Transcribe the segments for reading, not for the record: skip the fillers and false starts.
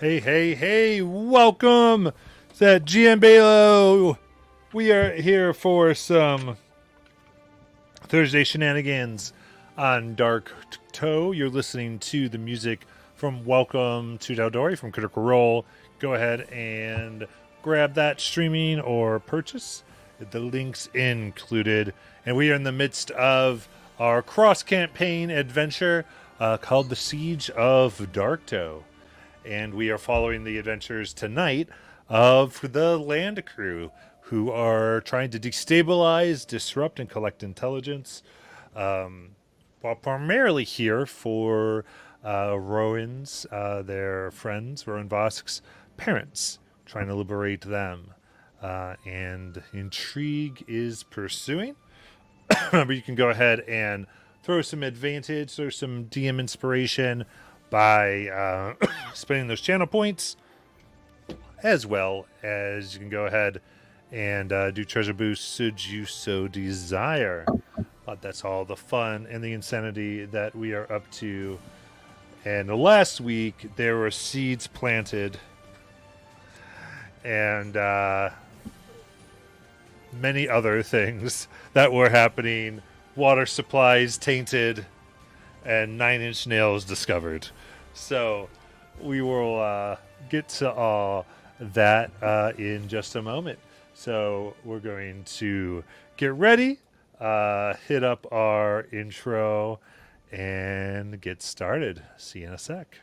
Hey, welcome to GM Balo. We are here for some Thursday shenanigans on Dark Toe. You're listening to the music from Welcome to Daldori from Critical Role. Go ahead and grab that streaming or purchase. The links included. And we are in the midst of our cross-campaign adventure called The Siege of Dark Toe. And we are following the adventures tonight of the land crew who are trying to destabilize, disrupt, and collect intelligence, while primarily here for Rowan's, their friends, Rowan Vosk's parents, trying to liberate them. And intrigue is pursuing. Remember, you can go ahead and throw some advantage or some DM inspiration by spending those channel points, as well as you can go ahead and do treasure boosts should you so desire. But that's all the fun and the insanity that we are up to. And last week there were seeds planted and many other things that were happening. Water supplies tainted and 9-inch nails discovered. So we will get to all that in just a moment. So we're going to get ready, hit up our intro, and get started. See you in a sec.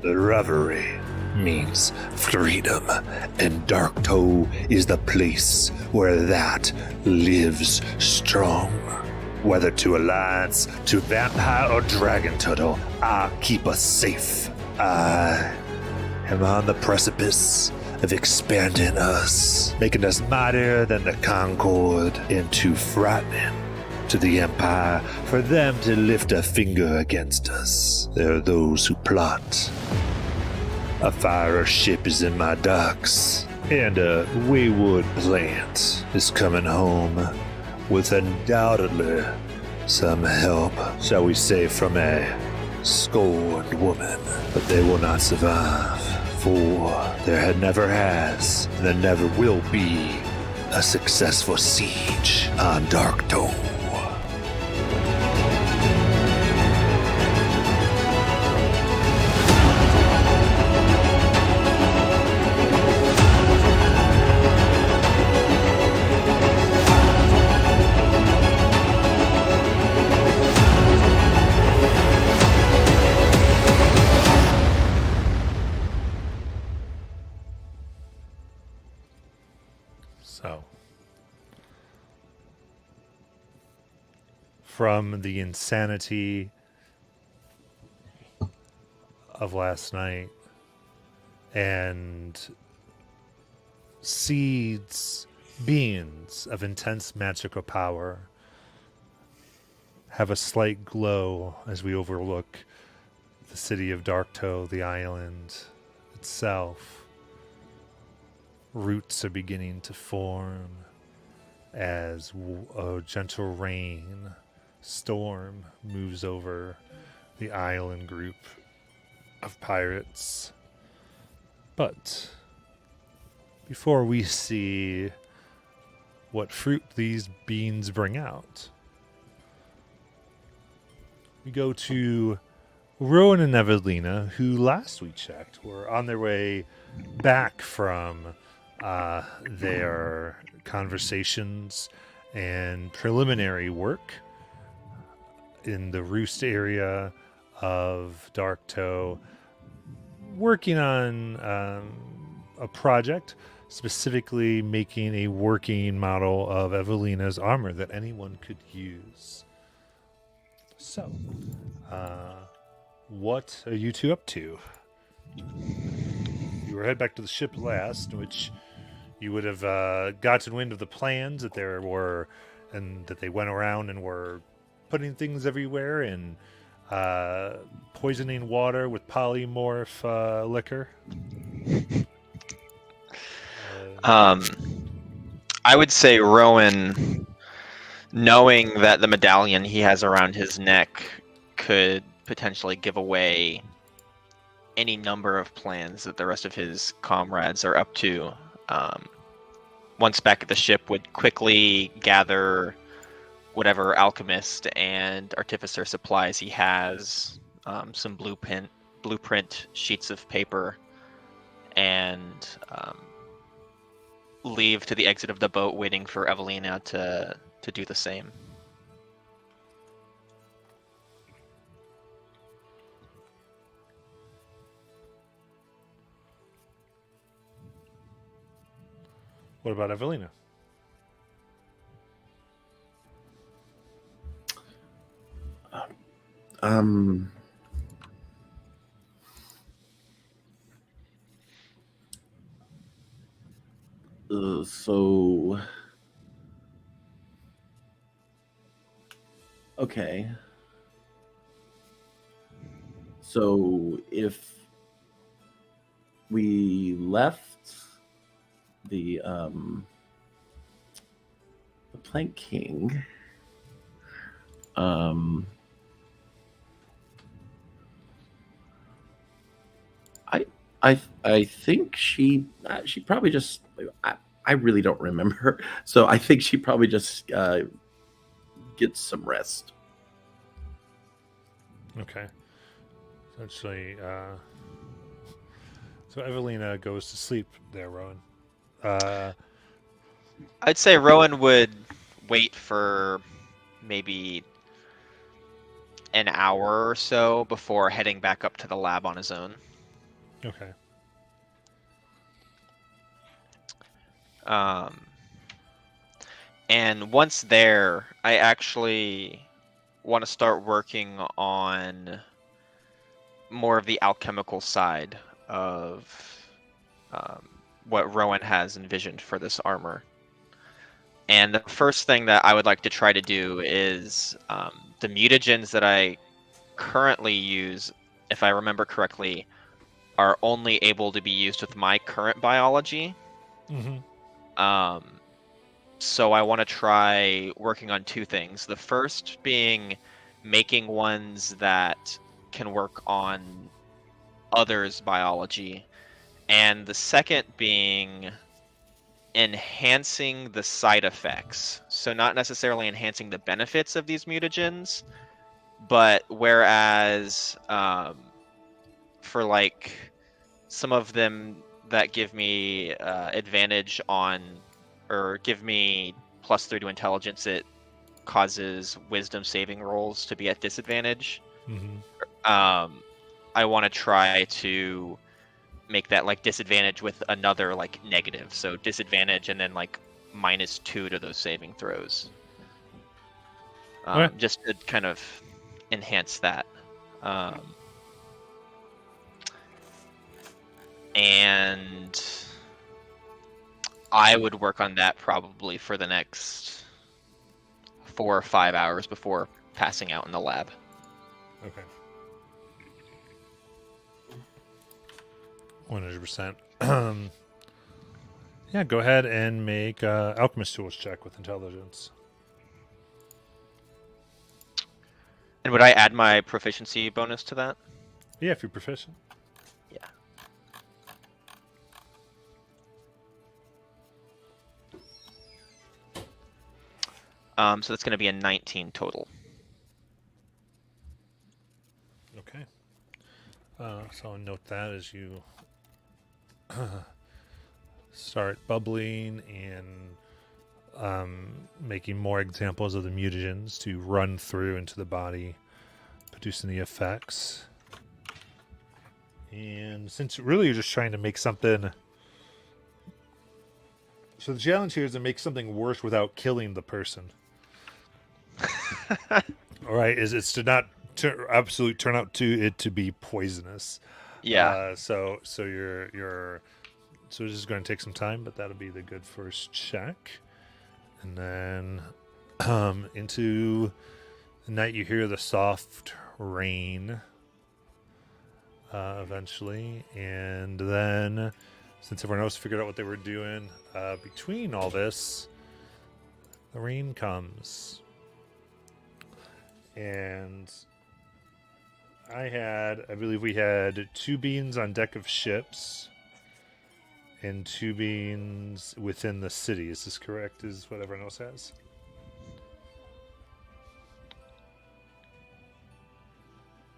The reverie means freedom, and Dark Toe is the place where that lives strong. Whether to alliance, to vampire or dragon turtle, I keep us safe. I am on the precipice of expanding us, making us mightier than the Concord, and too frightening to the Empire for them to lift a finger against us. There are those who plot. A fire ship is in my docks, and a wayward plant is coming home with undoubtedly some help, shall we say, from a scorned woman. But they will not survive, for there never has, and there never will be, a successful siege on Dark Toe. So, from the insanity of last night and seeds, beings of intense magical power have a slight glow as we overlook the city of Dark Toe, the island itself. Roots are beginning to form as a gentle rain storm moves over the island group of pirates. But before we see what fruit these beans bring out, we go to Rowan and Evelina, who last we checked were on their way back from their conversations and preliminary work in the roost area of Dark Toe, working on a project, specifically making a working model of Evelina's armor that anyone could use. So, what are you two up to? You were head back to the ship last, which you would have gotten wind of the plans that there were, and that they went around and were putting things everywhere and poisoning water with polymorph liquor. I would say Rowan, knowing that the medallion he has around his neck could potentially give away any number of plans that the rest of his comrades are up to. Once back at the ship, would quickly gather whatever alchemist and artificer supplies he has, some blueprint sheets of paper, and leave to the exit of the boat, waiting for Evelina to do the same. What about Evelina? So okay. So if we left the Plank King, I think she probably just I really don't remember. So I think she probably just gets some rest. Okay. Essentially, so Evelina goes to sleep there, Rowan. I'd say Rowan would wait for maybe an hour or so before heading back up to the lab on his own. Okay. And once there, I actually want to start working on more of the alchemical side of what Rowan has envisioned for this armor. And the first thing that I would like to try to do is the mutagens that I currently use, if I remember correctly, are only able to be used with my current biology. Mm-hmm. So I want to try working on two things. The first being making ones that can work on others' biology, and the second being enhancing the side effects. So not necessarily enhancing the benefits of these mutagens, but whereas for like some of them that give me advantage on, or give me +3 to intelligence, it causes wisdom saving rolls to be at disadvantage. Mm-hmm. I want to try to make that like disadvantage with another like negative, so disadvantage and then like -2 to those saving throws. Okay. Just to kind of enhance that. And I would work on that probably for the next 4 or 5 hours before passing out in the lab. Okay. 100%. Yeah, go ahead and make alchemist tools check with intelligence. And would I add my proficiency bonus to that? Yeah, if you're proficient. Yeah. So that's going to be a 19 total. Okay. So I'll note that as you start bubbling and making more examples of the mutagens to run through into the body, producing the effects. And since really you're just trying to make something... So the challenge here is to make something worse without killing the person. All right, it's to not absolutely turn out to it to be poisonous. Yeah. So you're so this is going to take some time, but that'll be the good first check. And then into the night, you hear the soft rain eventually, and then since everyone else figured out what they were doing between all this, the rain comes. And I believe we had 2 beans on deck of ships and 2 beans within the city. Is this correct? Is what everyone else has?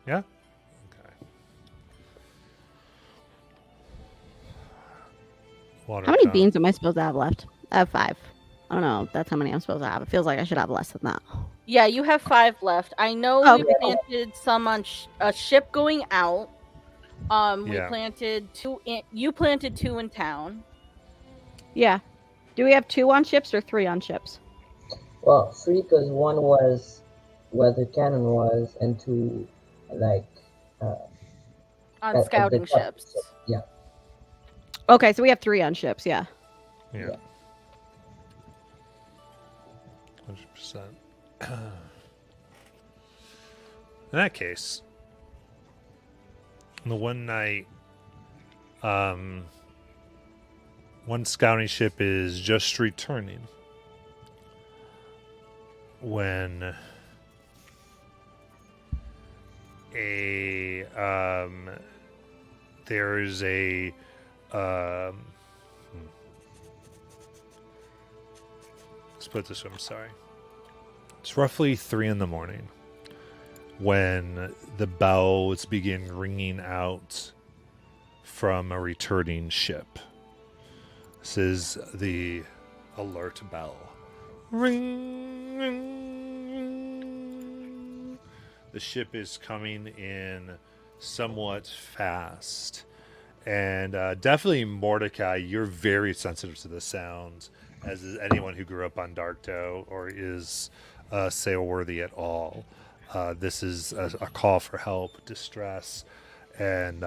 Yeah? Okay. Water How many count. beans am I supposed to have left? I have 5. I don't know if that's how many I'm supposed to have. It feels like I should have less than that. Yeah, you have 5 left. I know Oh, we okay. planted some on a ship going out. We Yeah. planted 2. You planted 2 in town. Yeah. Do we have 2 on ships or 3 on ships? Well, 3 because 1 was where the cannon was, and 2 like On at the scouting top. ships. Yeah. Okay, so we have 3 on ships, yeah. Yeah. 100%. In that case, the one night, one scouting ship is just returning when there's a let's put it this way, I'm sorry. It's roughly 3 in the morning when the bells begin ringing out from a returning ship. This is the alert bell. Ring, ring, ring. The ship is coming in somewhat fast. And definitely, Mordecai, you're very sensitive to the sound, as is anyone who grew up on Darktow or is sail-worthy at all. This is a call for help, distress, and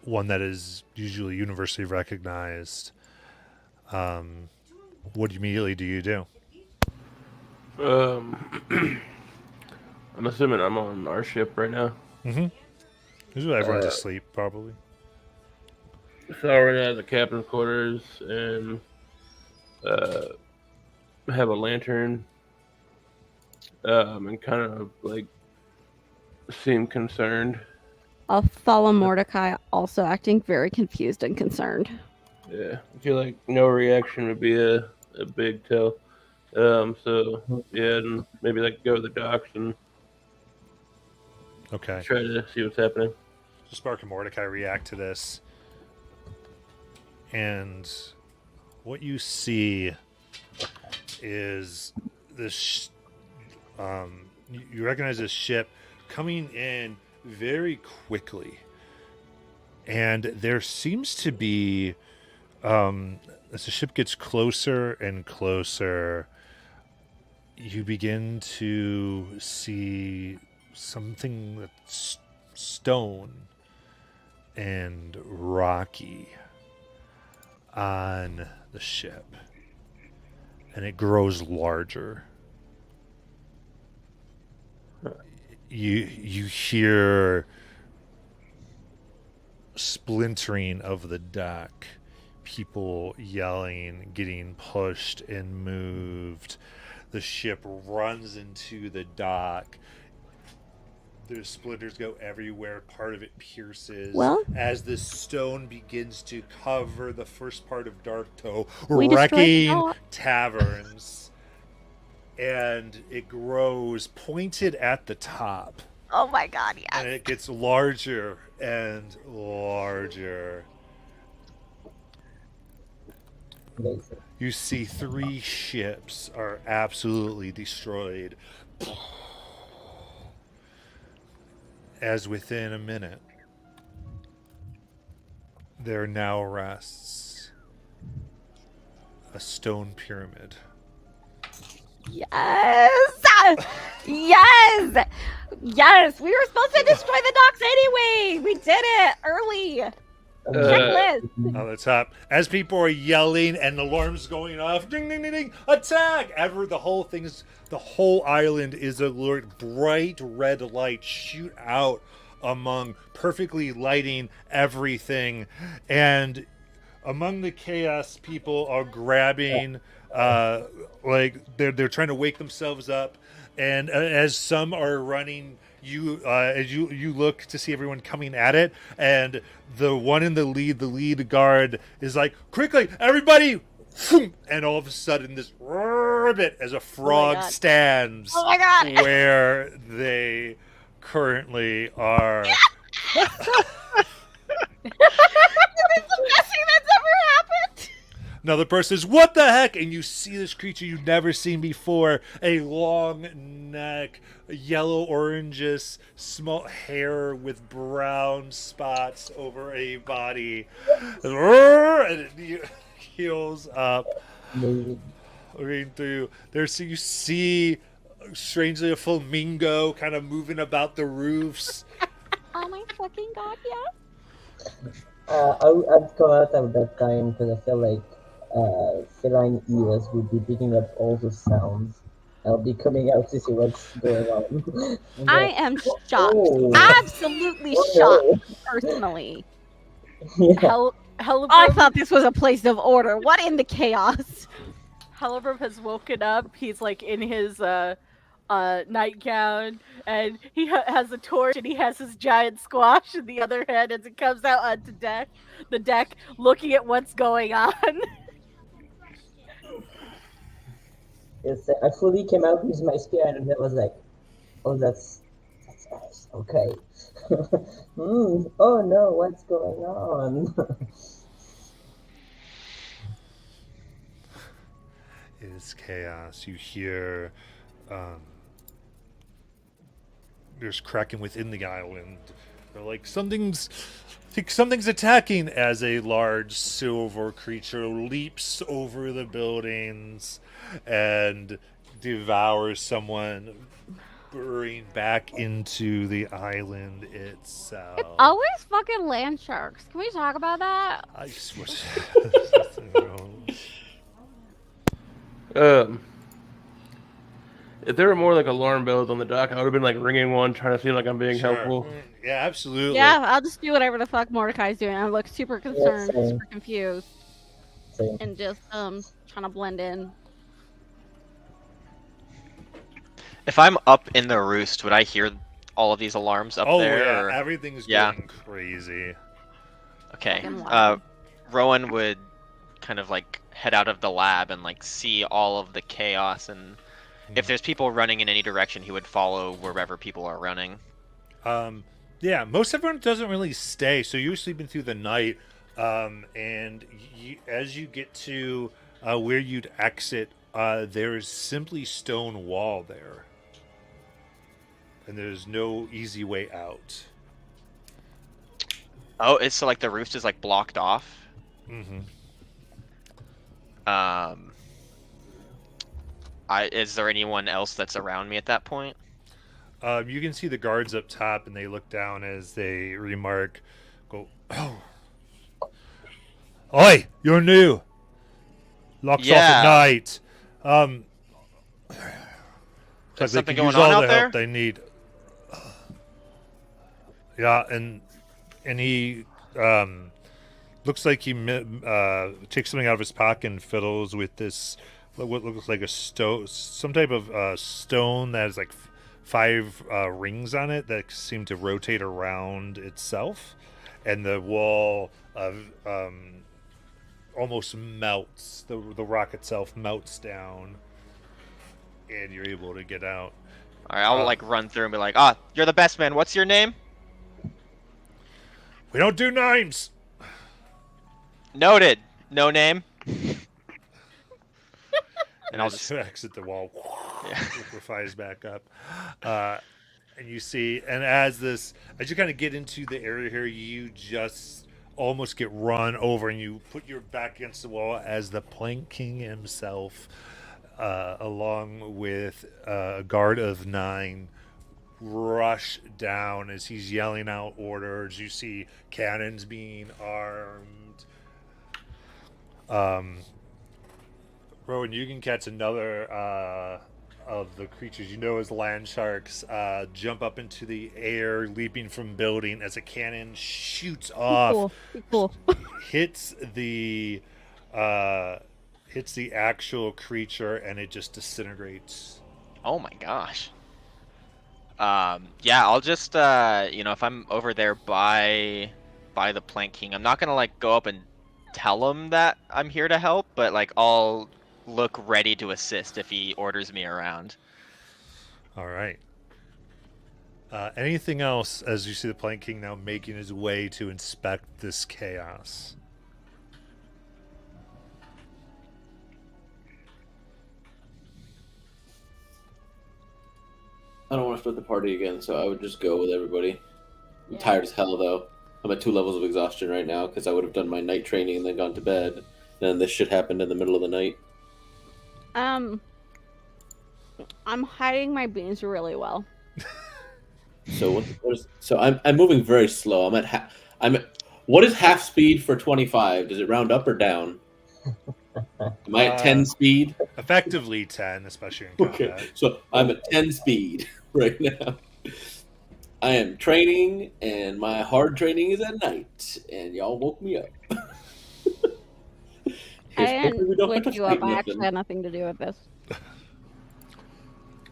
one that is usually universally recognized. What immediately do you do? I'm assuming I'm on our ship right now. Mm-hmm. Usually everyone's asleep, probably. So we're at the captain's quarters and have a lantern and kind of like seem concerned. I'll follow Mordecai, also acting very confused and concerned. Yeah, I feel like no reaction would be a big tell. So yeah, and maybe like go to the docks and Okay. try to see what's happening. So Spark and Mordecai react to this. And what you see is this you recognize this ship coming in very quickly, and there seems to be as the ship gets closer and closer, you begin to see something that's stone and rocky on the ship, and it grows larger. You hear splintering of the deck, people yelling, getting pushed and moved. The ship runs into the dock. There's splinters go everywhere. Part of it pierces. Well, as the stone begins to cover the first part of Darktow, we destroyed the wrecking dock. taverns. And it grows pointed at the top. Oh my god, And it gets larger and larger. Amazing. You see 3 ships are absolutely destroyed. As within a minute, there now rests a stone pyramid. Yes! Yes! Yes! We were supposed to destroy the docks anyway! We did it early! Checklist! On the top, as people are yelling and alarms going off, ding ding ding ding, attack! The whole island is alert. Bright red lights shoot out among perfectly lighting everything, and among the chaos, people are grabbing, like they're trying to wake themselves up, and as some are running you as you look to see everyone coming at it, and the one in the lead guard is like, quickly, everybody! And all of a sudden, this ribbit as a frog God. stands Oh my God. where they currently are. It's the best thing that's ever happened. Another person is, what the heck? And you see this creature you've never seen before. A long neck, yellow oranges, small hair with brown spots over a body. And it heals up. Looking through there, so you see strangely a flamingo kind of moving about the roofs. Oh my fucking God, yes. I'd come out at that time because I feel like feline ears would be picking up all the sounds. I'll be coming out to see what's going on. I am shocked. Oh. Absolutely Oh, shocked, personally. Yeah. I thought this was a place of order. What in the chaos? Hellebrand has woken up. He's like in his nightgown, and he has a torch, and he has his giant squash in the other hand as it comes out onto the deck, looking at what's going on. I fully came out with my spear and I was like, oh, that's nice. Okay. Oh no, what's going on? It is chaos. You hear there's cracking within the island. They're like, I think something's attacking, as a large silver creature leaps over the buildings and devours someone, burrowing back into the island itself. It's always fucking land sharks. Can we talk about that? I swear. If there were more like alarm bells on the dock, I would have been like ringing one, trying to feel like I'm being helpful. Yeah, absolutely. Yeah, I'll just do whatever the fuck Mordecai's doing. I look super concerned, same. super confused, Same. and just trying to blend in. If I'm up in the roost, would I hear all of these alarms up there? Yeah, or- everything's Yeah. going crazy. Okay. Fucking wild. Rowan would kind of like head out of the lab and like see all of the chaos, and if there's people running in any direction, he would follow wherever people are running. Yeah, most everyone doesn't really stay, so you're sleeping through the night, and as you get to where you'd exit, there's simply stone wall there, and there's no easy way out. Oh, it's so like the roost is like blocked off. Mm-hmm. Is there anyone else that's around me at that point? You can see the guards up top, and they look down as they remark, "Go, oh, oi, you're new. Locks off at night. Is They something can use going on all out the help there? they need." Yeah, and he looks like he takes something out of his pocket and fiddles with this what looks like a stone, some type of stone that has like 5 rings on it that seem to rotate around itself, and the wall of almost melts. The rock itself melts down, and you're able to get out. All right, I'll like run through and be like, "Ah, you're the best man. What's your name?" We don't do names. Noted. No name. And I'll As just you exit the wall, Yeah. liquefies back up, and you see, and as you kind of get into the area here, you just almost get run over, and you put your back against the wall as the Plank King himself, along with a guard of 9, rush down as he's yelling out orders. You see cannons being armed. Rowan, you can catch another of the creatures you know as land sharks jump up into the air, leaping from building as a cannon shoots off, Cool. hits the actual creature, and it just disintegrates. Oh my gosh. Yeah, I'll just if I'm over there by the Plank King, I'm not gonna like go up and tell him that I'm here to help, but like I'll look ready to assist if he orders me around. All right. Anything else as you see the Plank King now making his way to inspect this chaos? I don't want to split the party again, so I would just go with everybody. I'm tired as hell, though. I'm at 2 levels of exhaustion right now because I would have done my night training and then gone to bed. And then this shit happened in the middle of the night. I'm hiding my beans really well. So I'm moving very slow. What is half speed for 25? Does it round up or down? Am I at 10 speed? Effectively 10, especially in combat. Okay, so I'm at 10 speed right now. I am training, and my hard training is at night, and y'all woke me up. I didn't wake you up. I actually had nothing to do with this.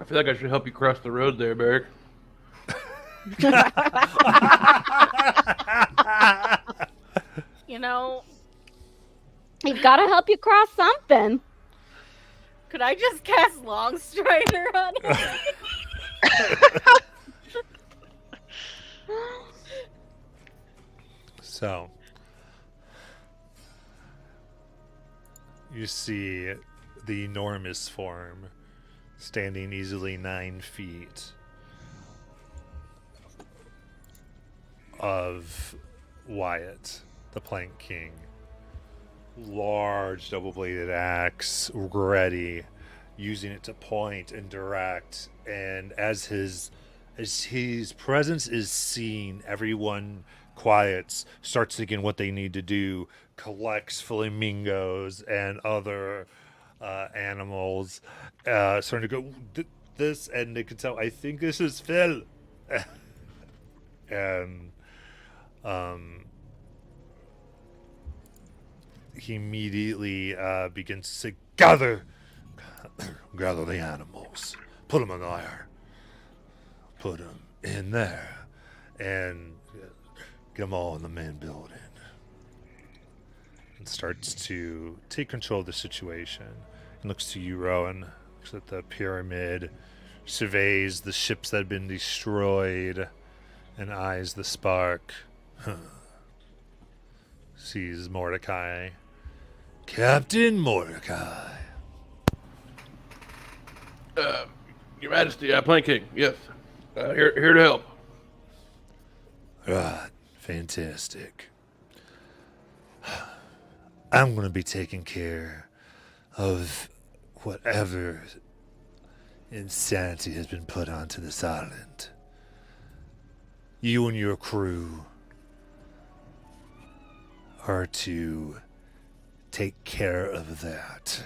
I feel like I should help you cross the road there, Barrick. You know, He's got to help you cross something. could I just cast Long Strider on him? So, you see the enormous form standing easily 9 feet of Wyatt, the Plank King. Large double-bladed axe ready, using it to point and direct. And as his presence is seen, everyone quiets, starts thinking what they need to do, collects flamingos and other animals, starting to go this, and they can tell, I think this is Phil. And he immediately begins to say, gather the animals, put them on the wire, put them in there, and get them all in the main building. And starts to take control of the situation. And looks to you, Rowan. Looks at the pyramid, surveys the ships that have been destroyed, and eyes the spark. Sees Mordecai. Captain Mordecai. Your Majesty, Plank King, yes. Here to help. Right, fantastic. I'm going to be taking care of whatever insanity has been put onto this island. You and your crew are to take care of that.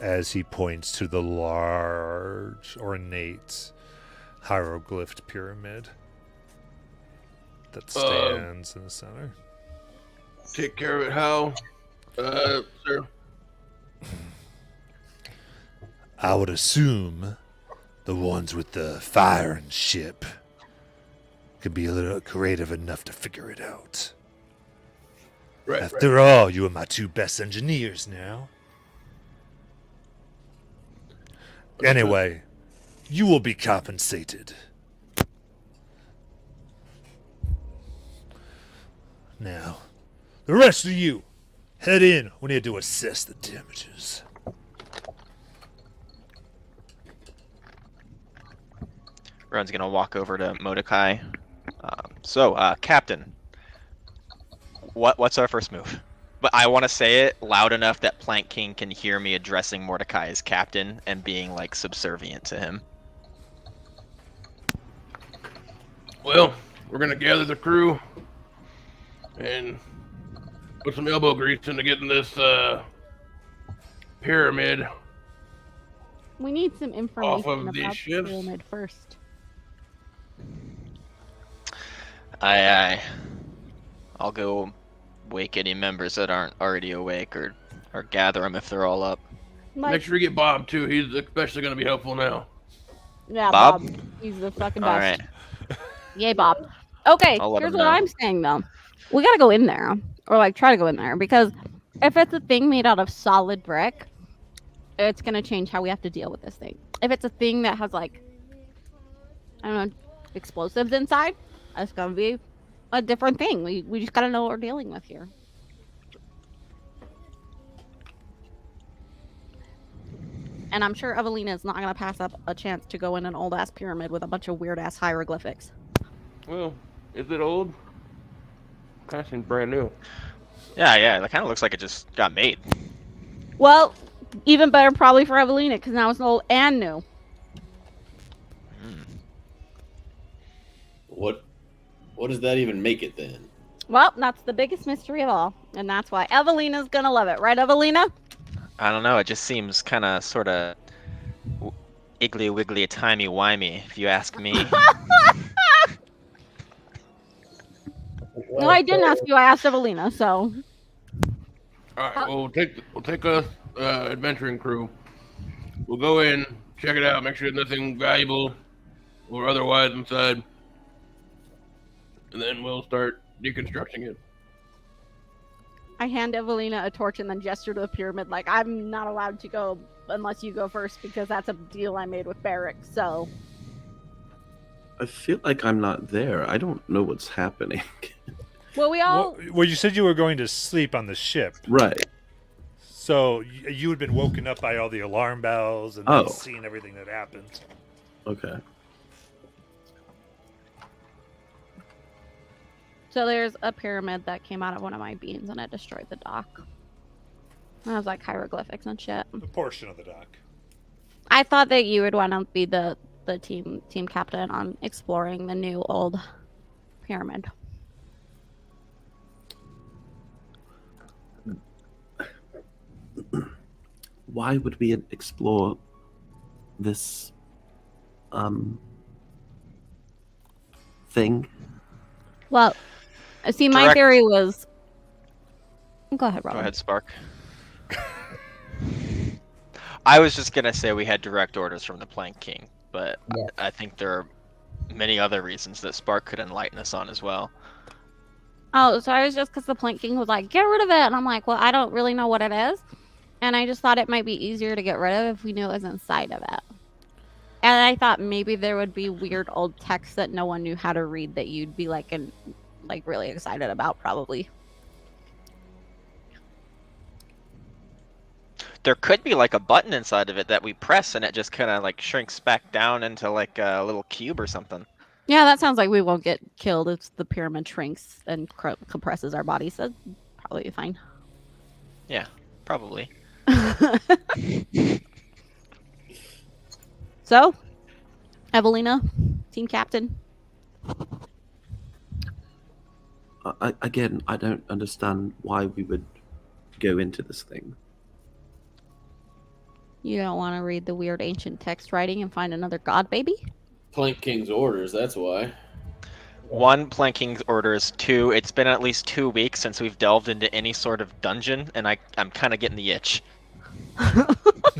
As he points to the large, ornate, hieroglyphed pyramid that stands in the center. Take care of it how, sir? I would assume the ones with the firing ship could be a little creative enough to figure it out. Right. After all, you are my 2 best engineers now. Anyway, you will be compensated. Now, the rest of you, head in. We need to assess the damages. Ron's gonna walk over to Mordecai. Captain, what's our first move? But I want to say it loud enough that Plank King can hear me addressing Mordecai as captain and being like subservient to him. Well, we're gonna gather the crew and put some elbow grease into getting this pyramid. We need some information of these about the ships. pyramid first. Aye. I'll go wake any members that aren't already awake, or gather them if they're all up. Make sure you get Bob too. He's especially going to be helpful now. Yeah, Bob? Bob. He's the fucking All best. right. Yay, Bob. Okay, I'll let here's him what know. I'm saying though. We gotta go in there, or like try to go in there, because if it's a thing made out of solid brick, it's gonna change how we have to deal with this thing. If it's a thing that has like, I don't know, explosives inside, that's gonna be a different thing. We just gotta know what we're dealing with here. And I'm sure Evelina is not gonna pass up a chance to go in an old ass pyramid with a bunch of weird ass hieroglyphics. Well, is it old? Kind of seems brand new. Yeah, that kind of looks like it just got made. Well, even better probably for Evelina, because now it's old and new. What does that even make it then? Well, that's the biggest mystery of all, and that's why Evelina's gonna love it, right, Evelina? I don't know. It just seems kind of, sort of, iggly wiggly, timey wimey, if you ask me. No, I didn't ask you. I asked Evelina. So. All right. Well, we'll take a adventuring crew. We'll go in, check it out, make sure there's nothing valuable or otherwise inside, and then we'll start deconstructing it. I hand Evelina a torch and then gesture to the pyramid like I'm not allowed to go unless you go first because that's a deal I made with Barrick. So. I feel like I'm not there. I don't know what's happening. Well, we all. Well, you said you were going to sleep on the ship. Right. So you had been woken up by all the alarm bells and seen everything that happened. Okay. So there's a pyramid that came out of one of my beams and it destroyed the dock. And I was like hieroglyphics and shit. A portion of the dock. I thought that you would want to be the team captain on exploring the new old pyramid. Why would we explore this thing? Well, see, my theory was. Go ahead, Robin. Go ahead, Spark. I was just gonna say we had direct orders from the Plank King, but I think there are many other reasons that Spark could enlighten us on as well. Oh, so I was just because the Plank King was like, get rid of it. And I'm like, well, I don't really know what it is. And I just thought it might be easier to get rid of if we knew it was inside of it. And I thought maybe there would be weird old text that no one knew how to read that you'd be like really excited about, probably. There could be like a button inside of it that we press and it just kind of like shrinks back down into like a little cube or something. Yeah, that sounds like we won't get killed if the pyramid shrinks and compresses our bodies. So probably be fine. Yeah, probably. So, Evelina, team captain. Again, I don't understand why we would go into this thing. You don't want to read the weird ancient text writing and find another god baby? Plank King's orders, that's why. 1, Plank King's orders. 2, it's been at least 2 weeks since we've delved into any sort of dungeon, and I'm kind of getting the itch.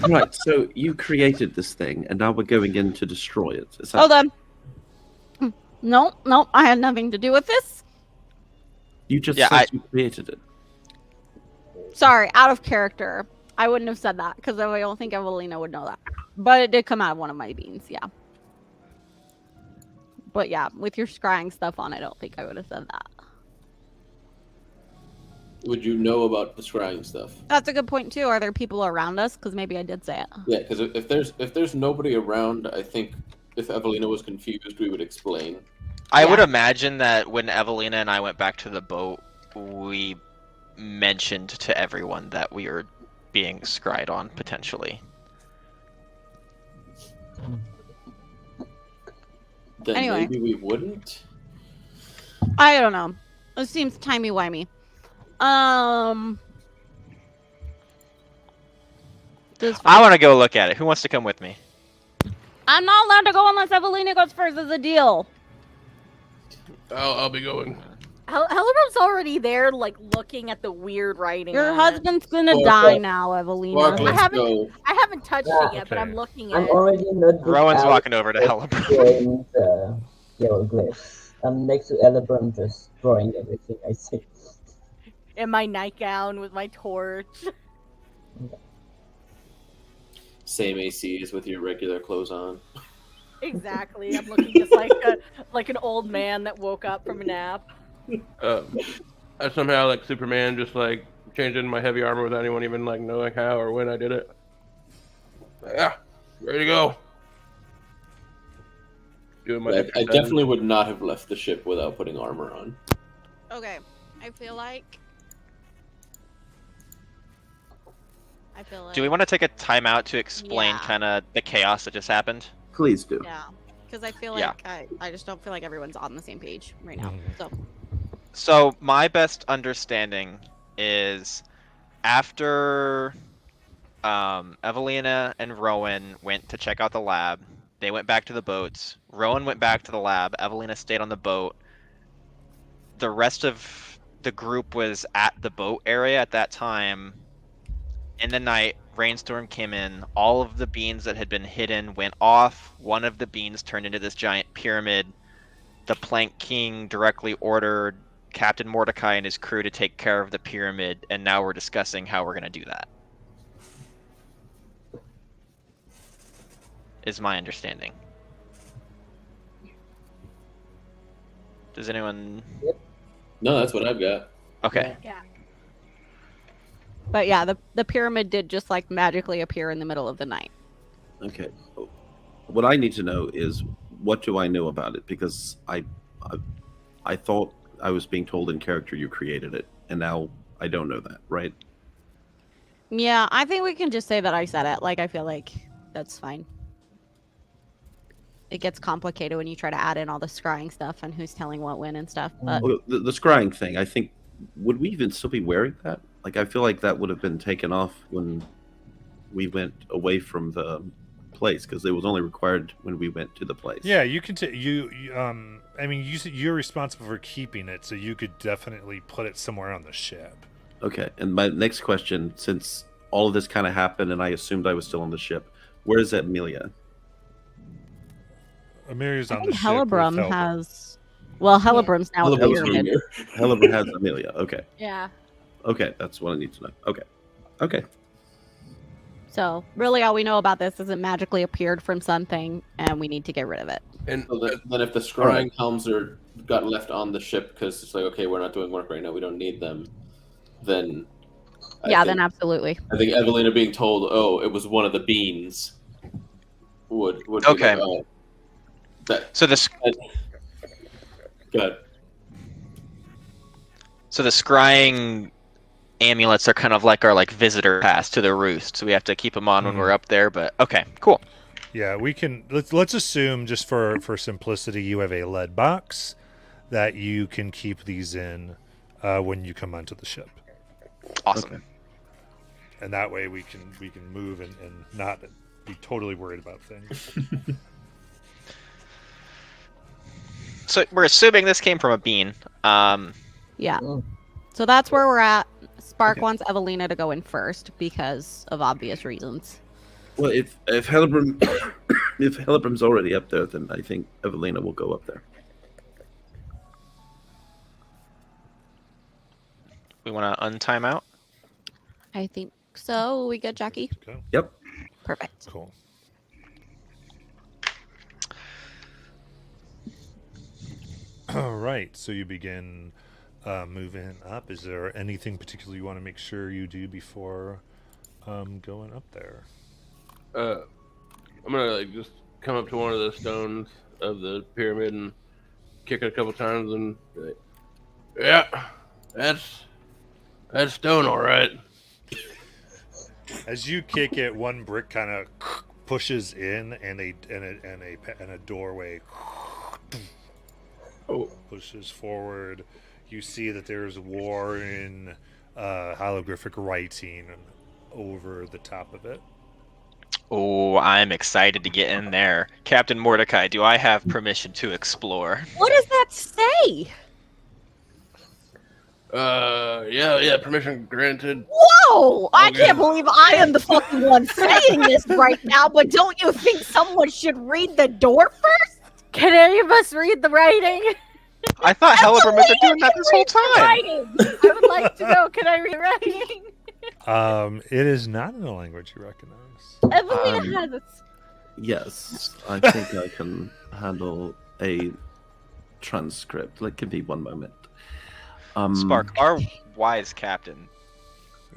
Right, so you created this thing, and now we're going in to destroy it. Hold on. No, I had nothing to do with this. You just said you created it. Sorry, out of character. I wouldn't have said that, because I don't think Evelina would know that. But it did come out of one of my beans, yeah. But yeah, with your scrying stuff on, I don't think I would have said that. Would you know about the scrying stuff? That's a good point too. Are there people around us? Because maybe I did say it. Yeah, because if there's nobody around, I think if Evelina was confused, we would explain. I would imagine that when Evelina and I went back to the boat, we mentioned to everyone that we were being scryed on potentially. Then anyway, maybe we wouldn't. I don't know. It seems timey-wimey. I want to go look at it. Who wants to come with me? I'm not allowed to go unless Evelina goes first as a deal. I'll be going. Hellebrum's already there, like looking at the weird writing. Your on husband's gonna Spark die up. now, Evelina. Spark, I let's haven't go. haven't touched it yet, but Okay. I'm looking at I'm it. already in notebook. Rowan's out walking over to just Hellebrand. drawing the hieroglyphs. I'm next to Elebron, just drawing everything I see. In my nightgown with my torch. Same AC as with your regular clothes on. Exactly. I'm looking just like an old man that woke up from a nap. I somehow, like Superman, just like changed into my heavy armor without anyone even like knowing how or when I did it. Yeah, ready to go. Doing my I extra definitely would not have left the ship without putting armor on. Okay, I feel like. Do we want to take a timeout to explain Yeah. kind of the chaos that just happened? Please do. Yeah, because I feel Yeah. like I just don't feel like everyone's on the same page right now. So So my best understanding is after Evelina and Rowan went to check out the lab, they went back to the boats. Rowan went back to the lab. Evelina stayed on the boat. The rest of the group was at the boat area at that time. In the night, rainstorm came in. All of the beans that had been hidden went off. One of the beans turned into this giant pyramid. The Plank King directly ordered Captain Mordecai and his crew to take care of the pyramid, and now we're discussing how we're going to do that. Is my understanding. Does anyone... No, that's what I've got. Okay. Yeah. but yeah, the pyramid did just like magically appear in the middle of the night. Okay. What I need to know is what do I know about it? Because I thought I was being told in character you created it, and now I don't know that, right? Yeah, I think we can just say that I said it. Like, I feel like that's fine. It gets complicated when you try to add in all the scrying stuff and who's telling what when and stuff. But Well, the scrying thing, I think, would we even still be wearing that? Like, I feel like that would have been taken off when we went away from the place, because it was only required when we went to the place. Yeah, you can. I mean, you're responsible for keeping it, so you could definitely put it somewhere on the ship. Okay, and my next question, since all of this kind of happened and I assumed I was still on the ship, where's Amelia? Amelia's I on think the ship. with Hellebrum Helbram. has. Well, Hellebrum's now at the Hellebrum's pyramid. here. Hellebrand has Amelia. Okay, Yeah. okay, that's what I need to know. Okay. So really, all we know about this is it magically appeared from something, and we need to get rid of it. And So then if the scrying Alright. helms got left on the ship because it's like, okay, we're not doing work right now, we don't need them, then Then absolutely. I think Evelina being told, oh, it was one of the beans would be Okay. like, oh, that So the good. scrying amulets are kind of like our visitor pass to the roost, so we have to keep them on when we're up there. But okay, cool. Yeah, we can. Let's assume, just for simplicity, you have a lead box that you can keep these in when you come onto the ship, Awesome. Okay. and that way we can move and not be totally worried about things. So we're assuming this came from a bean. Yeah. Mm. So that's where we're at. Spark Okay. wants Evelina to go in first because of obvious reasons. Well, if Hellebrum if Hellebrum's already up there, then I think Evelina will go up there. We want to untime out. I think so. We good, Jackie? Okay, Yep. Perfect. cool. All right, so you begin moving up. Is there anything particular you want to make sure you do before going up there? I'm gonna just come up to one of the stones of the pyramid and kick it a couple times and be like, yeah, that's stone, all right. As you kick it, one brick kind of pushes in, and a doorway pushes forward. You see that there's worn holographic writing over the top of it. Oh, I'm excited to get in there. Captain Mordecai, do I have permission to explore? What does that say? Yeah, permission granted. Whoa! I Okay. can't believe I am the fucking one saying this right now, but don't you think someone should read the door first? Can any of us read the writing? I thought Hellebrim had been doing that this whole Read the time. writing! I would like to know. Can I read writing? It is not in a language you recognize. Evelina has a... Yes, I think I can handle a transcript. Like, give me one moment. Spark, our wise captain,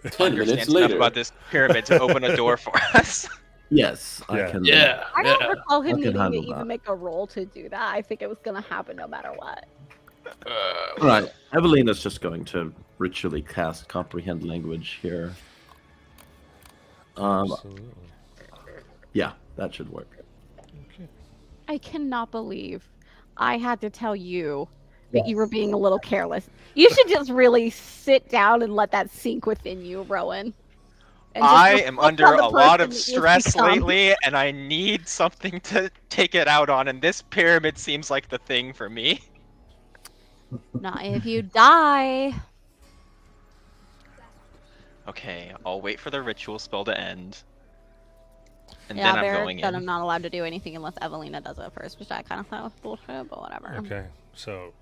10 minutes understands enough later. about this pyramid to open a door for us. Yes, Yeah. I can. Yeah, I don't yeah. recall him I can needing to handle even that. make a roll to do that. I think it was going to happen no matter what. All right, Evelina's just going to ritually cast comprehend language here. Absolutely. Yeah, that should work. Okay. I cannot believe I had to tell you that you were Yes. being a little careless. You should just really sit down and let that sink within you, Rowan. And just I reflect am on under the a lot person of that you've stress become. lately, and I need something to take it out on, and this pyramid seems like the thing for me. Not if you die. Okay, I'll wait for the ritual spell to end. And Yeah, then I'm Barrett going said in. I'm not allowed to do anything unless Evelina does it first, which I kind of thought was bullshit, but whatever. Okay. So,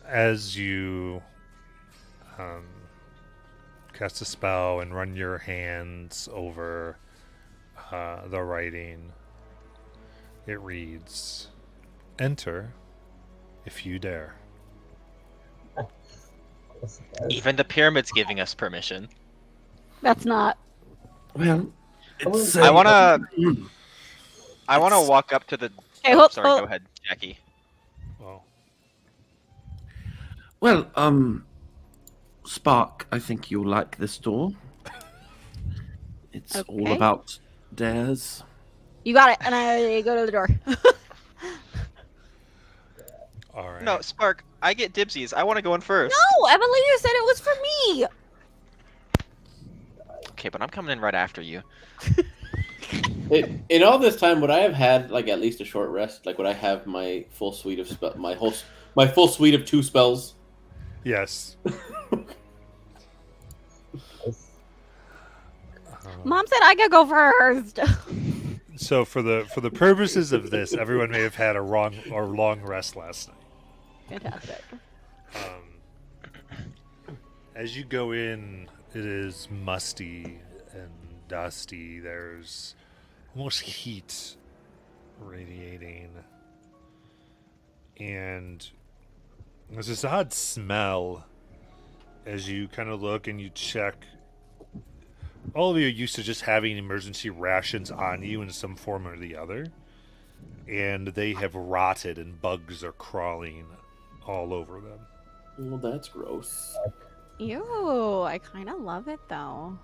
as you cast a spell and run your hands over the writing, it reads, "Enter, if you dare." Yes, it does. Even the pyramid's giving us permission. That's not. Well, it's. I wanna It's- walk up to the. Okay, Oh, hold- sorry, hold- go ahead, Jackie. Well, Well, Spark, I think you'll like this door. It's all Okay. about dares. You got it, and I go to the door. all right. No, Spark, I get dibsies. I want to go in first. No, Evelina said it was for me. Okay, but I'm coming in right after you. In all this time, would I have had like at least a short rest? Like, would I have my full suite of my full suite of 2 spells? Yes. Yes. Mom said I could go first. So for the purposes of this, everyone may have had a long rest last night. Fantastic. As you go in, it is musty and dusty. There's almost heat radiating. And there's this odd smell as you kind of look and you check. All of you are used to just having emergency rations on you in some form or the other. And they have rotted and bugs are crawling all over them. Well, that's gross. Ew, I kind of love it though.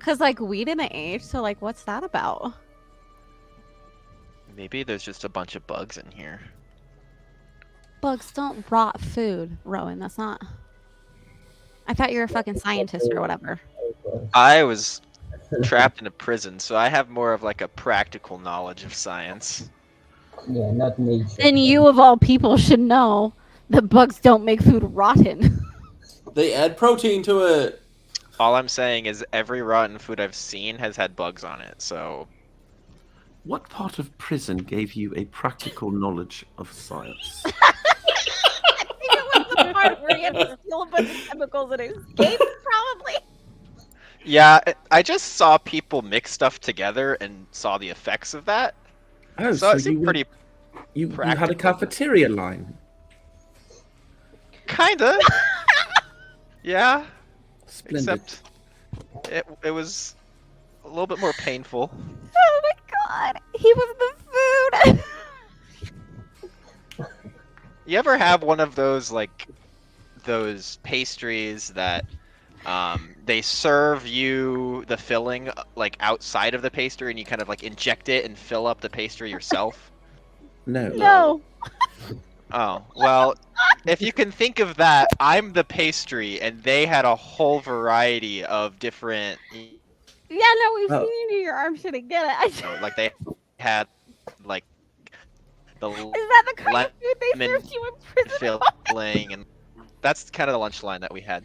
Cause like we didn't age, so like, what's that about? Maybe there's just a bunch of bugs in here. Bugs don't rot food, Rowan. That's not. I thought you were a fucking scientist or whatever. I was trapped in a prison, so I have more of like a practical knowledge of science. Yeah, not nature. Then you of all people should know that bugs don't make food rotten. They add protein to it. All I'm saying is every rotten food I've seen has had bugs on it, so What part of prison gave you a practical knowledge of science? I think it was the part where you had to steal a bunch of chemicals and escape, probably. yeah, I just saw people mix stuff together and saw the effects of that. Oh, So it seemed pretty you had a practical. cafeteria line. kinda. Yeah, Splendid. except it was a little bit more painful. Oh my god, he was the food. You ever have one of those like those pastries that they serve you the filling like outside of the pastry and you kind of like inject it and fill up the pastry yourself? No. No. Oh, well, if you can think of that, I'm the pastry and they had a whole variety of different Yeah, no, we've Oh. seen you. Your arm shouldn't get it. like they had like the Is that the kind of food they lemon served you in prison? filling, and that's kind of the lunch line that we had.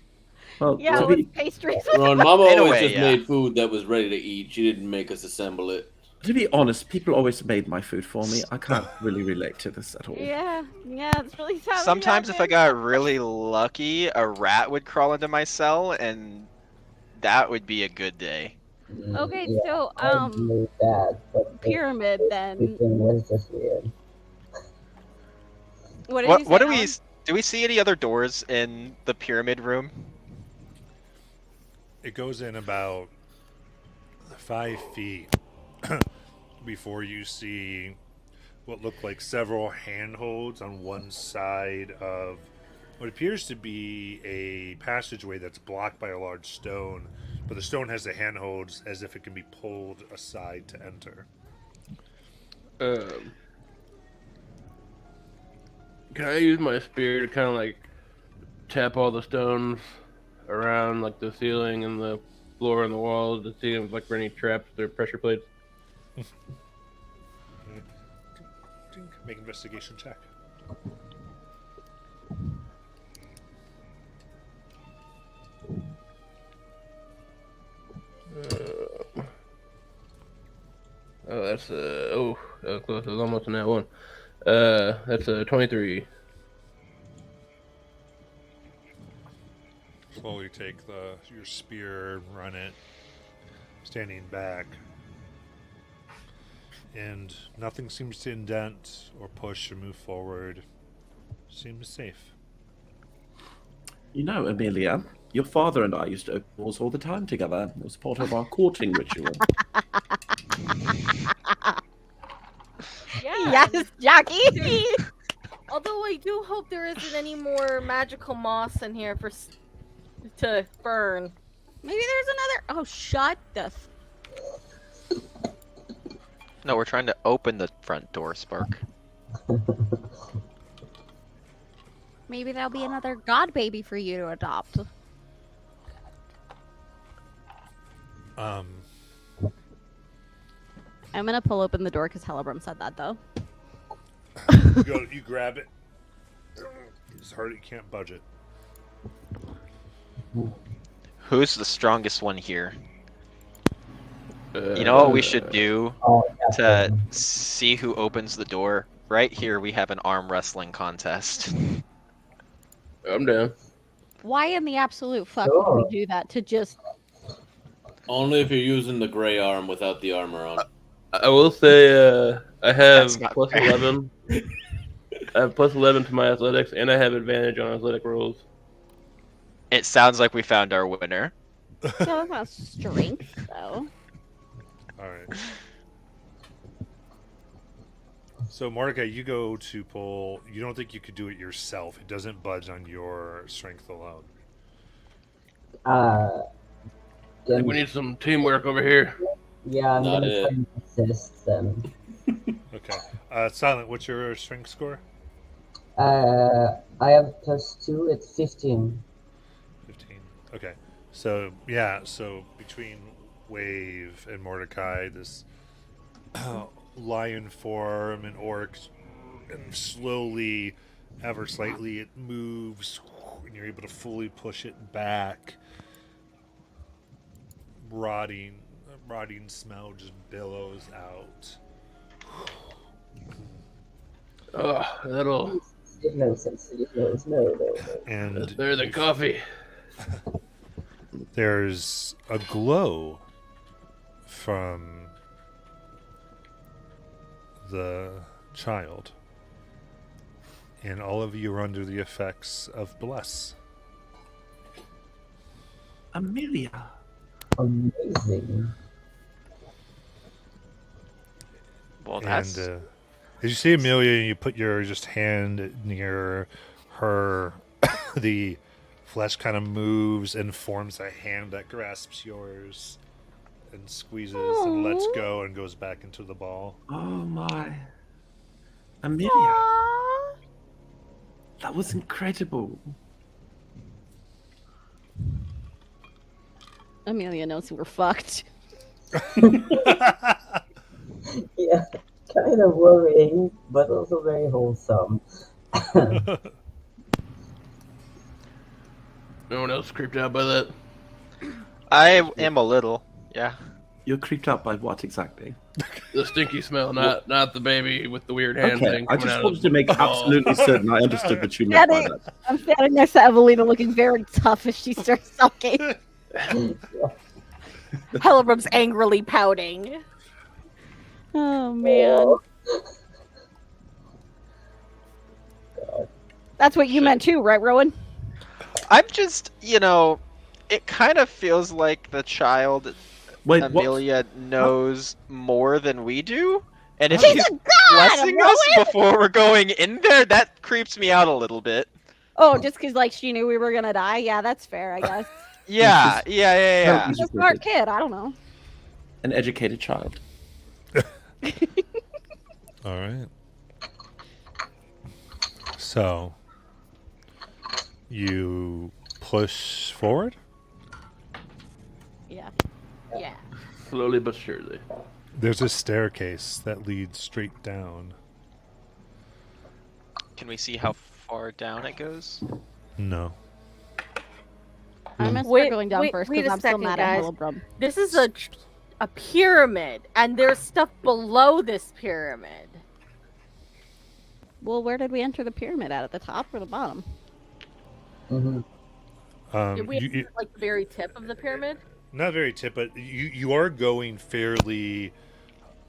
Well, Yeah, to with be, pastries. Ron, Mama In a always way, just yeah. made food that was ready to eat. She didn't make us assemble it. to be honest, people always made my food for me. I can't really relate to this at all. Yeah, it's really sad. Sometimes if I got really lucky, a rat would crawl into my cell, and that would be a good day. Okay, Yeah, so I believe that, but the pyramid then. thing was just weird. What did you say? What do we Alan? do? We see any other doors in the pyramid room? It goes in about 5 feet before you see what look like several handholds on one side of what appears to be a passageway that's blocked by a large stone, but the stone has the handholds as if it can be pulled aside to enter. Can I use my spear to kind of like tap all the stones around like the ceiling and the floor and the walls to see if like for any traps or pressure plates? Make investigation check. That's that was close. It was almost in that one. That's 23. Slowly take your spear, run it, standing back, and nothing seems to indent or push or move forward. Seems safe. You know, Amelia, your father and I used to open doors all the time together. It was part of our courting ritual. Yeah. Yes, Jackie. Although I do hope there isn't any more magical moss in here to burn. Maybe there's another. Oh, shut the. No, we're trying to open the front door, Spark. Maybe there'll be another god baby for you to adopt. Um, I'm gonna pull open the door because Hellebrand said that though. you grab it. It's hard, you can't budge it. Who's the strongest one here? You know what we should do Oh, to Captain. see who opens the door? Right here, we have an arm wrestling contest. I'm down. Why in the absolute fuck would we do that to just? Only if you're using the gray arm without the armor on. I will say I have That's not plus fair. 11. I have plus 11 to my athletics, and I have advantage on athletic rolls. It sounds like we found our winner. That was strength though. All right. So Mordecai, you go to pull. You don't think you could do it yourself. It doesn't budge on your strength alone. I think Then, we need some teamwork over here. yeah, I'm Not gonna it. try and assist them. Okay. Silent, what's your strength score? I have +2. It's 15. 15. Okay. So yeah. So between Wave and Mordecai, this lion form and orcs, and slowly, ever slightly, it moves, and you're able to fully push it back. Rotting smell just billows out. Oh, that'll. No sense. No. And That's better than coffee. there's a glow from the child, and all of you are under the effects of bless. Amelia. Amazing. Well, that's And as you see Amelia, and you put your just hand near her, the flesh kind of moves and forms a hand that grasps yours and squeezes and lets go and goes back into the ball. Oh my. Amelia. That was incredible. Amelia knows we're fucked. Yeah. kind of worrying, but also very wholesome. No one else creeped out by that. I am a little. Yeah. You're creeped out by what exactly? The stinky smell, not the baby with the weird hand Okay, thing I coming just out wanted of to make the wall. absolutely certain I understood what you meant by that. I'm standing next to Evelina looking very tough as she starts sucking. Hellebrum's angrily pouting. Oh man. God. That's what you meant too, right, Rowan? I'm just, it kind of feels like the child Wait, what? Amelia knows more than we do. And if She's she's a god, blessing Rowan! us before we're going in there, that creeps me out a little bit. Oh, just because like she knew we were gonna die? Yeah, that's fair, I guess. Yeah, just- yeah. She's a smart kid, I don't know. An educated child. All right. So you push forward. Yeah. Yeah. Slowly but surely. There's a staircase that leads straight down. Can we see how far down it goes? No. I'm gonna start Wait- going down wait- first wait because a I'm still second, mad at guys. Hellebrum. This is a pyramid, and there's stuff below this pyramid. Well, where did we enter the pyramid at the top or the bottom? Mm-hmm. Did we You, like the very tip of the pyramid? not very tip, but you are going fairly.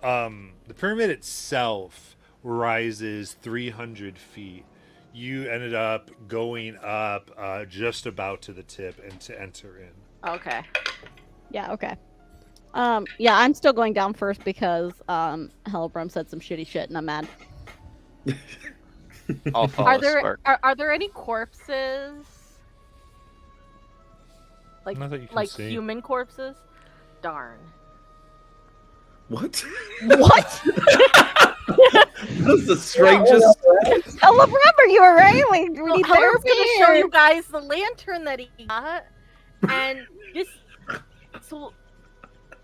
The pyramid itself rises 300 feet. You ended up going up just about to the tip and to enter in. Okay. Yeah, okay. Yeah, I'm still going down first because Hellebrum said some shitty shit and I'm mad. I'll follow Are there Spark. are there any corpses? Like Not that you can like see. human corpses? Darn. What? What? That's the strangest. Hellebrum, are you alright? We Well, need Heller's therapy gonna show or- you guys the lantern that he got, and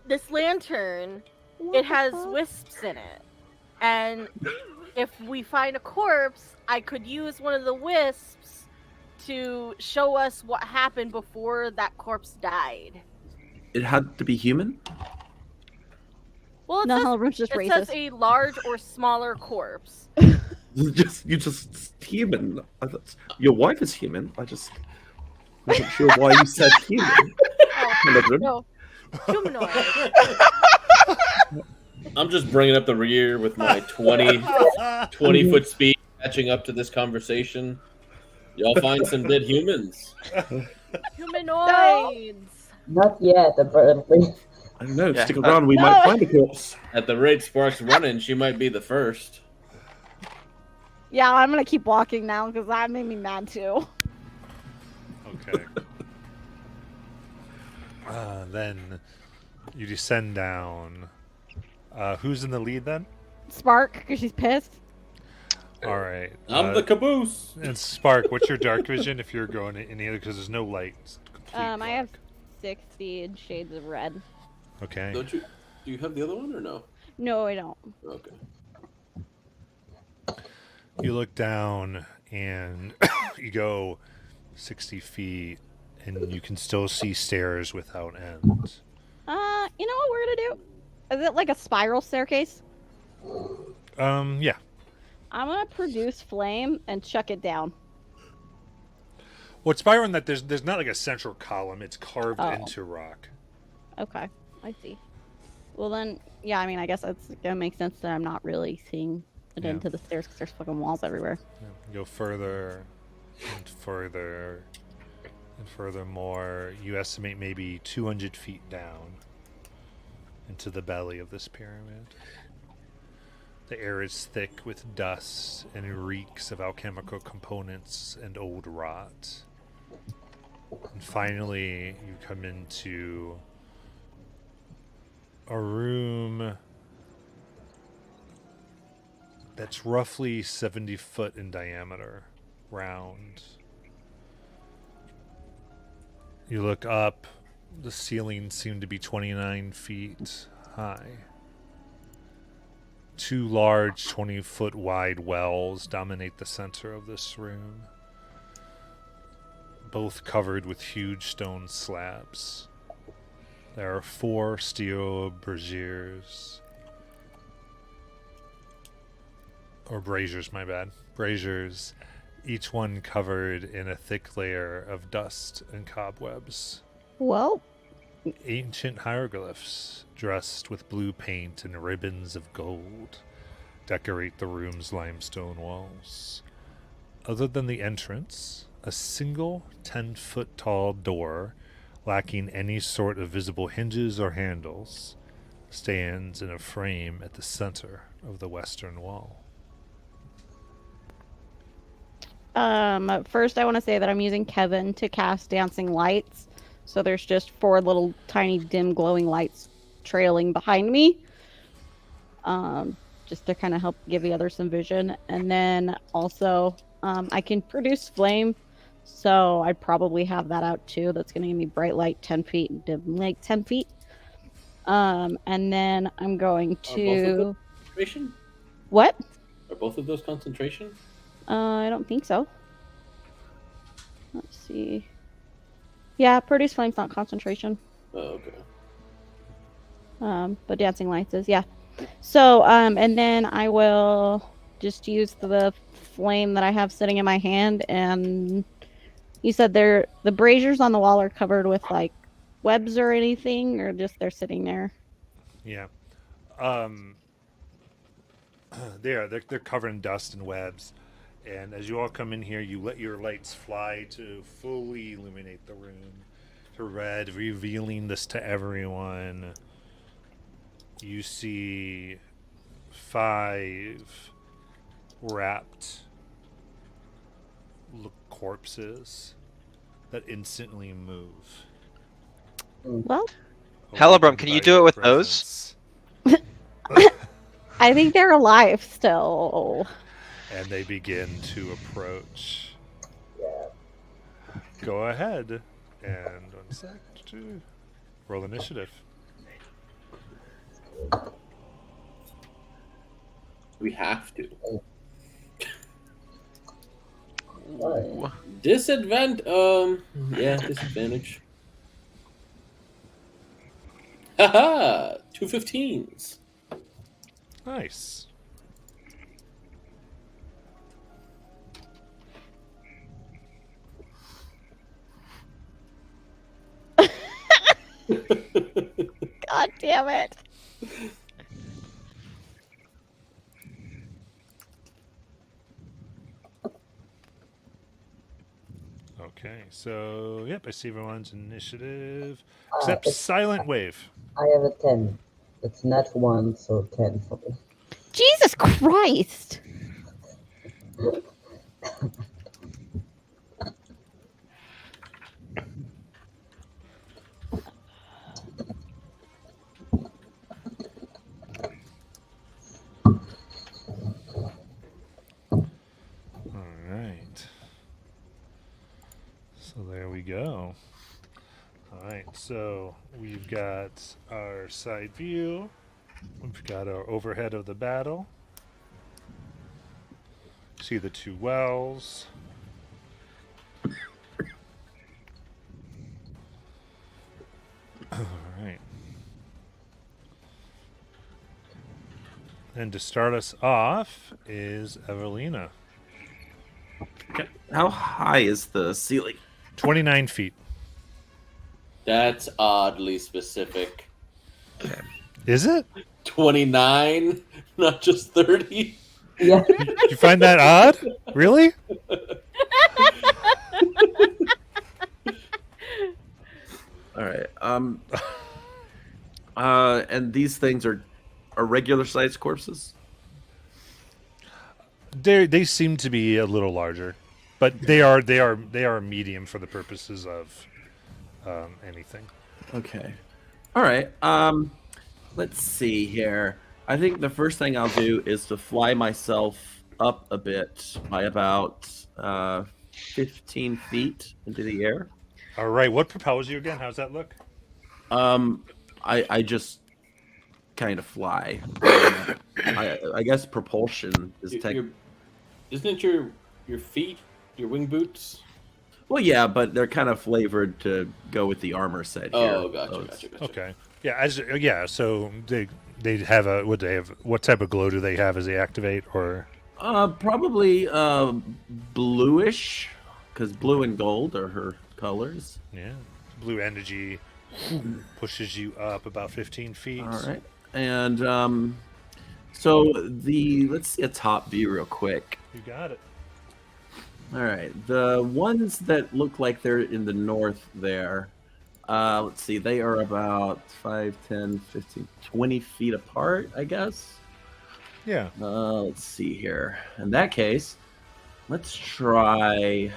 this lantern, What it the has fuck? wisps in it, and if we find a corpse, I could use one of the wisps to show us what happened before that corpse died. It had to be human? Well, it No, says, Hellebrum's just it says racist. a large or smaller corpse. You just human. Your wife is human. I just wasn't sure why you said human. Hellebrun. No, humanoid. I'm just bringing up the rear with my 20 foot speed, catching up to this conversation. Y'all find some dead humans. Humanoids. Not yet, apparently. I don't know. Yeah. Stick around. We might find a corpse. At the rate Sparks running, she might be the first. Yeah, I'm gonna keep walking now because that made me mad too. Okay. Then you descend down. Who's in the lead then? Spark, because she's pissed. All right. I'm the caboose. And Spark, what's your dark vision if you're going in either? Because there's no light. It's complete I have dark. 60 in shades of red. Okay. Don't you? Do you have the other one or no? No, I don't. Okay. You look down and you go 60 feet, and you can still see stairs without end. You know what we're gonna do? Is it like a spiral staircase? Yeah. I'm gonna produce flame and chuck it down. What's spiral in that there's not like a central column. It's carved Oh. into rock. Okay, I see. Well then, yeah, I mean, I guess that's gonna make sense that I'm not really seeing it Yeah. into the stairs because there's fucking walls everywhere. Yeah. You go further and further and furthermore. You estimate maybe 200 feet down into the belly of this pyramid. The air is thick with dust and reeks of alchemical components and old rot. And finally, you come into a room that's roughly 70 foot in diameter, round. You look up, the ceiling seemed to be 29 feet high. Two large 20-foot wide wells dominate the center of this room, both covered with huge stone slabs. There are 4 steel braziers. Or braziers, my bad. Braziers, each one covered in a thick layer of dust and cobwebs. Well, Ancient hieroglyphs, dressed with blue paint and ribbons of gold, decorate the room's limestone walls. Other than the entrance, a single 10-foot tall door, lacking any sort of visible hinges or handles, stands in a frame at the center of the western wall. First I want to say that I'm using Kevin to cast dancing lights. So there's just 4 little tiny dim glowing lights trailing behind me. Just to kind of help give the others some vision. And then also, I can produce flame. So I'd probably have that out too. That's going to give me bright light 10 feet and dim light 10 feet. And then I'm going to... Concentration? What? Are both of those concentration? I don't think so. Let's see. Yeah, produce flame's not concentration. Oh, okay. But dancing lights is, yeah. So, and then I will just use the flame that I have sitting in my hand, and you said the braziers on the wall are covered with like webs or anything, or just they're sitting there? Yeah. They're covered in dust and webs. And as you all come in here, you let your lights fly to fully illuminate the room to red, revealing this to everyone. You see 5 wrapped corpses that instantly move. Well, Hellebrun, can you do it with those? I think they're alive still. And they begin to approach. Yeah. Go ahead. And 1 sec. Roll initiative. We have to. Ooh. Disadvantage. Haha! 2 15s. Nice. God damn it. Okay, so yep, I see everyone's initiative except Silent Wave. I have a 10. It's not 1, so 10 for me. Jesus Christ. All right. So there we go. All right, so we've got our side view. We've got our overhead of the battle. See the 2 wells. All right. And to start us off is Evelina. Okay. How high is the ceiling? 29 feet. That's oddly specific. Is it? 29, not just 30. Yeah. You find that odd? Really? All right. And these things are regular sized corpses? They seem to be a little larger, but they are medium for the purposes of anything. Okay. All right. Let's see here. I think the first thing I'll do is to fly myself up a bit by about 15 feet into the air. All right. What propels you again? How's that look? I just kind of fly. I guess propulsion is Isn't it your feet, your wing boots? Well, yeah, but they're kind of flavored to go with the armor set here. Oh, gotcha. Okay. Yeah. So they have a what they have. What type of glow do they have as they activate? Or Probably bluish, because blue and gold are her colors. yeah, blue energy pushes you up about 15 feet. All right, and so let's see a top view real quick. You got it. All right, the ones that look like they're in the north there. Let's see, they are about 5, 10, 15, 20 feet apart, I guess. Yeah. Let's see here. In that case, let's try.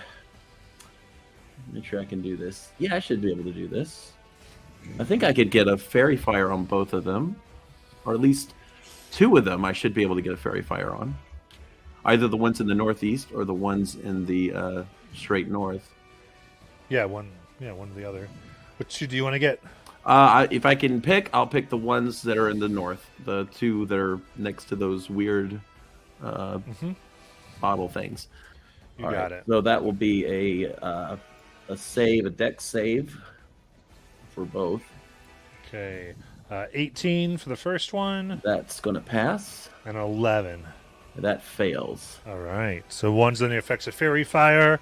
Make sure I can do this. Yeah, I should be able to do this. I think I could get a fairy fire on both of them, or at least 2 of them. I should be able to get a fairy fire on. Either the ones in the northeast or the ones in the straight north. Yeah, one or the other. Which two do you want to get? If I can pick, I'll pick the ones that are in the north. The 2 that are next to those weird bottle things. You got it. So that will be a save, a dex save for both. Okay. 18 for the first one. That's going to pass. And 11. That fails. All right. So one's on the effects of fairy fire.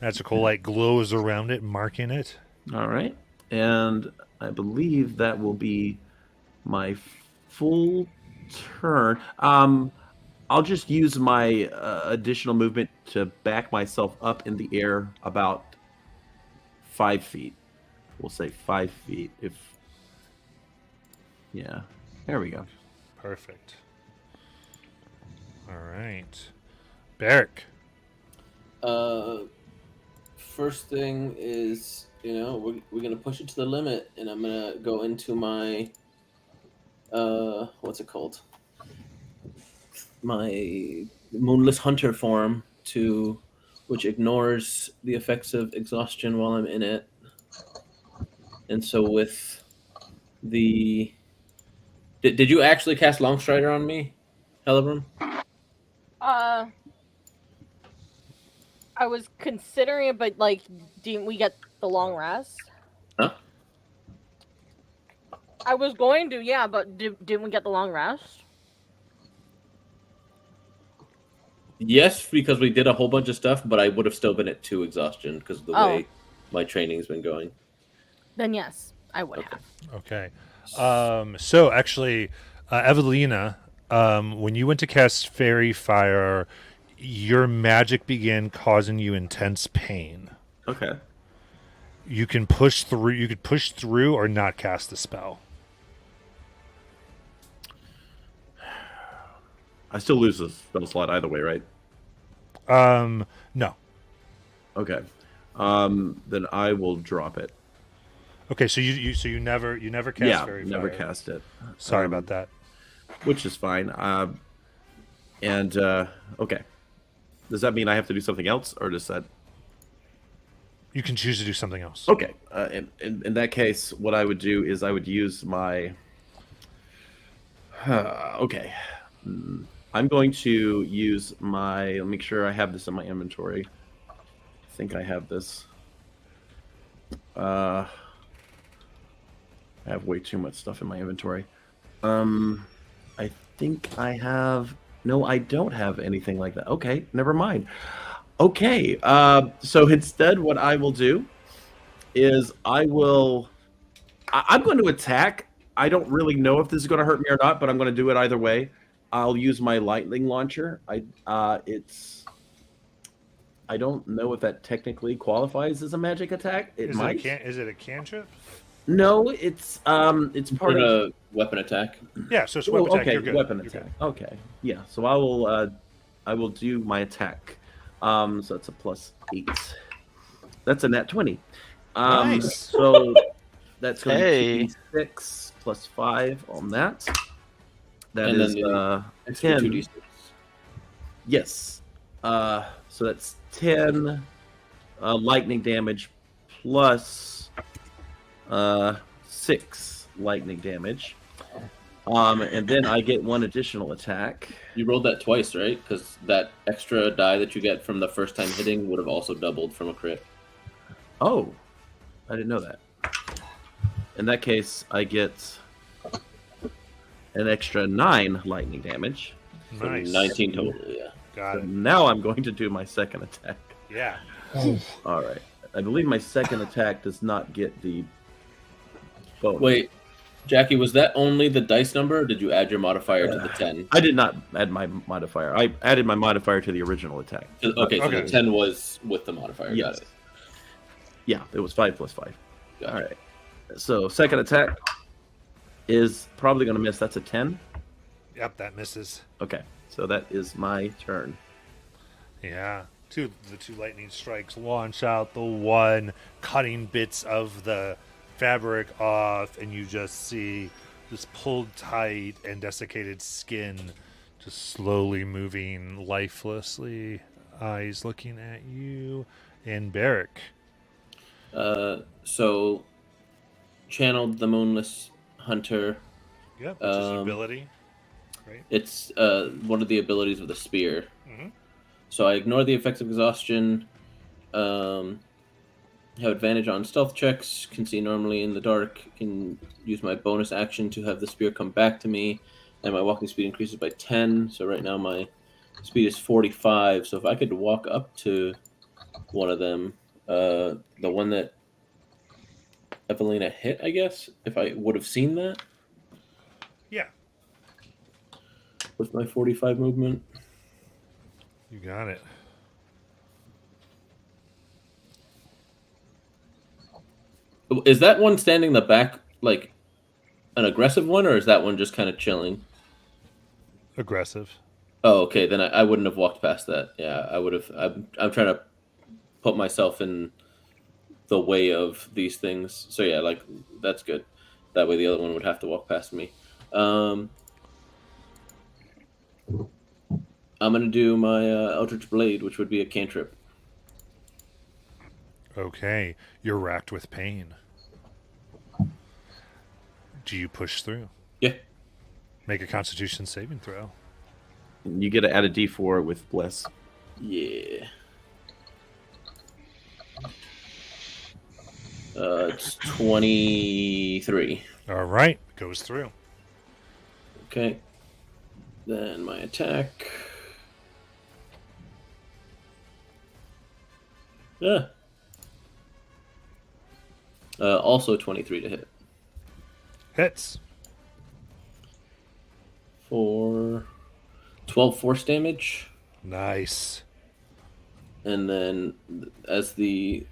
Magical light glows around it, marking it. All right. And I believe that will be my full turn. I'll just use my additional movement to back myself up in the air about 5 feet. We'll say 5 feet. Yeah. There we go. Perfect. All right. Barrick. First thing is, we're gonna push it to the limit, and I'm gonna go into my what's it called? My Moonless Hunter form, which ignores the effects of exhaustion while I'm in it. And so with the did you actually cast Longstrider on me, Hellebrun? I was considering it, but didn't we get the long rest? Huh? I was going to, yeah, but didn't we get the long rest? Yes, because we did a whole bunch of stuff, but I would have still been at 2 exhaustion because of the way my training's been going. Then yes, I would have. Okay. So actually, Evelina, when you went to cast Fairy Fire, your magic began causing you intense pain. Okay. You can push through. You could push through or not cast the spell. I still lose the spell slot either way, right? No. Okay. Then I will drop it. Okay, so you never cast Fairy Fire. Never cast it. Sorry about that. Which is fine. Okay. Does that mean I have to do something else, or does that? You can choose to do something else. Okay. In that case, what I would do is I would use my. Okay. I'm going to use my. Let me make sure I have this in my inventory. I think I have this. I have way too much stuff in my inventory. I think I have. No, I don't have anything like that. Okay, never mind. Okay, so instead, what I will do is I'm going to attack. I don't really know if this is going to hurt me or not, but I'm going to do it either way. I'll use my lightning launcher. I don't know if that technically qualifies as a magic attack. It might. Is it a cantrip? No, it's part of a weapon attack. Yeah, so it's weapon attack. Okay, You're good. weapon You're attack. good. Okay, yeah. So I will do my attack. So that's a +8. That's a nat 20. Nice. So that's going to Hey. be 6 + 5 on that. That And is then the extra 10. 2d6. Yes. So that's 10 lightning damage plus 6 lightning damage. And then I get one additional attack. You rolled that twice, right? Because that extra die that you get from the first time hitting would have also doubled from a crit. Oh, I didn't know that. In that case, I get an extra 9 lightning damage. So Nice. 19 total, yeah. Got it. Now I'm going to do my second attack. Yeah. All right. I believe my second attack does not get the bonus. Wait, Jackie, was that only the dice number, or did you add your modifier to the 10? I did not add my modifier. I added my modifier to the original attack. Okay, so Okay. the 10 was with the modifier. Got Yes. it. Yeah, it was 5 plus 5. Got All it. right. So second attack is probably going to miss. That's a 10. Yep, that misses. Okay. So that is my turn. Yeah. The two lightning strikes launch out, the one cutting bits of the fabric off, and you just see this pulled tight and desiccated skin just slowly moving lifelessly, eyes looking at you, and Barrick. So, channeled the Moonless Hunter. Yep, which is an ability. It's one of the abilities of the spear. Mhm. So I ignore the effects of exhaustion. Have advantage on stealth checks. Can see normally in the dark. Can use my bonus action to have the spear come back to me, and my walking speed increases by 10. So right now my speed is 45. So if I could walk up to one of them, the one that Evelina hit, I guess, if I would have seen that Yeah, with my 45 movement. you got it. Is that one standing in the back like an aggressive one, or is that one just kind of chilling? Aggressive. Oh, okay. Then I wouldn't have walked past that. Yeah, I would have. I'm trying to put myself in the way of these things. So yeah, like that's good. That way the other one would have to walk past me. I'm gonna do my Eldritch Blade, which would be a cantrip. Okay, you're racked with pain. Do you push through? Yeah. Make a Constitution saving throw. You get to add a D4 with Bless. Yeah. It's 23. All right, goes through. Okay. Then my attack. Yeah. Also 23 to hit. Hits. For 12 force damage. Nice. And then as the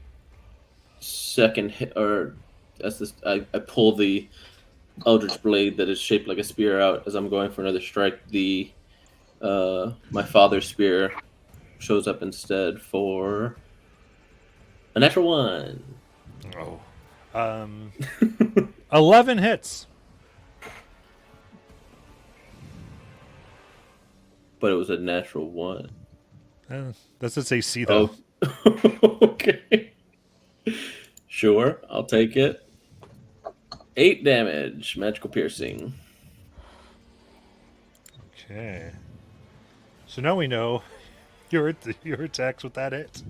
second hit, or as this, I pull the Eldritch Blade that is shaped like a spear out as I'm going for another strike. The my father's spear shows up instead for a natural 1. Oh. 11 hits. But it was a natural 1. That's its AC though. Oh. Okay. Sure, I'll take it. 8 damage, magical piercing. Okay. So now we know your attacks with that hit.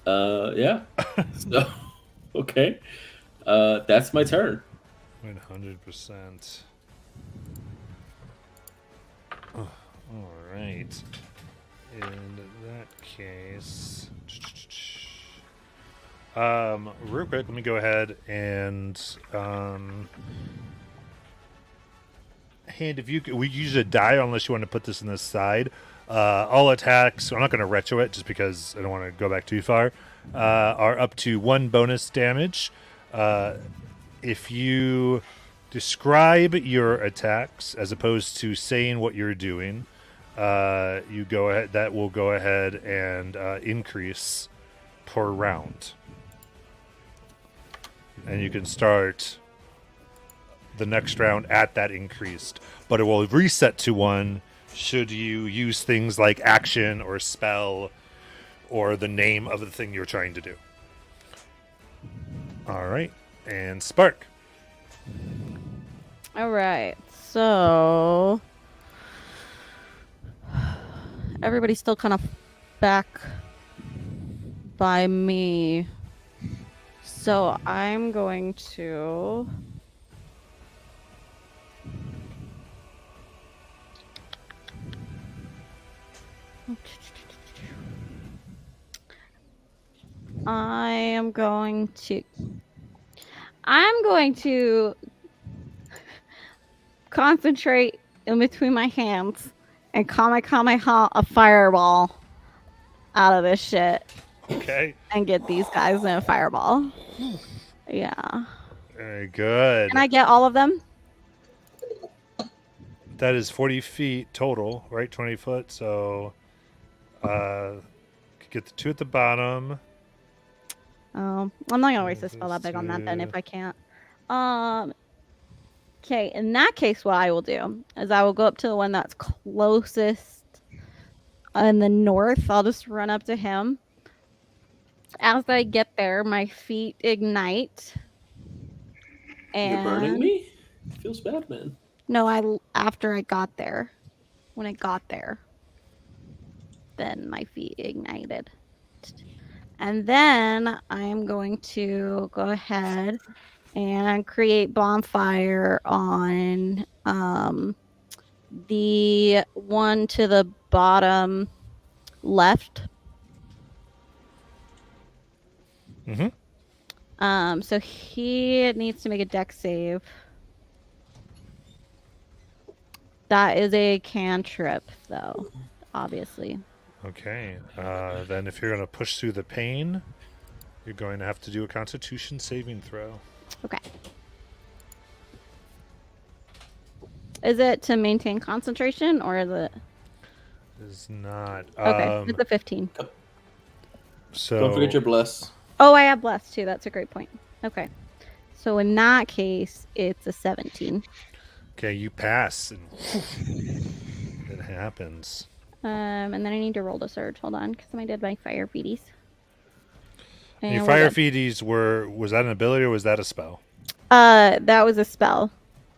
Yeah. So, okay. That's my turn. 100%. All right. In that case, real quick, let me go ahead and hand if you we use a die unless you want to put this in the side. All attacks, I'm not going to retro it just because I don't want to go back too far, are up to 1 bonus damage. If you describe your attacks as opposed to saying what you're doing, you go ahead. That will go ahead and increase per round, and you can start the next round at that increased. But it will reset to 1 should you use things like action or spell or the name of the thing you're trying to do. All right, and Spark. All right. So everybody's still kind of back by me. So I'm going to I'm going to concentrate in between my hands and Kamehameha a fireball out of this shit Okay. and get these guys in a fireball. Yeah. Very good. Can I get all of them? That is 40 feet total, right? 20 foot. So, get the 2 at the bottom. I'm not gonna waste a spell that big on that then if I can't. Okay, in that case, what I will do is I will go up to the one that's closest in the north. I'll just run up to him. As I get there, my feet ignite. And You're burning me? Feels bad, man. No, after I got there. When I got there, then my feet ignited. And then I'm going to go ahead and create bonfire on the one to the bottom left. Mm-hmm. So he needs to make a dex save. That is a cantrip, though, obviously. Okay. Then if you're going to push through the pain, you're going to have to do a Constitution saving throw. Okay. Is it to maintain concentration, or is it? Is not. Okay, it's a 15. So Don't forget your bless. Oh, I have blessed too. That's a great point. Okay. So in that case, it's a 17. Okay, you pass, and it happens. And then I need to roll the surge. Hold on, because I did my fire feeties. And your fire feeties was that an ability or was that a spell? That was a spell.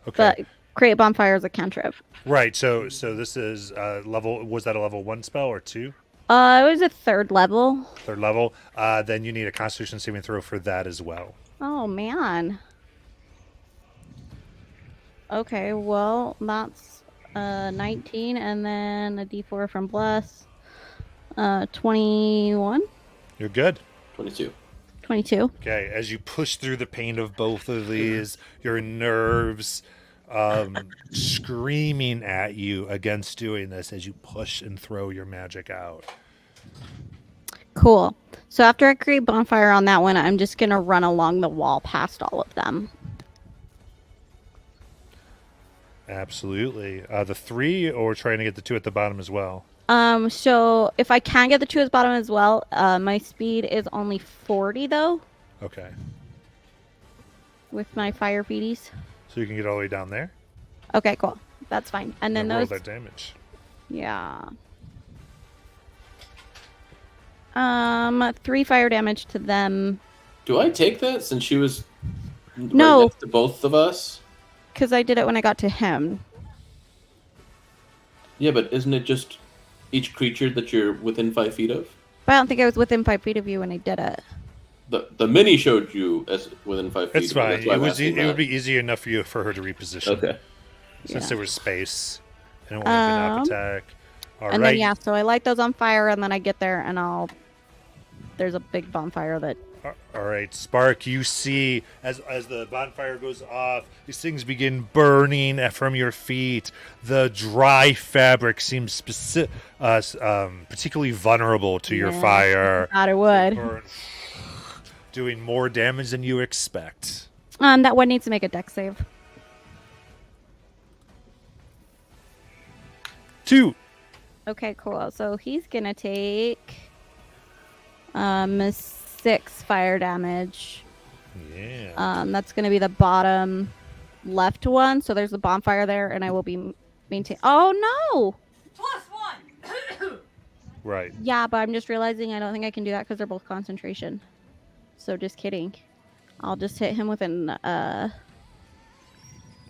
Okay. But create bonfire is a cantrip. Right. So this is level. Was that a level 1 spell or 2? It was a 3rd level. 3rd level. Then you need a Constitution saving throw for that as well. Oh man. Okay, well that's 19, and then a D4 from bless. 21. You're good. 22. 22. Okay, as you push through the pain of both of these, your nerves screaming at you against doing this as you push and throw your magic out. Cool. So after I create bonfire on that one, I'm just going to run along the wall past all of them. Absolutely. The 3, or trying to get the 2 at the bottom as well? So if I can get the 2 at the bottom as well, my speed is only 40 though. Okay. With my fire feeties. So you can get all the way down there? Okay, cool. That's fine. And then roll those... that damage. Yeah. 3 fire damage to them. Do I take that since she was No. right next to both of us? Because I did it when I got to him. Yeah, but isn't it just each creature that you're within 5 feet of? But I don't think I was within 5 feet of you when I did it. The mini showed you as within 5 feet. It's fine. That's why I'm asking It would that. be easy enough for her to reposition. Okay. Since Yeah. there was space. And it wouldn't have been up attack. All and right. then, yeah, so I light those on fire, and then I get there, and there's a big bonfire that... All right, Spark, you see as the bonfire goes off, these things begin burning from your feet. The dry fabric seems particularly vulnerable to your fire. I thought it would. Doing more damage than you expect. That one needs to make a dex save. 2. Okay, cool. So he's gonna take 6 fire damage. Yeah. That's gonna be the bottom left one. So there's a bonfire there, and I will be maintain. Oh no! +1. Right. Yeah, but I'm just realizing I don't think I can do that because they're both concentration. So just kidding. I'll just hit him with an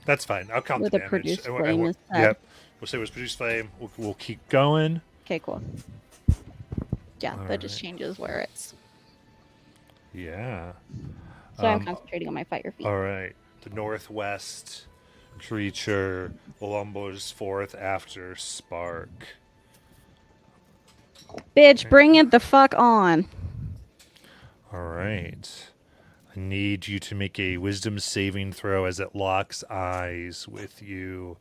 That's fine. I'll count With the a damage. produced And flame instead. Yep. We'll say it was produced flame. We'll keep going. Okay, cool. Yeah, All that just right. changes where it's. Yeah. So I'm concentrating on my fire feet. All right. The northwest creature lumbers forth after Spark. Bitch, bring it the fuck on. All right. I need you to make a wisdom saving throw as it locks eyes with you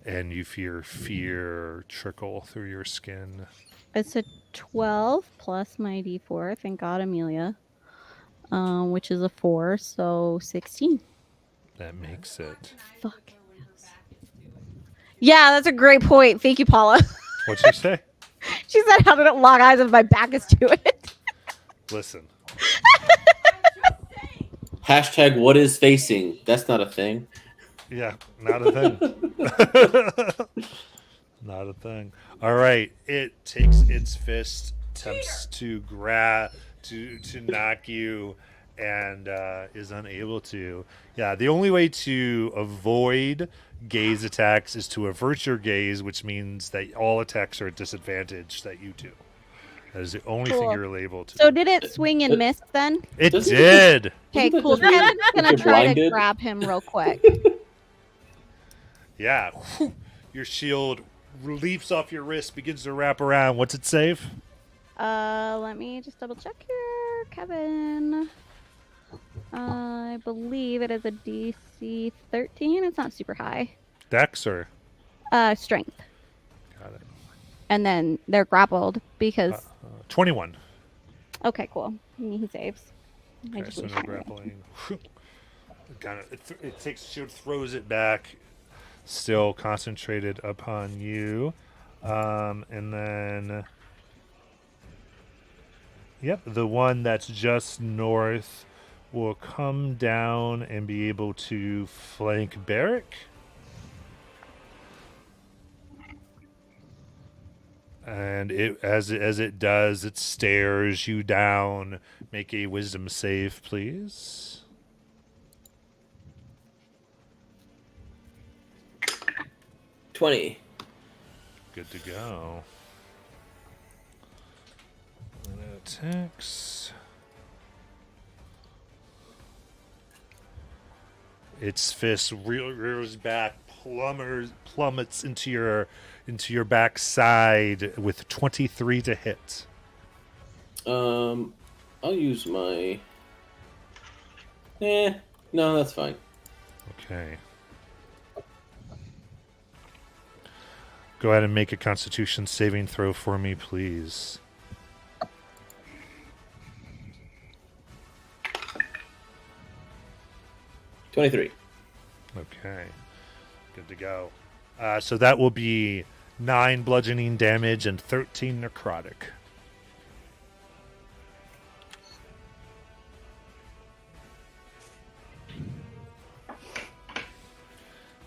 and you feel fear trickle through your skin. It's a 12 plus my d4. Thank God, Amelia. Which is a 4, so 16. That makes it. Fuck. Yeah, that's a great point. Thank you, Paula. What'd she say? She said, how did it lock eyes if my back is to it? Listen. Hashtag what is facing? That's not a thing. Yeah, not a thing. Not a thing. All right. It takes its fist, attempts to to knock you, and is unable to. Yeah, the only way to avoid gaze attacks is to avert your gaze, which means that all attacks are at disadvantage that you do. That is the only thing Cool. you're able to So do. did it swing and miss then? It Doesn't did. Okay, Doesn't that cool. just mean Kevin's if gonna you're try to blinded? grab him real quick. Yeah. Your shield leaps off your wrist, begins to wrap around. What's it save? Let me just double check here, Kevin. I believe it is a DC 13. It's not super high. Dex or? Strength. Got it. And then they're grappled because. 21. Okay, cool. He saves. I Okay, just so lose no my range. grappling. It takes shield, throws it back, still concentrated upon you, and then, yep, the one that's just north will come down and be able to flank Barrick. And as it does, it stares you down. Make a wisdom save, please. $20. Good to go. And it attacks. Its fist rears back, plummets into your backside with 23 to hit. I'll use my. No, that's fine. Okay. Go ahead and make a Constitution saving throw for me, please. $23. Okay. Good to go. So that will be 9 bludgeoning damage and 13 necrotic.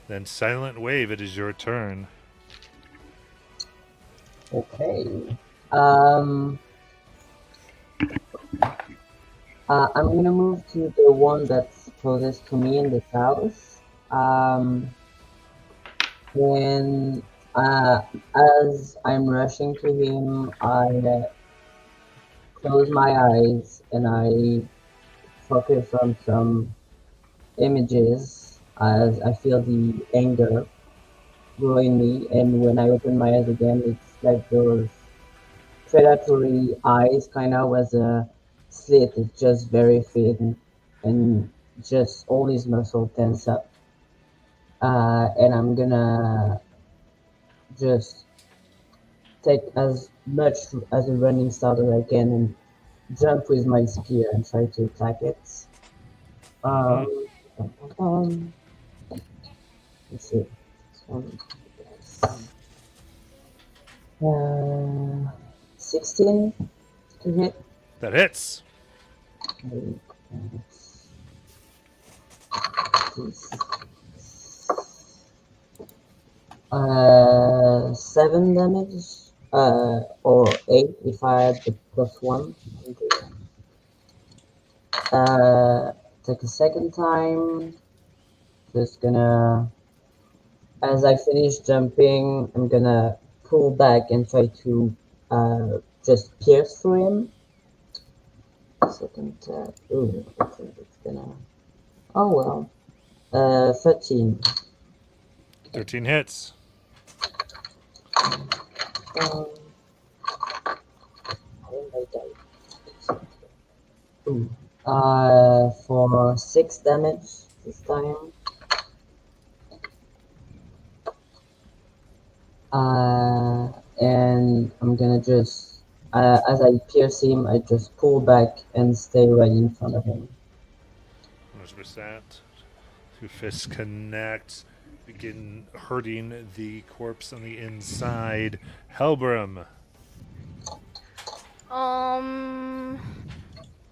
Then Silent Wave, it is your turn. Okay. I'm gonna move to the one that's closest to me in the south. And as I'm rushing to him, I close my eyes and I focus on some images as I feel the anger grow in me. And when I open my eyes again, it's like those predatory eyes, kind of with a slit. It's just very thin and just all his muscle tense up. And I'm gonna just take as much as a running start as I can and jump with my spear and try to attack it. Let's see. This one, yes. 16 to hit. That hits. Okay. 7 damage, or 8 if I add the +1. Take a second time. Just gonna as I finish jumping, I'm gonna pull back and try to just pierce through him. Second tap. Ooh, I think it's gonna. Oh well. 13. 13 hits. Um, how did I die? Ooh. For 6 damage this time. And I'm gonna just, as I pierce him, I just pull back and stay right in front of him. 100%. Two fists connect. Begin hurting the corpse on the inside. Helbram.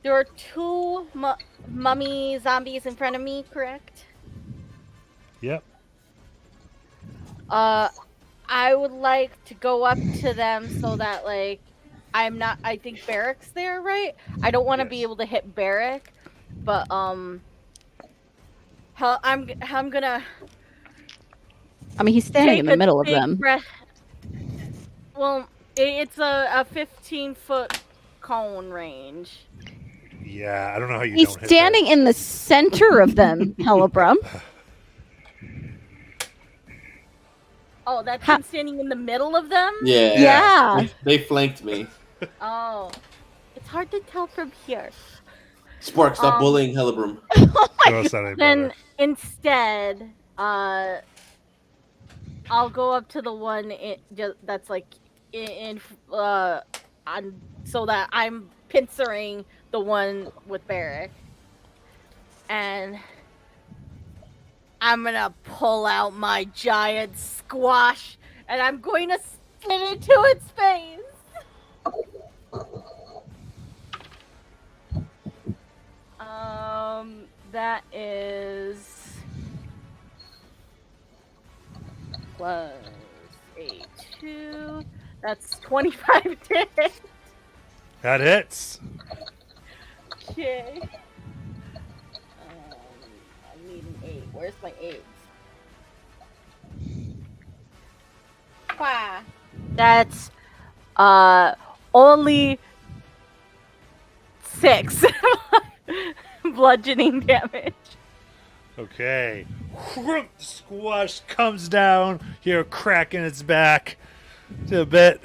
There are two mummy zombies in front of me, correct? Yep. I would like to go up to them so that, like, I think Barrick's there, right? I don't want to be Yes. able to hit Barrick, but, I'm gonna I mean, he's standing in take the a middle of big them. breath. Well, it's a 15-foot cone range. Yeah, I don't know how you He's don't hit standing that. in the center of them, Helibrum. Oh, that's him standing in the middle of them? Yeah. Yeah. They flanked me. Oh. It's hard to tell from here. Spark, stop bullying Helibrum. No, it's not any Then better. instead, I'll go up to the one that's like on, so that I'm pincering the one with Barrick, and I'm gonna pull out my giant squash, and I'm going to spin into its face. That is plus 8, 2. That's 25 damage. That hits. Okay. I need an 8. Where's my 8? Wow. That's only 6 bludgeoning damage. Okay. Squash comes down. Hear a crack in its back. To a bit.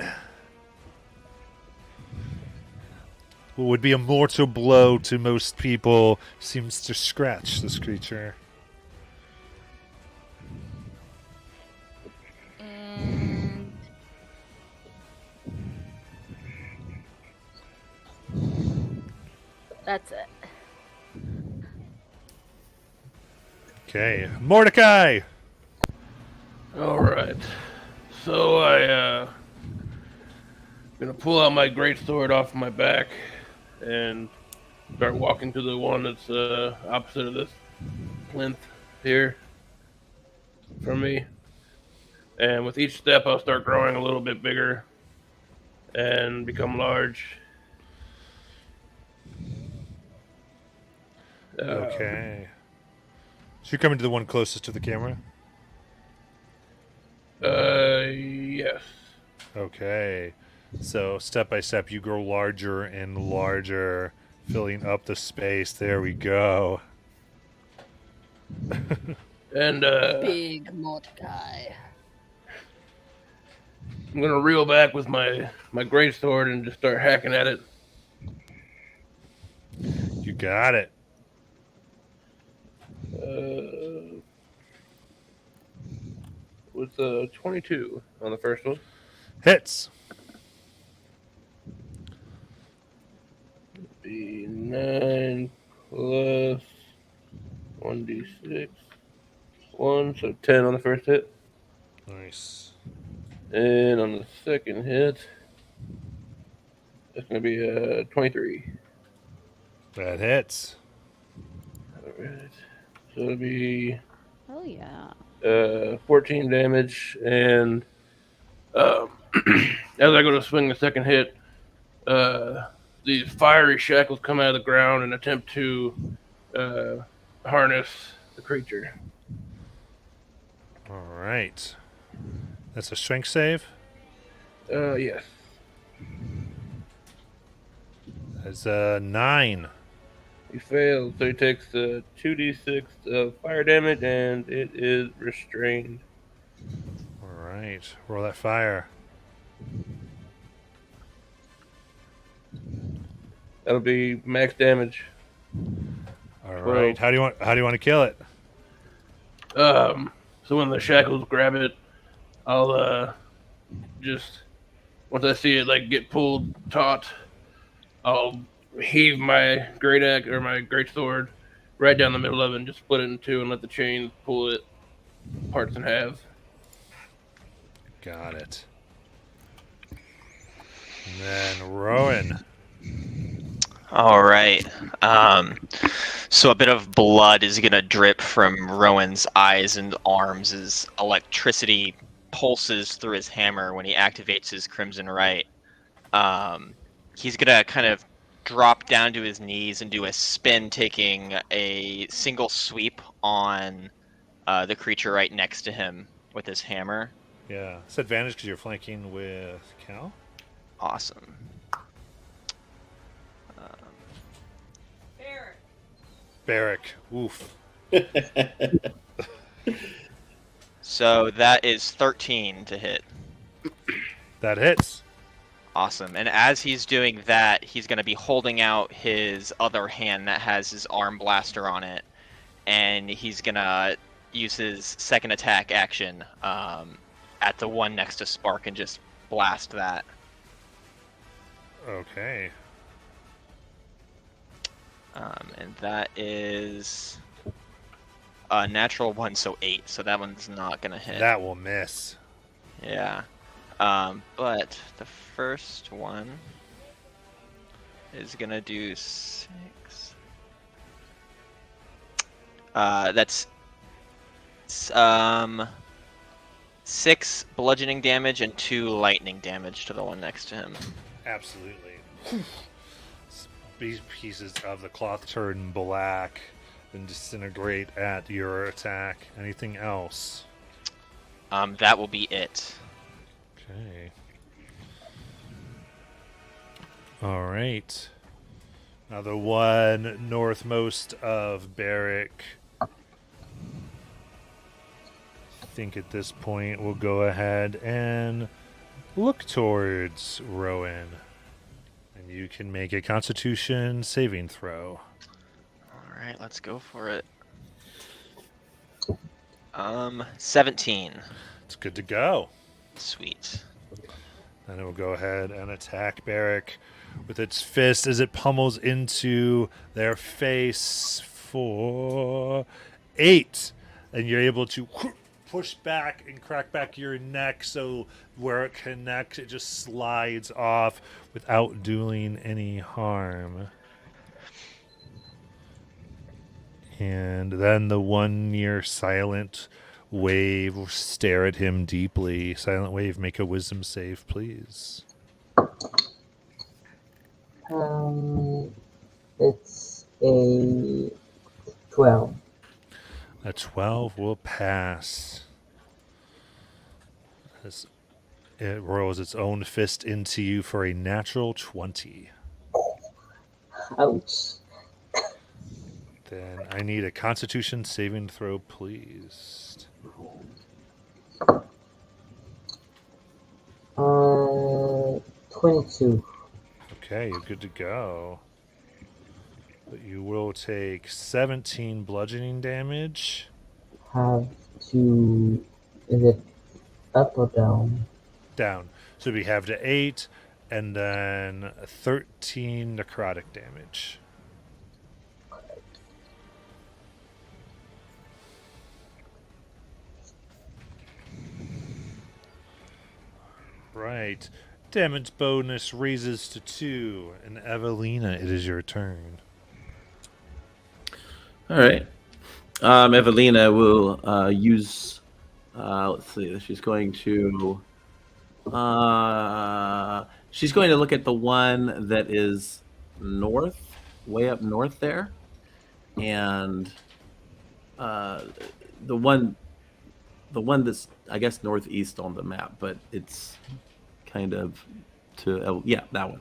What would be a mortal blow to most people seems to scratch this creature. And that's it. Okay. Mordecai! All right. So gonna pull out my great sword off my back and start walking to the one that's opposite of this plinth here from me. And with each step, I'll start growing a little bit bigger and become large. Okay. So you're coming to the one closest to the camera? Yes. Okay. So step by step, you grow larger and larger, filling up the space. There we go. And Big Mordecai. I'm gonna reel back with my great sword and just start hacking at it. You got it. With 22 on the first one. Hits. Be 9 plus 1d6. 1, so 10 on the first hit. Nice. And on the second hit, it's going to be 23. That hits. All right. So it'll be Oh yeah. 14 damage. And as I go to swing the second hit, these fiery shackles come out of the ground and attempt to harness the creature. All right. That's a strength save. Yes. That's a 9. He failed, so he takes 2d6 of fire damage, and it is restrained. All right. Roll that fire. That'll be max damage. All 12. right. How do you want to kill it? So when the shackles grab it, I'll just once I see it like get pulled taut, I'll heave my great axe or my great sword right down the middle of it and just split it in two and let the chains pull it parts in half. Got it. And then Rowan. All right. So a bit of blood is going to drip from Rowan's eyes and arms as electricity pulses through his hammer when he activates his Crimson Right. He's going to kind of drop down to his knees and do a spin, taking a single sweep on the creature right next to him with his hammer. Yeah. It's advantage because you're flanking with Cal. Awesome. Barrick. Oof. So that is 13 to hit. That hits. Awesome. And as he's doing that, he's going to be holding out his other hand that has his arm blaster on it. And he's going to use his second attack action at the one next to Spark and just blast that. Okay. And that is a natural 1, so 8. So that one's not going to hit. That will miss. Yeah. But the first one is going to do 6. That's 6 bludgeoning damage and 2 lightning damage to the one next to him. Absolutely. These pieces of the cloth turn black and disintegrate at your attack. Anything else? That will be it. Okay. All right. Now the one northmost of Barrick. I think at this point we'll go ahead and look towards Rowan. And you can make a Constitution saving throw. All right, let's go for it. 17. It's good to go. Sweet. And it will go ahead and attack Barrick with its fist as it pummels into their face for 8. And you're able to push back and crack back your neck so where it connects, it just slides off without doing any harm. And then the one near Silent Wave will stare at him deeply. Silent Wave, make a wisdom save, please. It's a 12. A 12 will pass. As it rolls its own fist into you for a natural 20. Ouch. Then I need a Constitution saving throw, please. 22. Okay, you're good to go. But you will take 17 bludgeoning damage. Have to... Is it up or down? Down. So we have to 8, and then 13 necrotic damage. Right. Damage bonus raises to 2. And Evelina, it is your turn. All right. Evelina will use. Let's see. She's going to look at the one that is north, way up north there, and the one the one that's I guess northeast on the map, but it's kind of yeah, that one.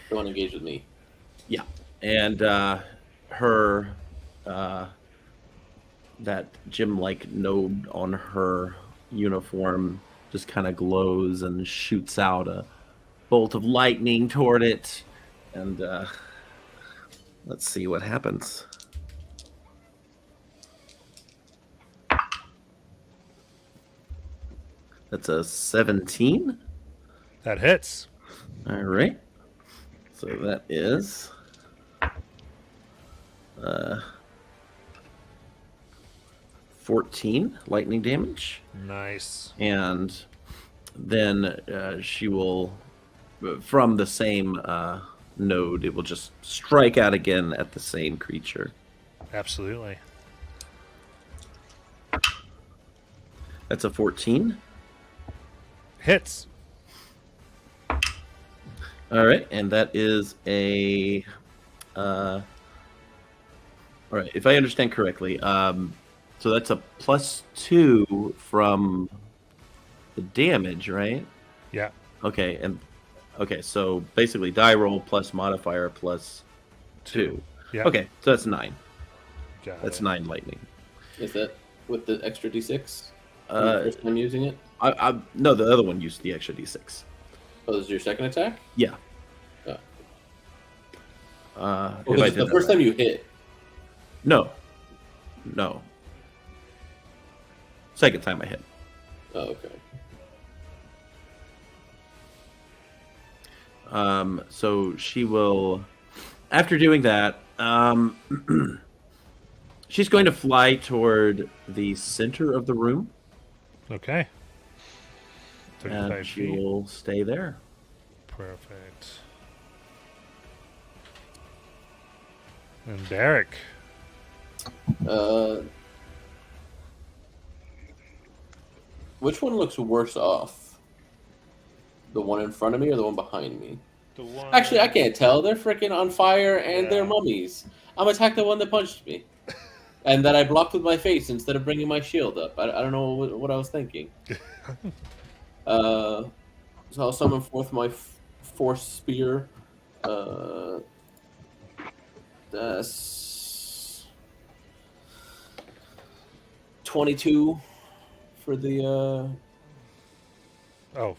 The one engaged with me. Yeah, and her that gem-like node on her uniform just kind of glows and shoots out a bolt of lightning toward it, and let's see what happens. That's a 17. That hits. All right. So that is 14 lightning damage. Nice. And then she will, from the same node, it will just strike out again at the same creature. Absolutely. That's a 14. Hits. All right, and that is a. All right, if I understand correctly, so that's a +2 from the damage, right? Yeah. Okay, so basically die roll plus modifier plus 2. Yeah. Okay, so that's 9. That's it. 9 lightning. Is that with the extra d6? First time using it? No, the other one used the extra d6. Oh, this is your second attack? Yeah. Oh. If I It's did the first that time you hit. No. Second time I hit. Oh, okay. So she will, after doing that, she's going to fly toward the center of the room. Okay. And 35 she feet. will stay there. Perfect. And Derek. Which one looks worse off? The one in front of me or the one behind me? The one... Actually, I can't tell. They're freaking on fire and Yeah. they're mummies. I'm attack the one that punched me. And that I blocked with my face instead of bringing my shield up. I don't know what I was thinking. So I'll summon forth my force spear. That's 22 for the. Oh,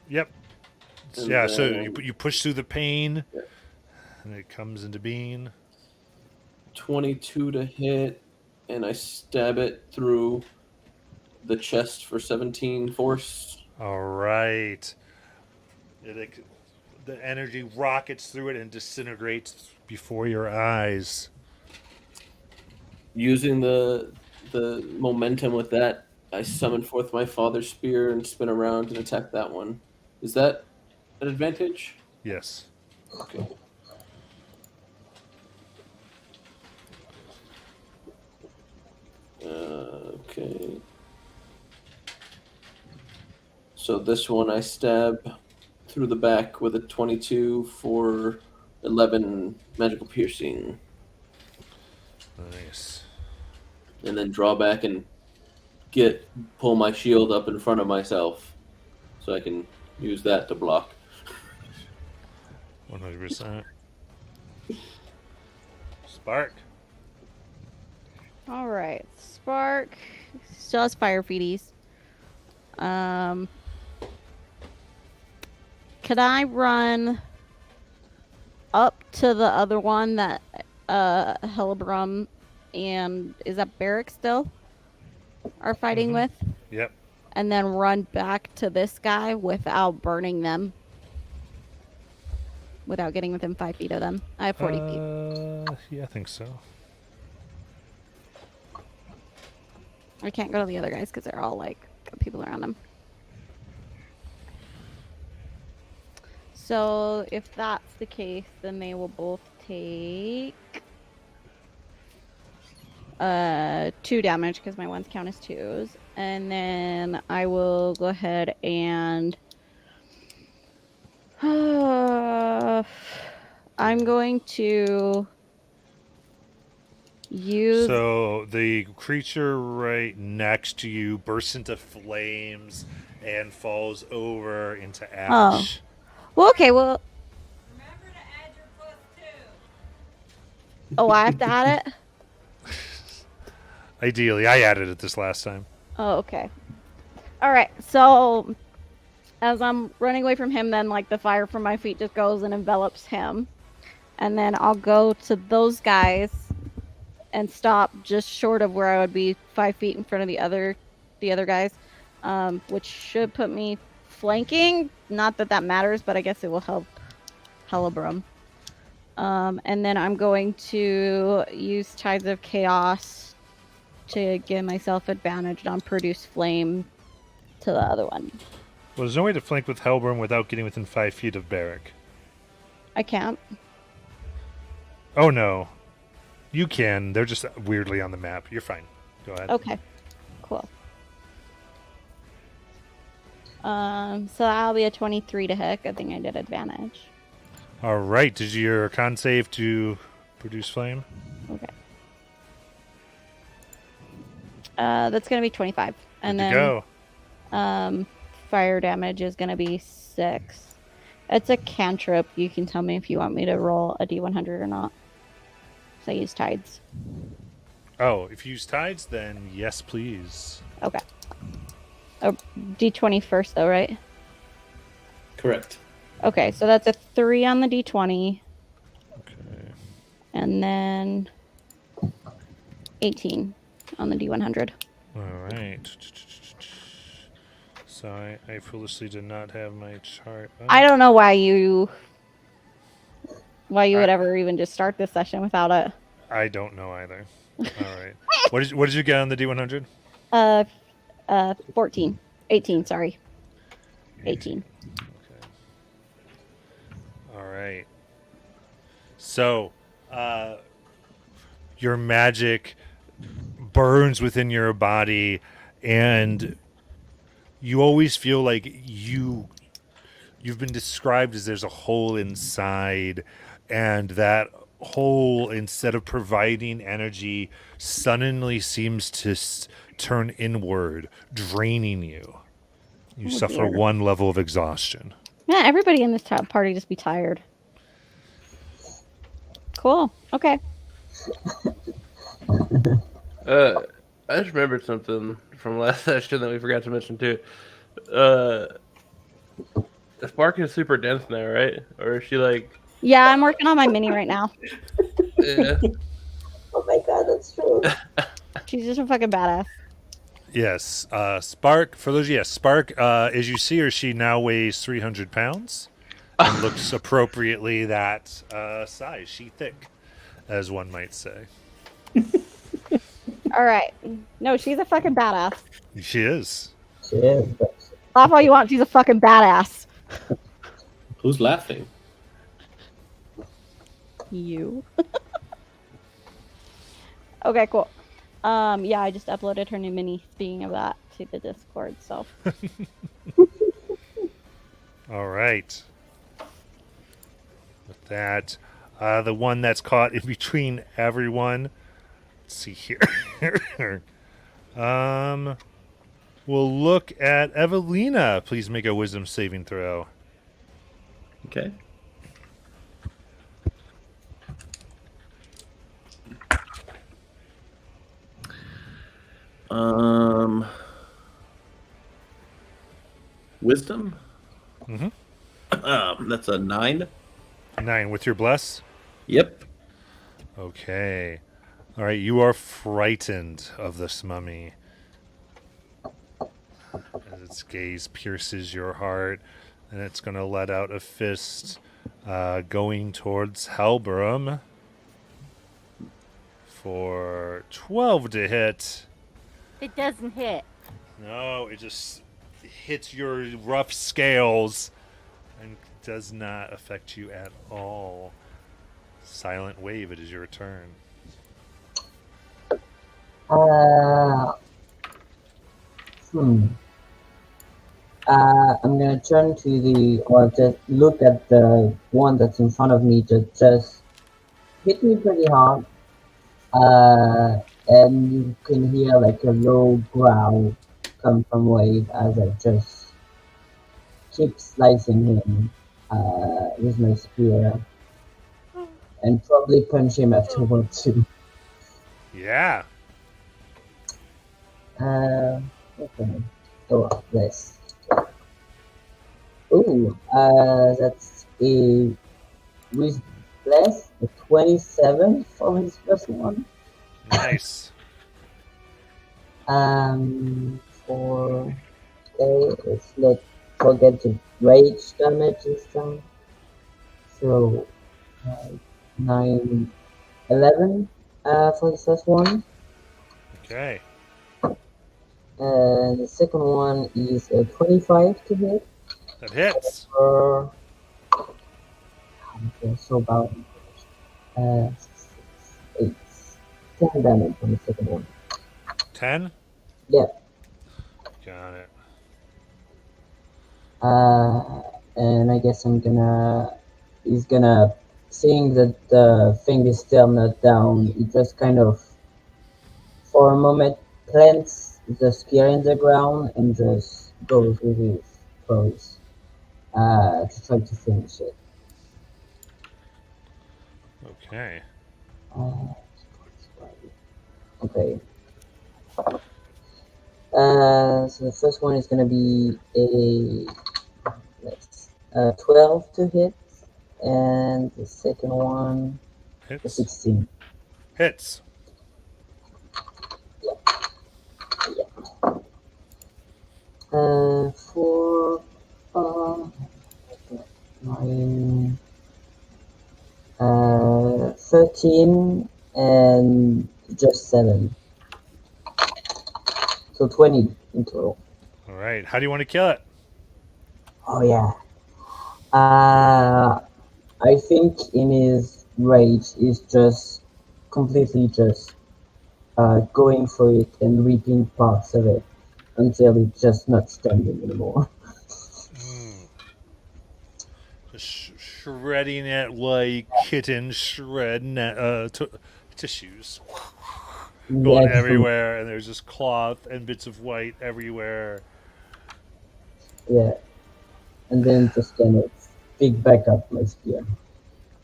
yep. And Yeah, so then- you push through the pain, Yeah. and it comes into being. 22 to hit, and I stab it through the chest for 17 force. All right. The energy rockets through it and disintegrates before your eyes. Using the momentum with that, I summon forth my father's spear and spin around and attack that one. Is that an advantage? Yes. Okay. Okay. So this one I stab through the back with a 22 for 11 magical piercing. Nice. And then draw back and pull my shield up in front of myself so I can use that to block. 100%. Spark. All right, Spark still has fire feeties. Could I run up to the other one that Helibrum and is that Barrack still are fighting with, Yep. and then run back to this guy without burning them, without getting within 5 feet of them? I have 40 feet. Yeah, I think so. I can't go to the other guys because they're all like got people around them. So if that's the case, then they will both take 2 damage because my ones count as 2s, and then I will go ahead and I'm going to Use. So the creature right next to you bursts into flames and falls over into ash. Well, okay. Well. Oh, I have to add it. Ideally, I added it this last time. Oh, okay. All right. So, as I'm running away from him, then like the fire from my feet just goes and envelops him, and then I'll go to those guys and stop just short of where I would be 5 feet in front of the other guys, which should put me flanking. Not that that matters, but I guess it will help Helibrum. And then I'm going to use Tides of Chaos to give myself advantage on Produce Flame to the other one. Well, there's no way to flank with Helbrum without getting within 5 feet of Barrick. I can't. Oh, no. You can. They're just weirdly on the map. You're fine. Go ahead. Okay. Cool. So that'll be a 23 to hit. Good thing I did advantage. All right. Did your con save to produce flame? Okay. That's going to be 25. And Good to then go. Fire damage is going to be 6. It's a cantrip. You can tell me if you want me to roll a D100 or not. So I use Tides. Oh, if you use Tides, then yes, please. Okay. Oh, D20 first, though, right? Correct. Okay, so that's a 3 on the D20. Okay. And then 18 on the D100. All right. So I foolishly did not have my chart up. I don't know why you would ever even just start this session without it. I don't know either. All right. What did you get on the D100? 14. 18, sorry. 18. Okay. All right. So, your magic burns within your body, and you always feel like you've been described as there's a hole inside, and that hole, instead of providing energy, suddenly seems to turn inward, draining you. You suffer dear. 1 level of exhaustion. Yeah, everybody in this party just be tired. Cool. Okay. I just remembered something from last session that we forgot to mention too. Spark is super dense now, right? Or is she like? Yeah, I'm working on my mini right now. Yeah. Oh my god, that's true. She's just a fucking badass. Yes, Spark. For those, yes, Spark. As you see her, she now weighs 300 pounds and looks appropriately that size. She thick, as one might say. All right. No, she's a fucking badass. She is. She is. Laugh all you want. She's a fucking badass. Who's laughing? You. Okay, cool. Yeah, I just uploaded her new mini, speaking of that, to the Discord, so. All right. With that, the one that's caught in between everyone. Let's see here. We'll look at Evelina. Please make a wisdom saving throw. Okay. Wisdom? Mm-hmm. That's a 9. 9 with your bless? Yep. Okay. All right, you are frightened of this mummy. As its gaze pierces your heart, and it's going to let out a fist going towards Helbrum for 12 to hit. It doesn't hit. No, it just hits your rough scales and does not affect you at all. Silent Wave, it is your turn. I'm gonna turn to or just look at the one that's in front of me that says, hit me pretty hard. And you can hear like a low growl come from Wade as I just keep slicing him with my spear and probably punch him afterward too. Yeah. Okay. Oh, yes. Ooh, that's a with bless a 27 for his first one. Nice. For okay, let's not forget the rage damage this time. So 9, 11 for the first one. Okay. And the second one is a 25 to hit. That hits. Okay, so about 8, 10 damage on the second one. 10? Yeah. Got it. And I guess he's gonna, seeing that the thing is still not down, he just kind of, for a moment, plants the spear in the ground and just goes with his toes to try to finish it. Okay. Okay. So the first one is gonna be a 12 to hit, and the second one a Hits. 16. Hits. For 9, 13 and just 7. So 20 in total. All right. How do you want to kill it? Oh yeah. I think in his rage he's just completely just going for it and ripping parts of it until it's just not standing anymore. Just shredding it like kittens shred tissues. Going Yeah, everywhere, and there's just cloth and bits of white everywhere. yeah. And then just kind of pick back up my spear.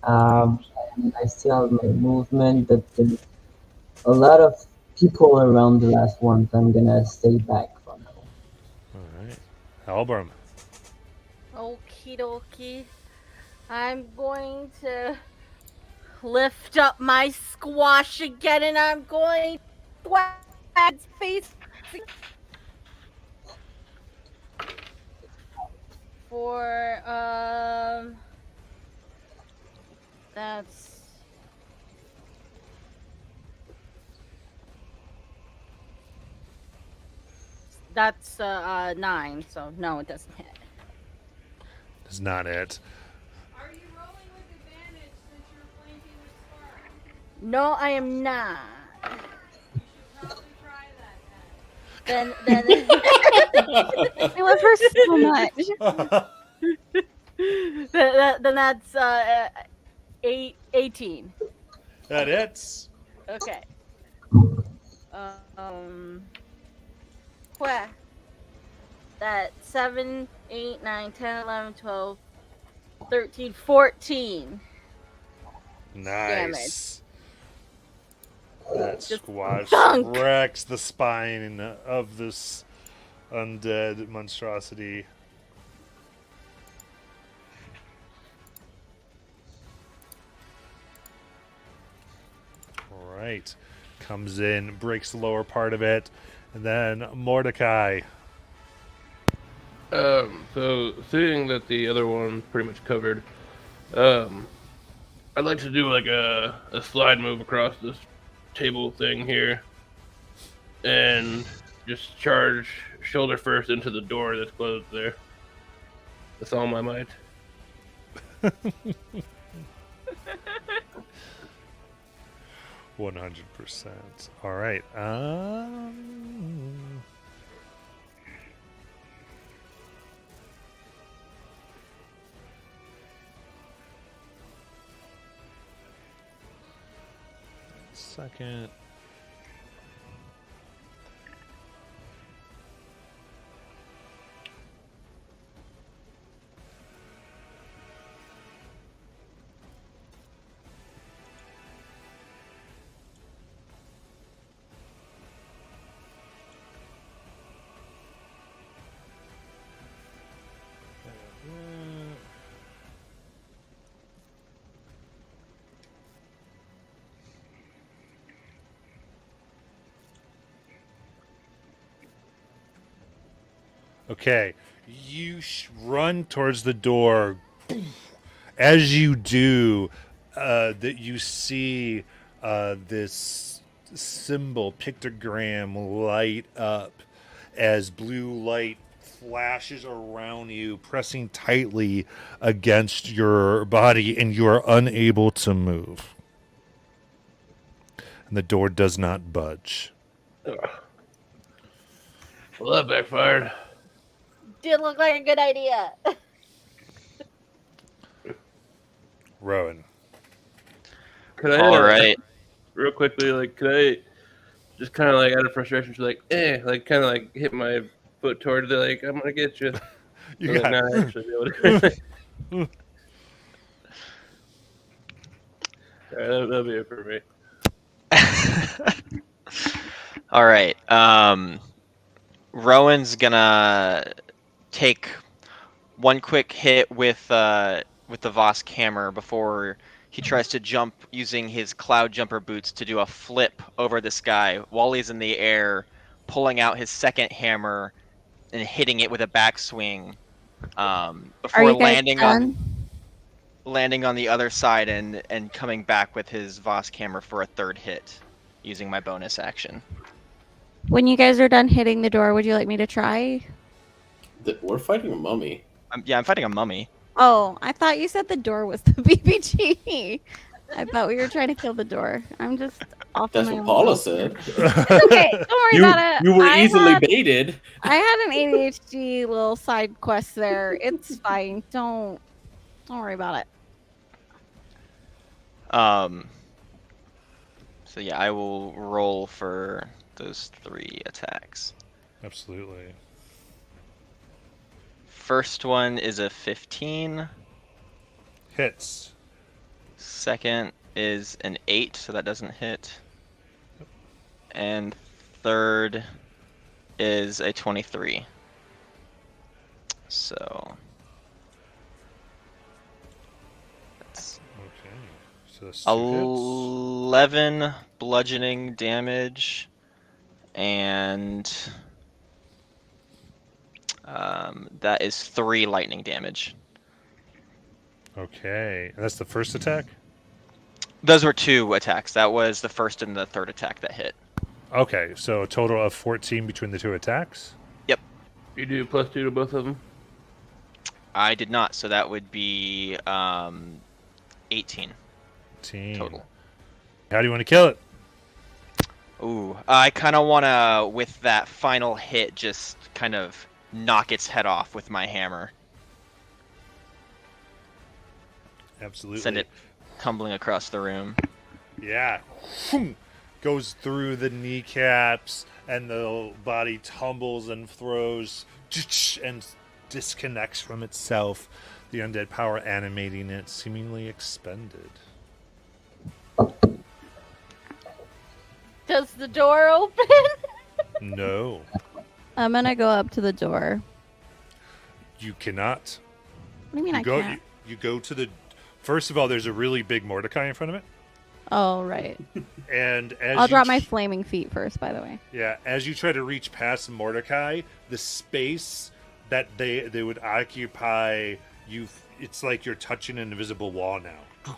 And I still have my movement, but there's a lot of people around the last one, so I'm gonna stay back for now. All right. Halbram. Okie dokie. I'm going to lift up my squash again and I'm going to whack its face for that's 9, so no, it doesn't hit. That's not it. Are you rolling with advantage since you're flanking with Spark? No, I am not. You should probably try that Then I love her so much. then that's 18. That hits. Okay. Where? That 7, 8, 9, 10, 11, 12, 13, 14. Nice. That Just squash thunk. wrecks the spine of this undead monstrosity. All right. Comes in, breaks the lower part of it, and then Mordecai. So seeing that the other one pretty much covered, I'd like to do like a slide move across this table thing here, and just charge shoulder first into the door that's closed there. That's all my might. 100%. All right. second. Okay, you run towards the door. As you do, that you see this symbol pictogram light up as blue light flashes around you, pressing tightly against your body, and you are unable to move. And the door does not budge. Ugh. Well, that backfired. Did look like a good idea. Rowan. Could I, All right. real quickly, like, could I just kind of like out of frustration, just like, like kind of like hit my foot towards it, like, I'm gonna get you. You got not actually be able to. All right, that'll be it for me. All right. Rowan's gonna take one quick hit with the Vosk hammer before he tries to jump using his cloud jumper boots to do a flip over this guy while he's in the air, pulling out his second hammer and hitting it with a backswing before landing on the other side and coming back with his Vosk hammer for a third hit using my bonus action. When you guys are done hitting the door, would you like me to try? We're fighting a mummy. I'm fighting a mummy. Oh, I thought you said the door was the BBG. I thought we were trying to kill the door. I'm just off. That's what Paula said. It's okay. Don't worry about it. You were easily baited. I had an ADHD little side quest there. It's fine. Don't worry about it. So yeah, I will roll for those 3 attacks. Absolutely. First one is a 15. Hits. Second is an 8, so that doesn't hit. And third is a 23. So that's Okay. So that's 2 hits. 11 bludgeoning damage and that is 3 lightning damage. Okay. And that's the first attack? Those were 2 attacks. That was the first and the third attack that hit. Okay, so a total of 14 between the 2 attacks? Yep. You do +2 to both of them? I did not, so that would be 18 total. How do you want to kill it? Ooh, I kind of want to, with that final hit, just kind of knock its head off with my hammer. Absolutely. Send it tumbling across the room. Yeah. Goes through the kneecaps, and the body tumbles and throws and disconnects from itself, the undead power animating it, seemingly expended. Does the door open? No. I'm gonna go up to the door. You cannot. What do you mean I can't? You go to the... First of all, there's a really big Mordecai in front of it. Oh, right. And as I'll drop my flaming feet first, by the way. Yeah, as you try to reach past Mordecai, the space that they would occupy, it's like you're touching an invisible wall now.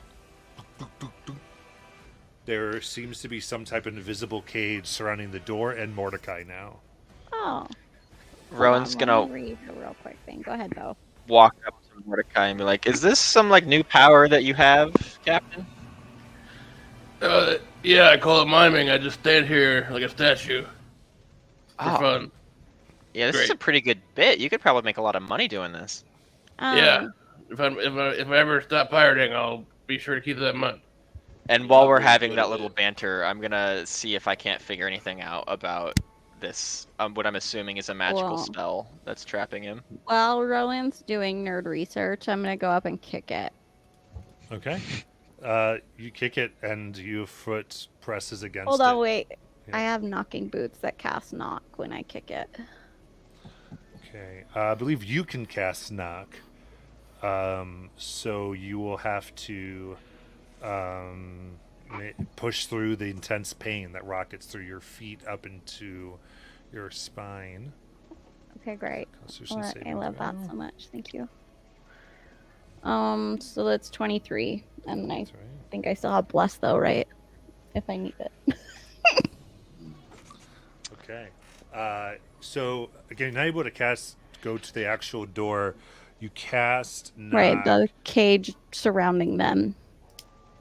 There seems to be some type of invisible cage surrounding the door and Mordecai now. Oh. Rowan's Hold on, gonna let me read a real quick thing. Go ahead, though. walk up to Mordecai and be like, "Is this some like new power that you have, Captain?" Yeah, I call it miming. I just stand here like a statue for Oh. fun. Yeah, this is a Great. pretty good bit. You could probably make a lot of money doing this. Yeah, if I ever stop pirating, I'll be sure to keep that in mind. And while we're having that little banter, I'm gonna see if I can't figure anything out about this. What I'm assuming is a magical Well- spell that's trapping him. While Rowan's doing nerd research, I'm gonna go up and kick it. Okay. You kick it, and your foot presses against Hold it. on, wait. Yeah. I have knocking boots that cast knock when I kick it. Okay. I believe you can cast knock. So you will have to push through the intense pain that rockets through your feet up into your spine. Okay, great. Constitution Well, I saving love that throw. so much. Thank you. So that's 23, and I That's right. think I still have bless though, right? If I need it. Okay. So again, you're not able to go to the actual door. You cast knock. Right, the cage surrounding them.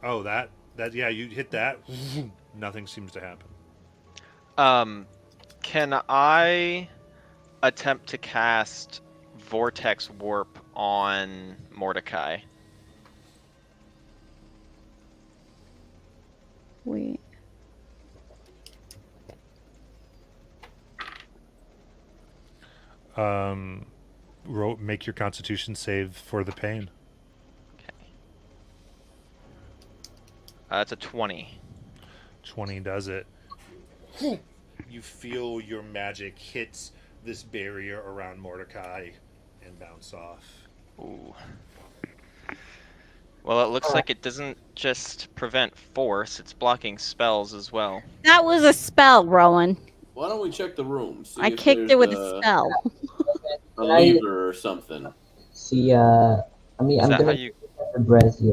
Oh, that yeah, you hit that. Nothing seems to happen. Can I attempt to cast Vortex Warp on Mordecai? Wait. Make your Constitution save for the pain. Okay. That's a 20. 20 does it. You feel your magic hit this barrier around Mordecai and bounce off. Ooh. Well, it looks like it doesn't just prevent force, it's blocking spells as well. That was a spell, Rowan. Why don't we check the room? See I if kicked there's it with a spell. a lever or something. See, I mean, Is I'm that how gonna you... the brazier.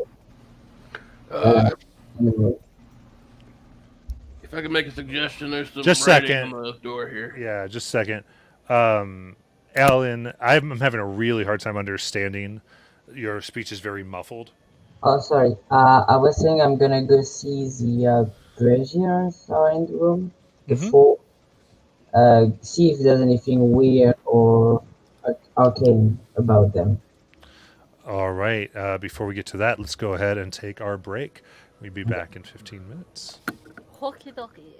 Anyway. If I can make a suggestion, there's some Just writing second. on the door here. Yeah, just a second. Alan, I'm having a really hard time understanding. Your speech is very muffled. Oh, sorry. I was saying I'm gonna go see the braziers are in the room before. See if there's anything weird or arcane about them. All right. Before we get to that, let's go ahead and take our break. We'll be back in 15 minutes. Okie dokie.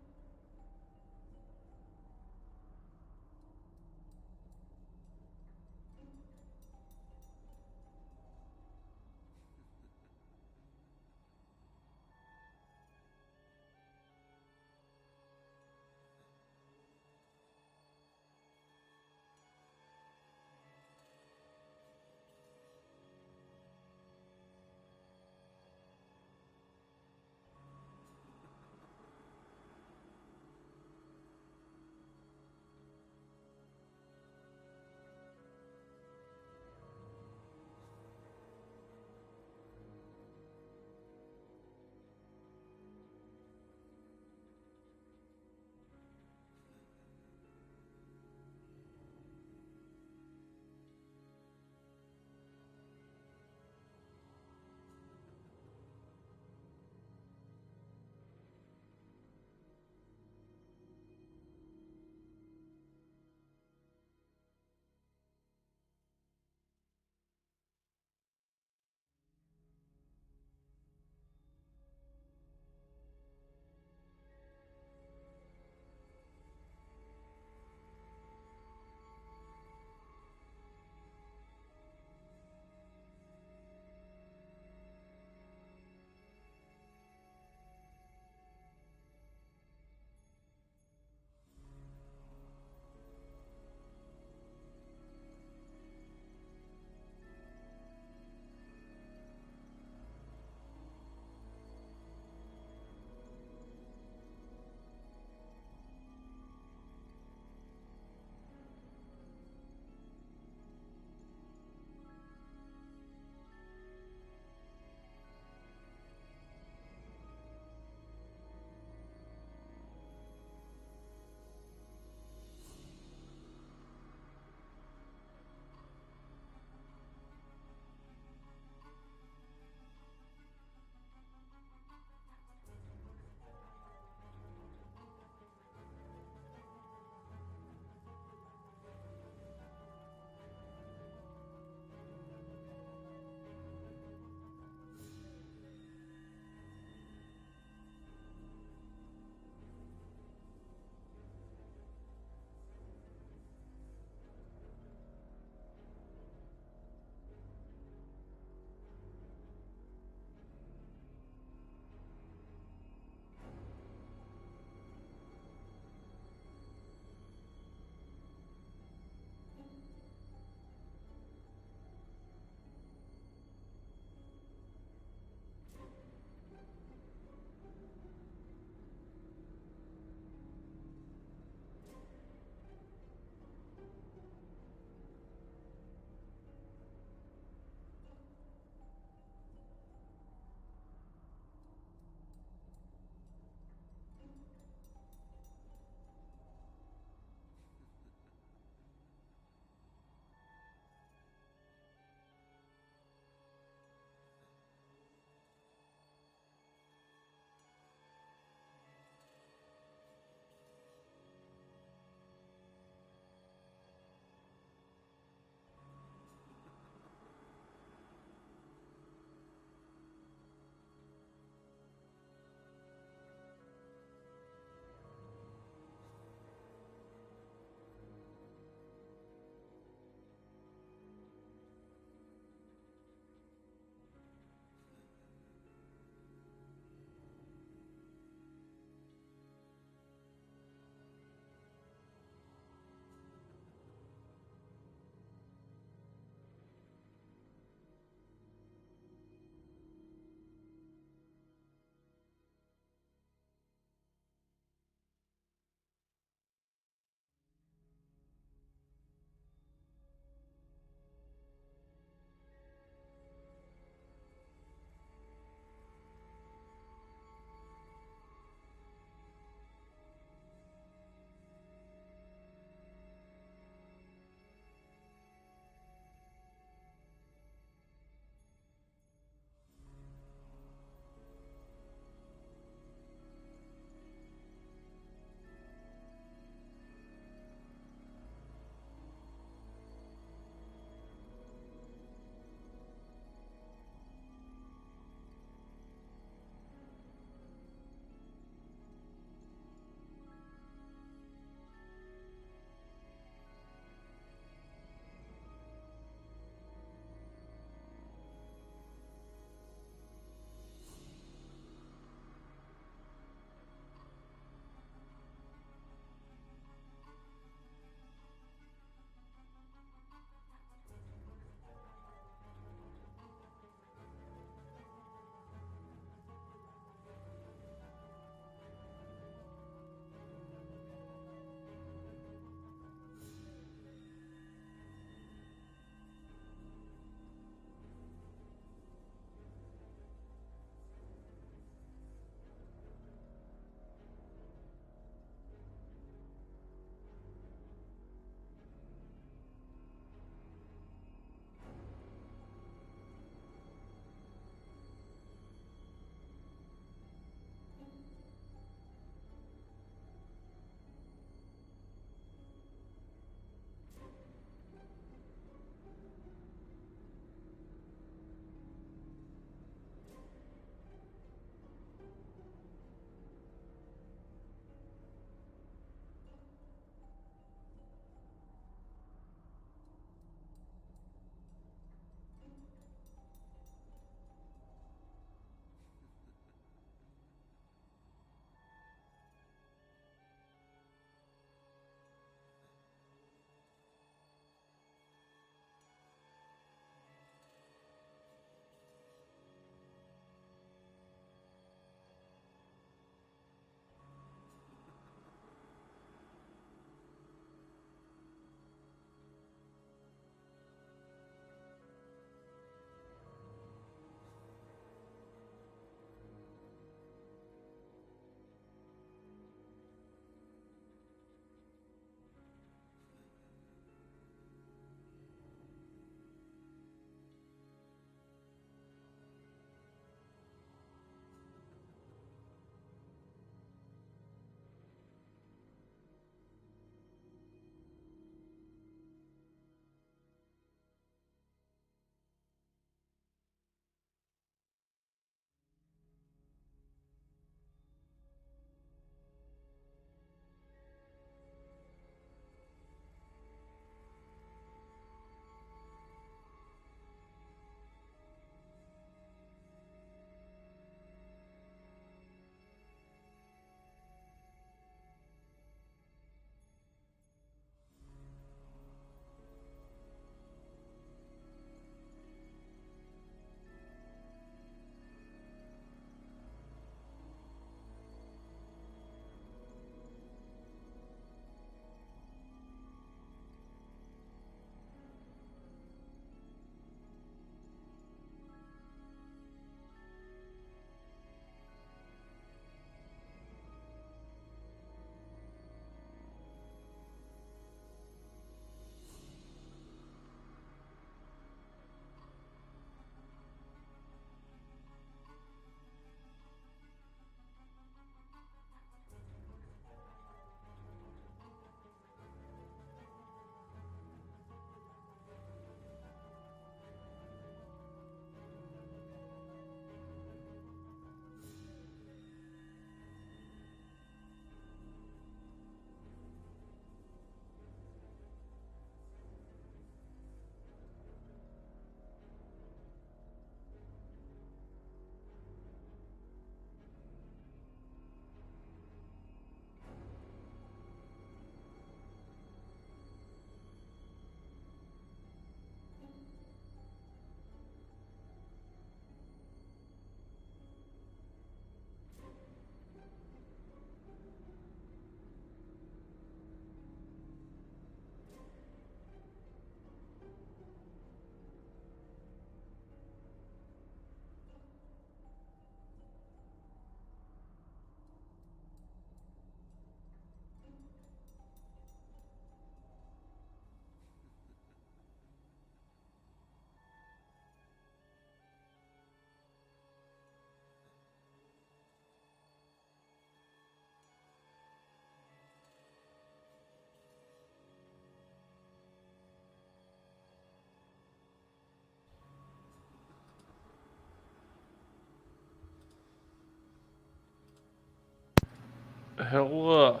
Hello.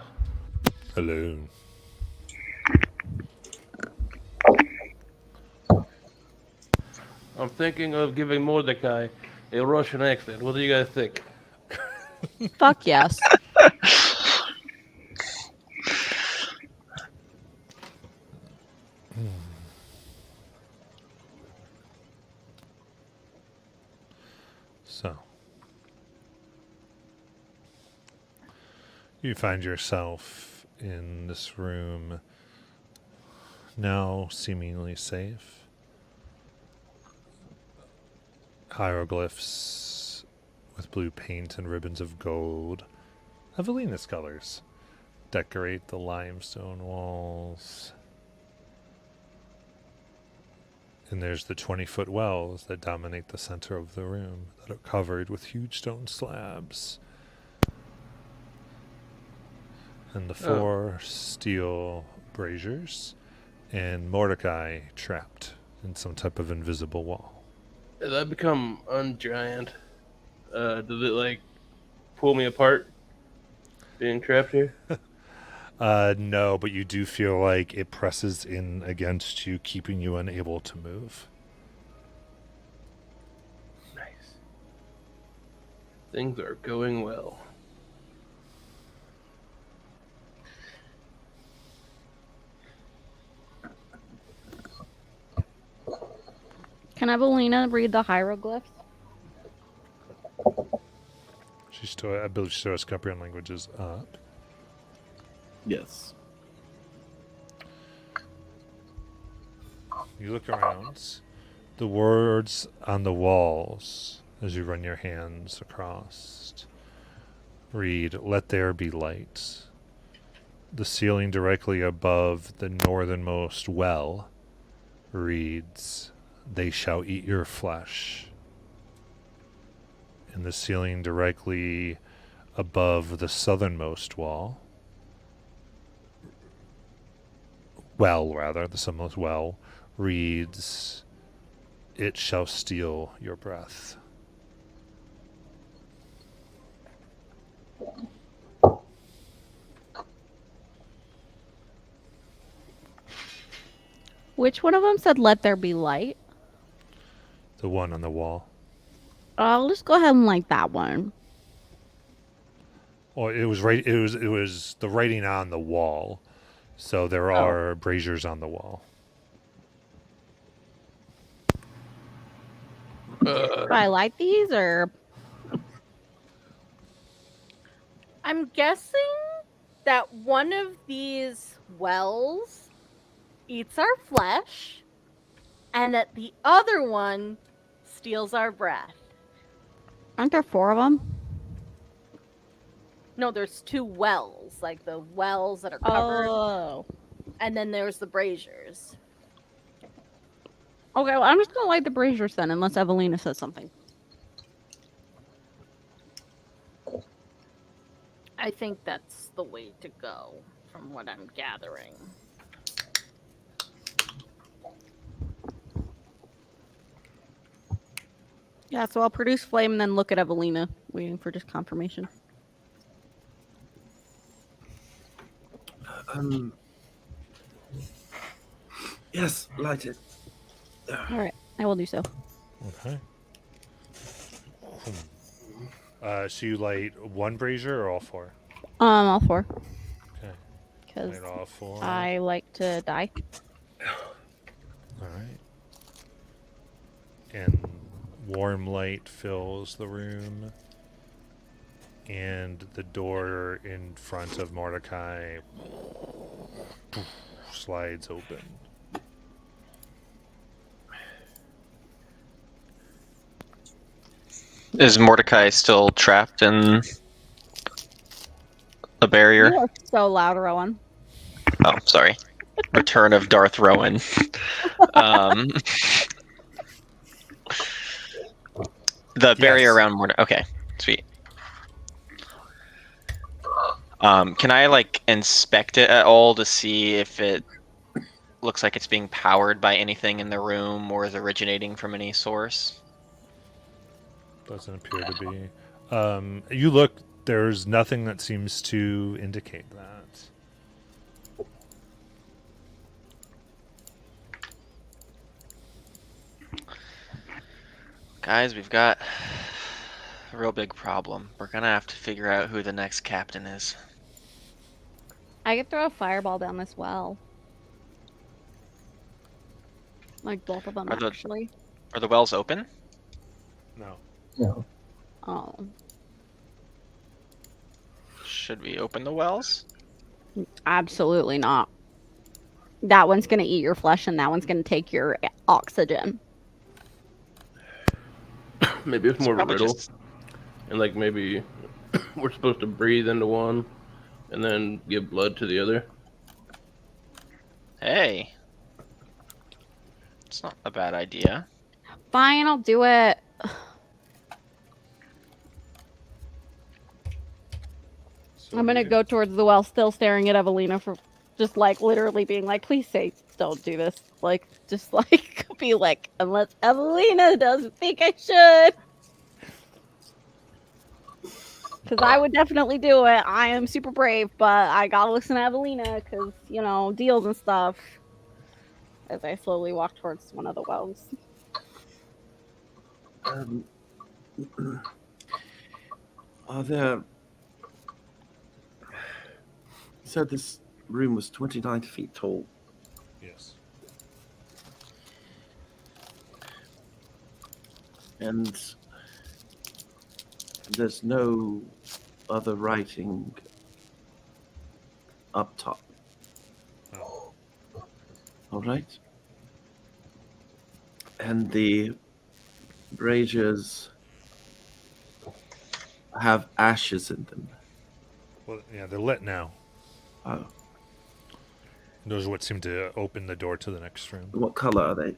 Hello. I'm thinking of giving Mordecai a Russian accent. What do you guys think? Fuck yes. So, you find yourself in this room, now seemingly safe. Hieroglyphs with blue paint and ribbons of gold, Evelina's colors, decorate the limestone walls. And there's the 20-foot wells that dominate the center of the room that are covered with huge stone slabs. And the 4 steel braziers, and Mordecai trapped in some type of invisible wall. As I become ungiant, does it, like, pull me apart being trapped here? No, but you do feel like it presses in against you, keeping you unable to move. Nice. Things are going well. Can Evelina read the hieroglyphs? I believe she still has comprehend languages up. Yes. You look around. The words on the walls, as you run your hands across, read, "Let there be light." The ceiling directly above the northernmost well reads, "They shall eat your flesh." And the ceiling directly above the southernmost the southernmost well, reads, "It shall steal your breath." Which one of them said "Let there be light"? The one on the wall. I'll just go ahead and light that one. Well, it was right. It was the writing on the wall, so there are braziers on the wall. Do I light these or? I'm guessing that one of these wells eats our flesh, and that the other one steals our breath. Aren't there 4 of them? No, there's 2 wells, like the wells that are covered, Oh. and then there's the braziers. Okay, well, I'm just gonna light the braziers then, unless Evelina says something. I think that's the way to go, from what I'm gathering. Yeah, so I'll produce flame and then look at Evelina, waiting for just confirmation. Yes, light it. All right, I will do so. Okay. So you light one brazier or all 4? All 4. Okay. Because Light all 4. I like to die. All right. And warm light fills the room, and the door in front of Mordecai slides open. Is Mordecai still trapped in a barrier? You are so loud, Rowan. Oh, sorry. Return of Darth Rowan. The barrier around Mordecai. Okay, sweet. Can I like inspect it at all to see if it looks like it's being powered by anything in the room or is originating from any source? Doesn't appear to be. You look there's nothing that seems to indicate that. Guys, we've got a real big problem. We're gonna have to figure out who the next captain is. I could throw a fireball down this well. Like both of them, actually. Are the wells open? No. No. Oh. Should we open the wells? Absolutely not. That one's gonna eat your flesh, and that one's gonna take your oxygen. Maybe it's more of a probably riddle. And like maybe we're supposed to breathe into one and then give blood to the other. Hey. It's not a bad idea. Fine, I'll do it. I'm gonna go towards the well, still staring at Evelina for just like literally being like, please say don't do this. Like, just like be like, unless Evelina doesn't think I should. Because I would definitely do it. I am super brave, but I gotta listen to Evelina because, you know, deals and stuff. As I slowly walk towards one of the wells. Are there... You said this room was 29 feet tall. Yes. And there's no other writing up top. Oh. All right. And the braziers have ashes in them. Well, yeah, they're lit now. Oh. Those are what seem to open the door to the next room. What color are they?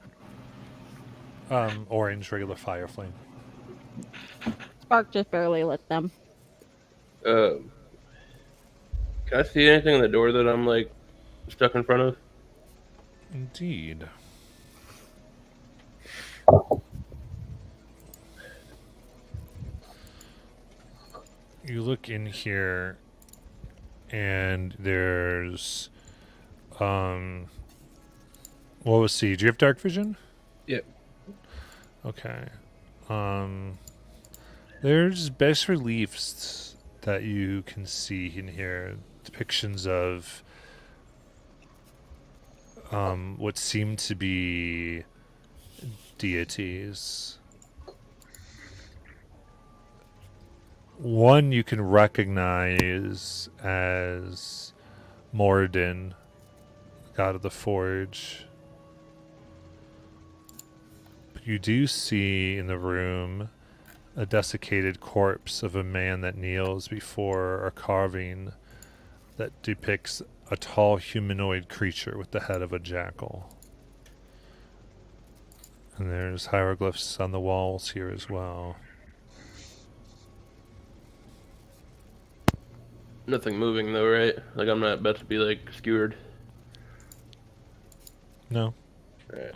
Orange, regular fire flame. Spark just barely lit them. Can I see anything in the door that I'm like stuck in front of? Indeed. You look in here, and there's, well, let's see. Do you have dark vision? Yep. Okay. There's bas reliefs that you can see in here. Depictions of what seem to be deities. One you can recognize as Moradin, god of the forge. But you do see in the room a desiccated corpse of a man that kneels before a carving that depicts a tall humanoid creature with the head of a jackal. And there's hieroglyphs on the walls here as well. Nothing moving though, right? Like I'm not about to be like skewered. No. Alright.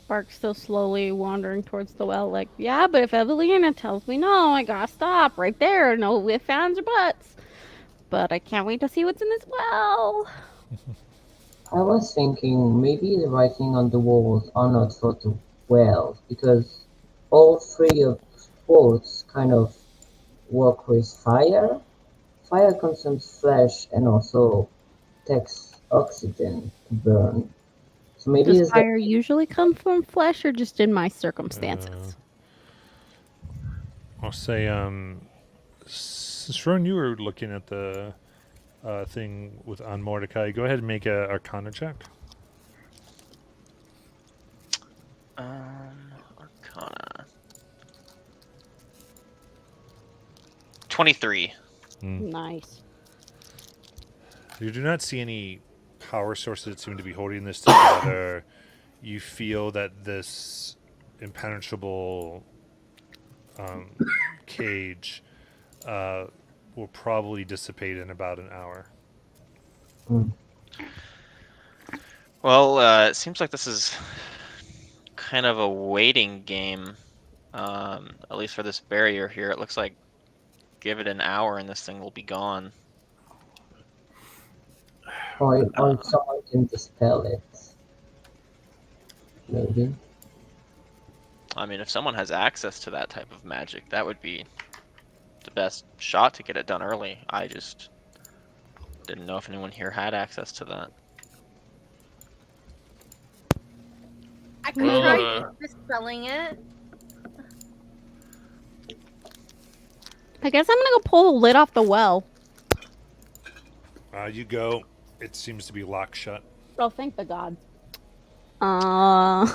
Spark's still slowly wandering towards the well, like, yeah, but if Evelina tells me no, I gotta stop right there. No ifs, ands, or buts. But I can't wait to see what's in this well. I was thinking maybe the writing on the walls are not for the wells, because all three of sports kind of work with fire. Fire consumes flesh and also takes oxygen to burn. So maybe Does it's fire usually come from flesh or just in my circumstances? I'll say, Shron, you were looking at the thing on Mordecai. Go ahead and make a Arcana check. Arcana. 23. Nice. You do not see any power sources that seem to be holding this together. You feel that this impenetrable cage will probably dissipate in about an hour. Well, it seems like this is kind of a waiting game, at least for this barrier here. It looks like give it an hour and this thing will be gone. Or someone can dispel it. Maybe. I mean, if someone has access to that type of magic, that would be the best shot to get it done early. I just didn't know if anyone here had access to that. I could Well, try dispelling it. I guess I'm gonna go pull the lid off the well. You go. It seems to be locked shut. Oh, thank the gods. Helibram,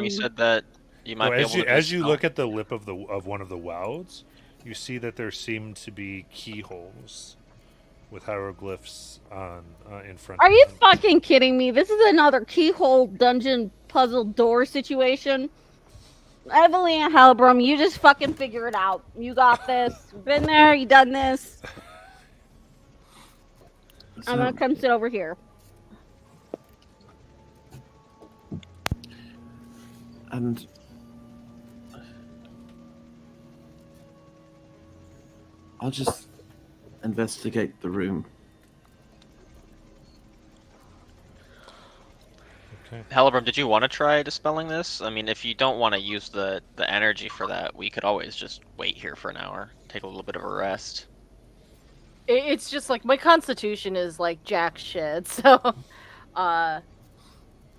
you said that you might be able to As you dispel. look at the lip of one of the wells, you see that there seem to be keyholes with hieroglyphs on in front. Are of you them. fucking kidding me? This is another keyhole dungeon puzzle door situation. Evelyn Halbrum, you just fucking figure it out. You got this. Been there, you done this. I'm gonna come sit over here. And I'll just investigate the room. Okay. Helibram, did you want to try dispelling this? I mean, if you don't want to use the energy for that, we could always just wait here for an hour, take a little bit of a rest. It's just like my constitution is like jack shit, so I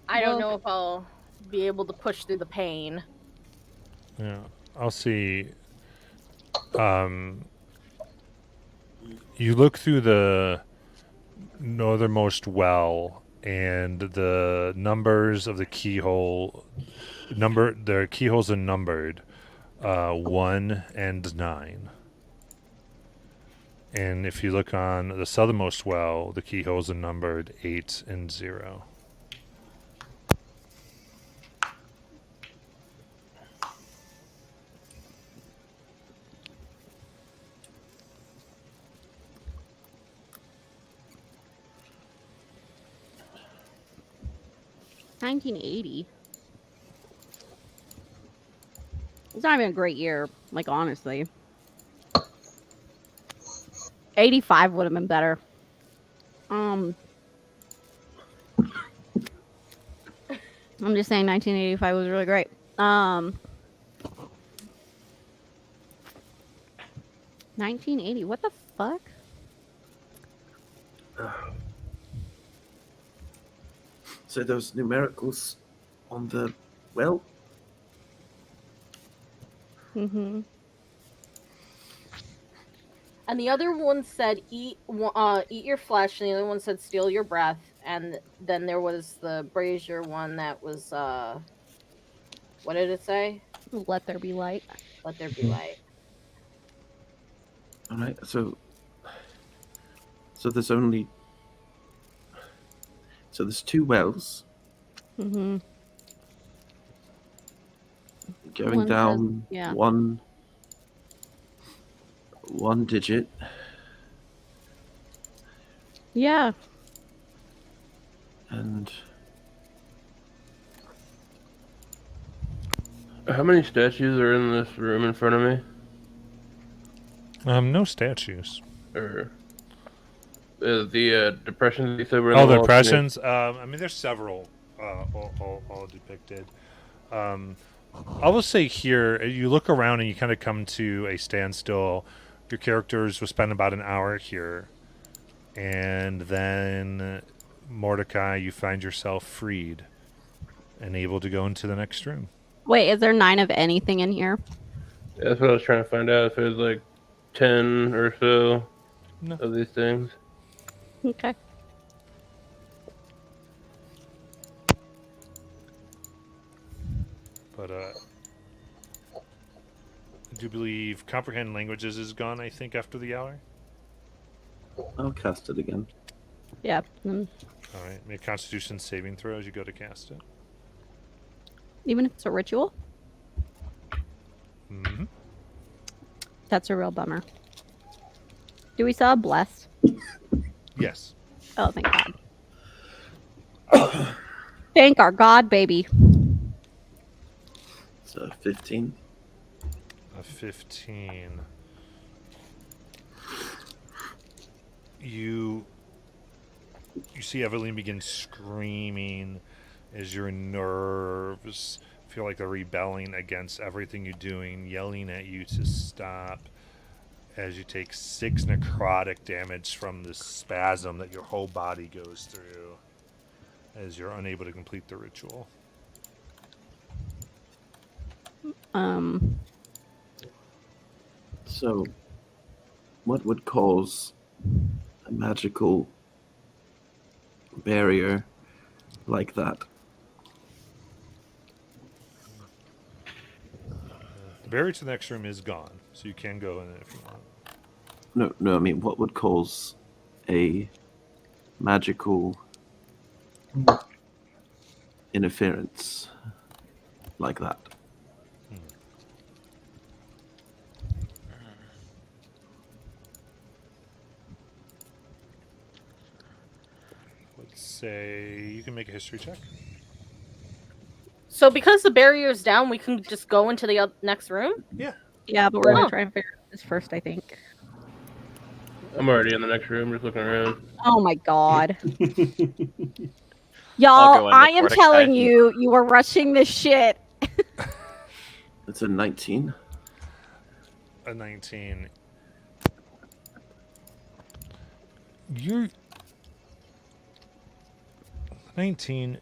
don't know if I'll be able to push through the pain. Yeah, I'll see. You look through the northernmost well, and the numbers of the keyhole the keyholes are numbered 1 and 9. And if you look on the southernmost well, the keyholes are numbered 8 and 0. $1980. It's not even a great year, like honestly. 85 would have been better. I'm just saying 1985 was really great. 1980, what the fuck? So those numericals on the well? Mm-hmm. And the other one said eat your flesh, and the other one said steal your breath, and then there was the brazier one that was what did it say? Let there be light. Let there be light. All right. So there's two wells. Mm-hmm. Going One down says- yeah. one digit. Yeah. And How many statues are in this room in front of me? No statues. Or the depressions that you said were in Oh, the the wall? depressions. I mean, there's several all depicted. I will say here, you look around and you kind of come to a standstill. Your characters will spend about an hour here, and then Mordecai, you find yourself freed and able to go into the next room. Wait, is there 9 of anything in here? Yeah, that's what I was trying to find out. If there's like 10 or so No. of these things. Okay. But I do believe comprehend languages is gone, I think, after the hour. I'll cast it again. Yeah. All right, make Constitution saving throw as you go to cast it. Even if it's a ritual? Mm-hmm. That's a real bummer. Do we still have blessed? Yes. Oh, thank God. Thank our God, baby. So 15. a 15. You see Evelyn begin screaming as your nerves feel like they're rebelling against everything you're doing, yelling at you to stop as you take 6 necrotic damage from the spasm that your whole body goes through as you're unable to complete the ritual. So, what would cause a magical barrier like that? The barrier to the next room is gone, so you can go in it if you want. No, I mean, what would cause a magical interference like that? Let's say you can make a history check. So because the barrier's down, we can just go into the next room? Yeah. Yeah, but we're gonna try and figure this first, I think. I'm already in the next room, just looking around. Oh my god. I'll go Y'all, in I with am Mordecai. telling you, you are rushing this shit. It's a 19. A 19. You're 19.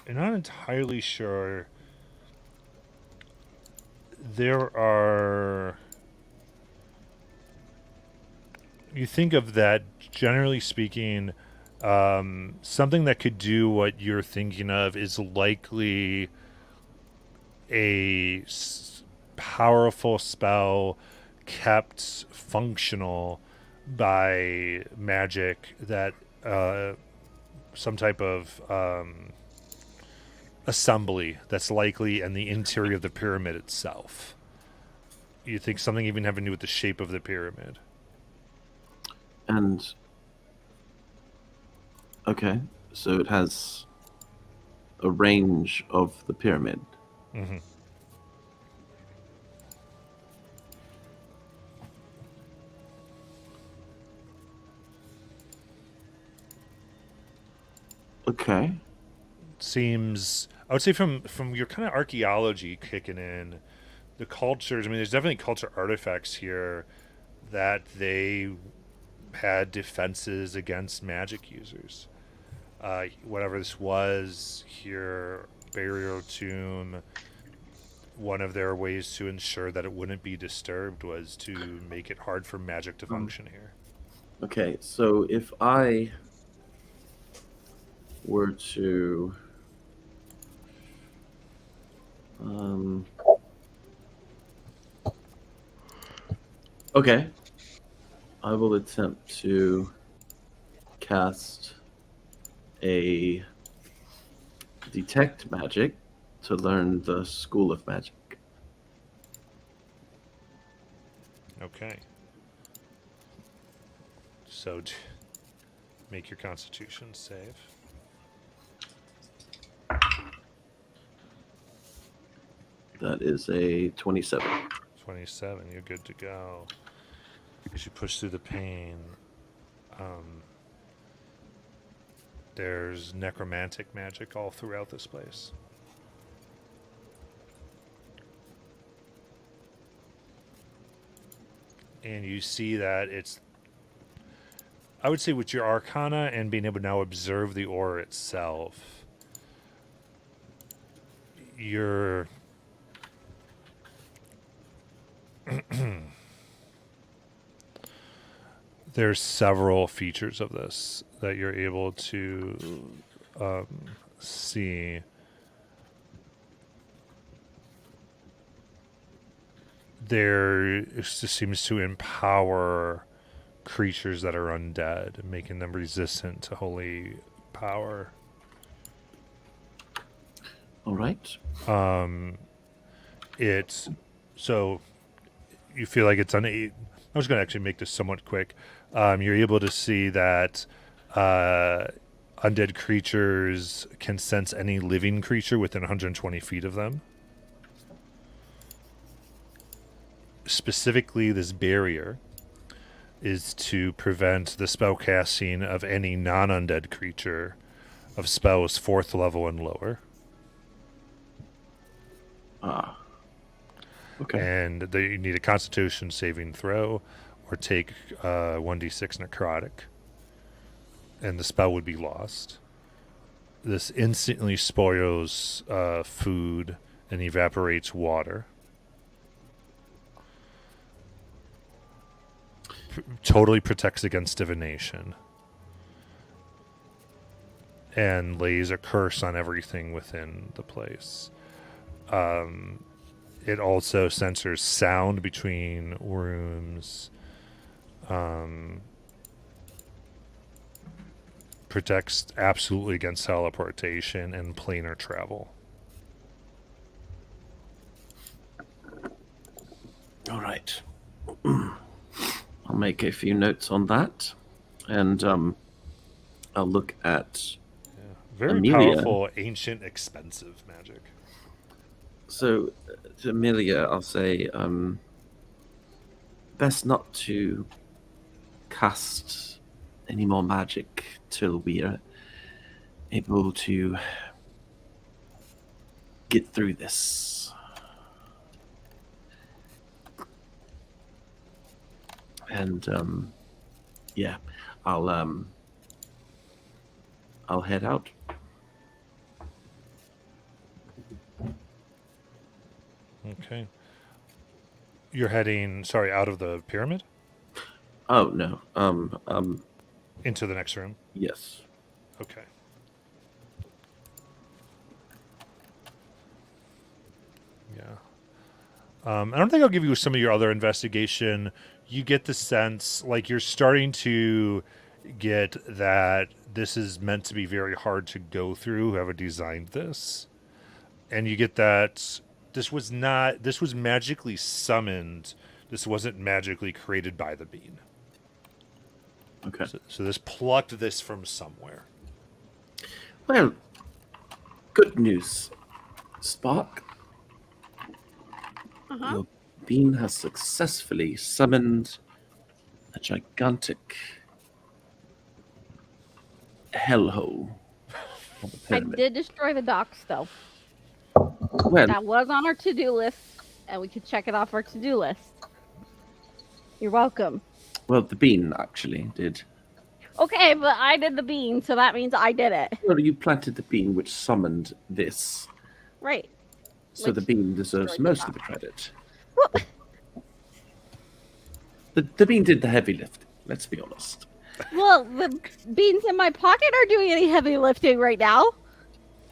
You're not entirely sure. There are. You think of that, generally speaking, something that could do what you're thinking of is likely a powerful spell kept functional by magic that some type of assembly that's likely in the interior of the pyramid itself. You think something even having to do with the shape of the pyramid. And okay, so it has a range of the pyramid. Mm-hmm. Okay. Seems, I would say from your kind of archaeology kicking in, the cultures, I mean, there's definitely culture artifacts here that they had defenses against magic users. Whatever this was here, burial tomb, one of their ways to ensure that it wouldn't be disturbed was to make it hard for magic to function here. Okay, so if I were to okay, I will attempt to cast a detect magic to learn the school of magic. Okay. So make your constitution save. That is a 27. 27, you're good to go. As you push through the pain, there's necromantic magic all throughout this place. And you see that it's, I would say with your arcana and being able to now observe the aura itself, you're there's several features of this that you're able to see. There just seems to empower creatures that are undead, making them resistant to holy power. All right. It's so you feel like it's I'm just going to actually make this somewhat quick. You're able to see that undead creatures can sense any living creature within 120 feet of them. specifically this barrier is to prevent the spell casting of any non-undead creature of spells 4th level and lower. Ah. Okay. And you need a Constitution saving throw or take 1d6 necrotic, and the spell would be lost. This instantly spoils food and evaporates water. Totally protects against divination. And lays a curse on everything within the place. It also censors sound between rooms. Protects absolutely against teleportation and planar travel. All right. I'll make a few notes on that, and I'll look at Very Amelia. powerful, ancient, expensive magic. So, to Amelia, I'll say, best not to cast any more magic till we are able to get through this. And yeah, I'll head out. Okay. You're heading, out of the pyramid? Oh no. Into the next room? Yes. Okay. Yeah. I don't think I'll give you some of your other investigation. You get the sense, like, you're starting to get that this is meant to be very hard to go through, whoever designed this. And you get that this was magically summoned. This wasn't magically created by the bean. Okay. So this plucked this from somewhere. Well, good news, Spark. Your bean has successfully summoned a gigantic hellhole. on the I pyramid. did destroy the docks, though. Well, That was on our to-do list, and we could check it off our to-do list. You're welcome. well, the bean actually did. Okay, but I did the bean, so that means I did it. Well, you planted the bean which summoned this, Right. so the Which bean deserves destroyed the most of rock. the credit. Well, The bean did the heavy lifting, let's be honest. well, the beans in my pocket are doing any heavy lifting right now.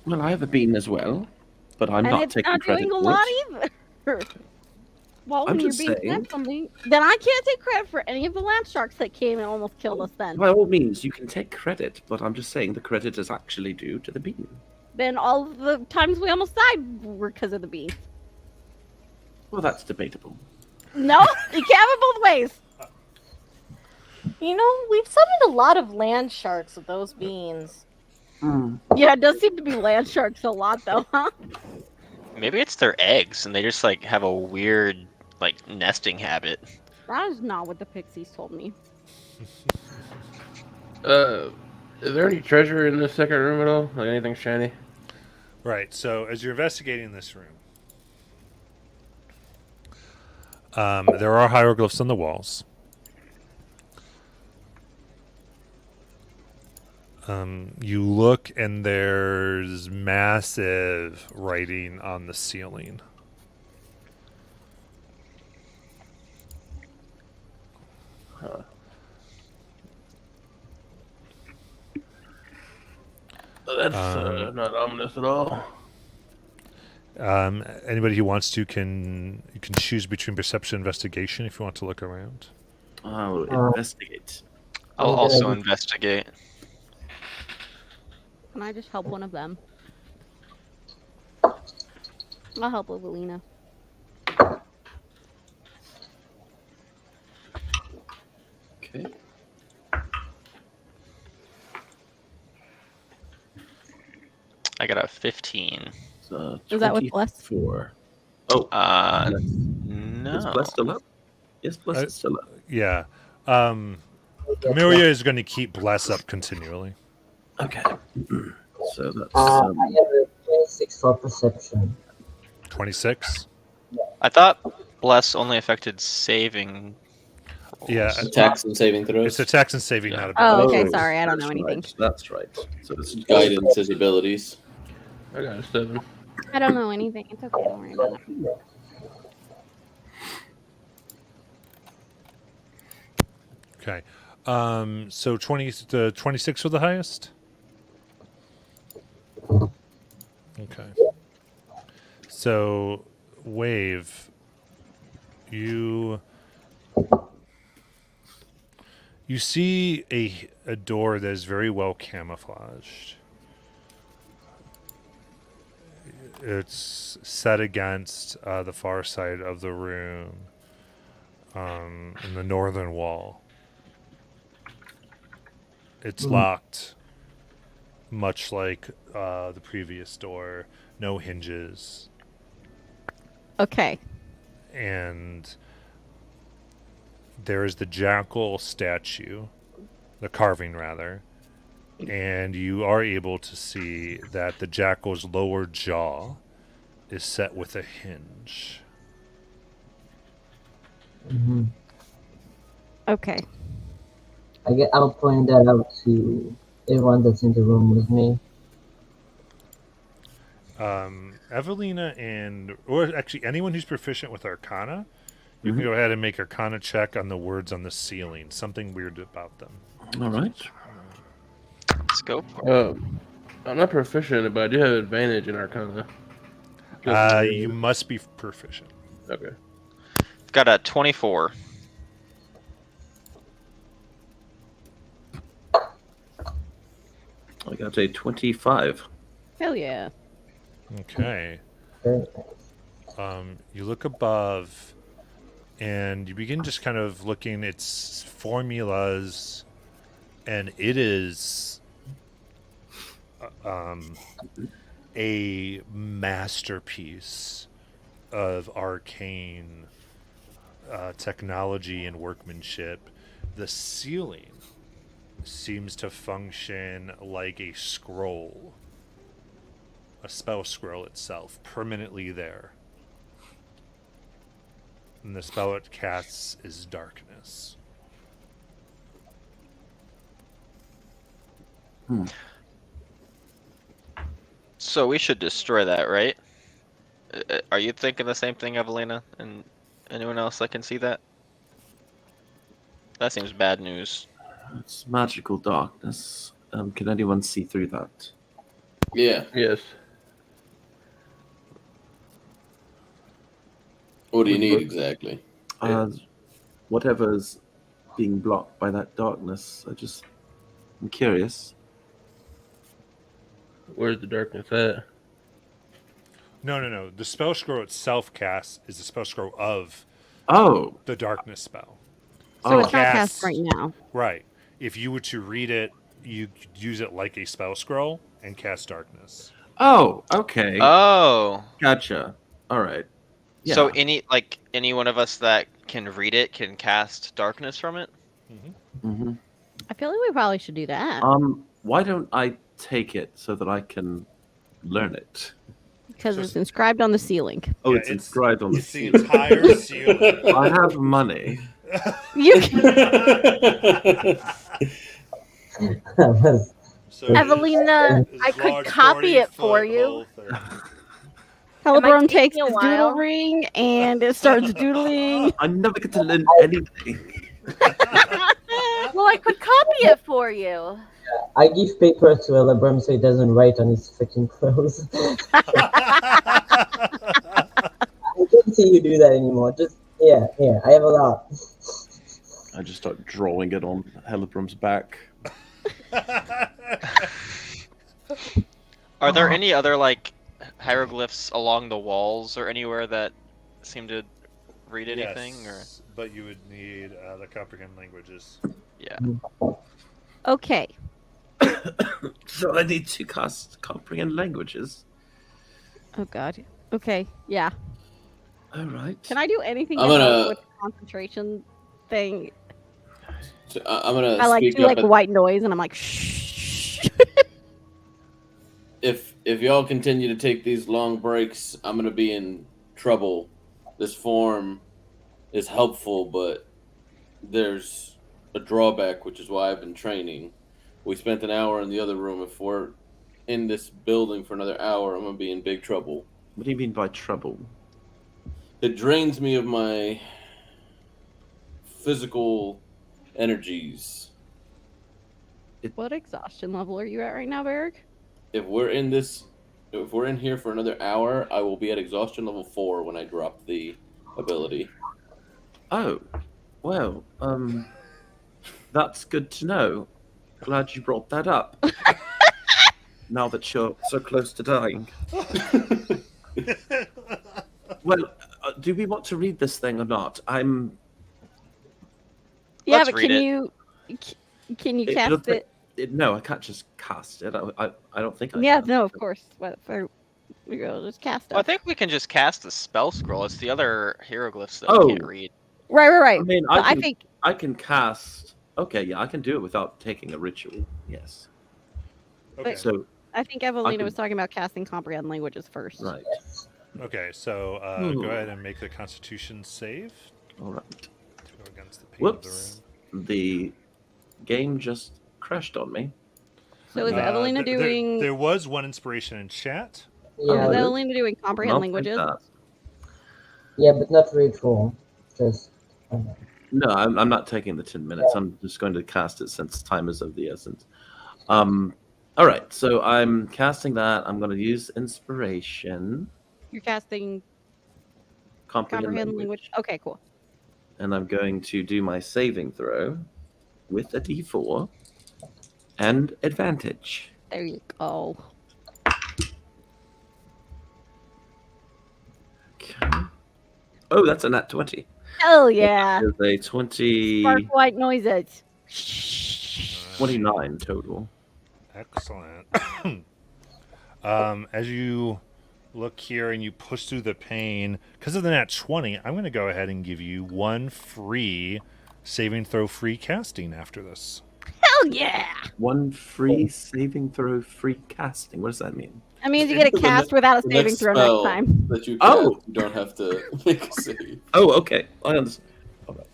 Well, I have a bean as well, but I'm And not it's taking not credit doing a for lot it. either. Well, I'm when you're just being saying. sent something, then I can't take credit for any of the land sharks that came and almost killed us then. By all means, you can take credit, but I'm just saying the credit is actually due to the bean. Then all of the times we almost died were because of the beans. Well, that's debatable. No, you can't have it both ways. You know, we've summoned a lot of land sharks with those beans. Yeah, it does seem to be land sharks a lot, though, huh? Maybe it's their eggs, and they just like have a weird like nesting habit. That is not what the pixies told me. Is there any treasure in this second room at all? Like anything shiny? Right. So as you're investigating this room, there are hieroglyphs on the walls. You look, and there's massive writing on the ceiling. That's not ominous at all. Anybody who wants to can choose between perception and investigation if you want to look around. I'll investigate. I'll Okay. also investigate. Can I just help one of them? I'll help Evelina. Okay. I got a 15. So Is that with plus? 24. Oh, No, No. Is Bless still up? Yes, Bless is still up. Yeah. Amelia is going to keep Bless up continually. Okay. So that's I have a 26 for perception. 26. I thought Bless only affected saving. Yeah. Attacks and saving throws. It's attacks and saving, Yeah. not Oh, ability. okay. Sorry, I don't know that's anything. Right. That's right. So it's Guidance is abilities. I got a 7. I don't know anything. It's okay. Don't worry about it. Okay. So 26 for the highest? Okay. So, Wave, you see a door that is very well camouflaged. It's set against the far side of the room, in the northern wall. It's locked, much like the previous door. No hinges. Okay. And there is the jackal statue, the carving rather, and you are able to see that the jackal's lower jaw is set with a hinge. Mm-hmm. Okay. I'll point that out to everyone that's in the room with me. Evelina or actually anyone who's proficient with Arcana, you can go ahead and make Arcana check on the words on the ceiling. Something weird about them. All right. Let's go for it. I'm not proficient, but I do have advantage in Arcana. You must be proficient. Okay. Got a 24. I got a 25. Hell yeah. Okay. You look above, and you begin just kind of looking. It's formulas, and it is a masterpiece of arcane technology and workmanship. The ceiling seems to function like a scroll. A spell scroll itself, permanently there. And the spell it casts is darkness. So we should destroy that, right? Are you thinking the same thing, Evelina? And anyone else that can see that? That seems bad news. It's magical darkness. Can anyone see through that? Yeah. Yes. What do you need exactly? Whatever's being blocked by that darkness. I'm curious. Where's the darkness at? No. The spell scroll itself cast is the spell scroll of the darkness spell. So it's not cast right now. Right. If you were to read it, you could use it like a spell scroll and cast darkness. Oh, okay. Oh. Gotcha. All right. Yeah. So any one of us that can read it can cast darkness from it? Mm-hmm. I feel like we probably should do that. Why don't I take it so that I can learn it? Because it's inscribed on the ceiling. Oh, Yeah, it's inscribed on the It's the ceiling. entire ceiling. I have money. You So Evelina, is I could large, copy 40 it for foot you. both, or- Helleborn taking takes a his while? doodle ring and it starts doodling. I never get to learn anything. Well, I could copy it for you. I give paper to Elabram so he doesn't write on his freaking clothes. I can't see you do that anymore. Just, yeah, I have a lot. I just start drawing it on Hellebram's back. Are there any other hieroglyphs along the walls or anywhere that seem to read anything? Yes, but you would need the comprehend languages. Yeah. Okay. So I need to cast comprehend languages. Oh god. Okay. Yeah. All right. Can I do anything I'm to help gonna- with the concentration thing? So, I'm gonna I like speak do up. like white noise, and I'm like, shh. If y'all continue to take these long breaks, I'm gonna be in trouble. This form is helpful, but there's a drawback, which is why I've been training. We spent an hour in the other room. If we're in this building for another hour, I'm gonna be in big trouble. What do you mean by trouble? It drains me of my physical energies. What exhaustion level are you at right now, Barrick? If we're in here for another hour, I will be at exhaustion level 4 when I drop the ability. Oh, well, that's good to know. Glad you brought that up. Now that you're so close to dying. Well, do we want to read this thing or not? Yeah, Let's but read it. can you It'll cast it? No, I can't just cast it. I don't think I Yeah, can. no, of course. What for? We'll just cast it. Well, I think we can just cast the spell scroll. It's the other hieroglyphs that Oh. we can't read. Right. I mean, But I can, think I can cast. Okay, yeah, I can do it without taking a ritual. Yes. Okay. So, Evelina can- was talking about casting comprehend languages first. right. Okay, so Ooh. go ahead and make the Constitution save All right. to go against the pain Whoops. The game just crashed on me. So is of the room. Evelina doing? There was one inspiration in chat. Yeah, Is really? Evelina doing comprehend I'll take languages? that. yeah, but not ritual. Just No, I'm not taking the 10 minutes. I'm just going to cast it since time is of the essence. All right, so I'm casting that. I'm going to use inspiration, You're casting comprehend comprehend language, language. Okay, cool. and I'm going to do my saving throw with a D4 and advantage. There you go. Okay. Oh, that's a nat 20. Hell yeah! There's a 20, Spark white noises. 29 total. Excellent. As you look here and you push through the pain, because of the nat 20, I'm going to go ahead and give you one free saving throw free casting after this. Hell yeah! One free saving throw, free casting. What does that mean? That means you get a The cast ne- without a the saving next throw spell next time. that you Oh! cast, you don't have to make a save. Oh, okay. I understand. All right.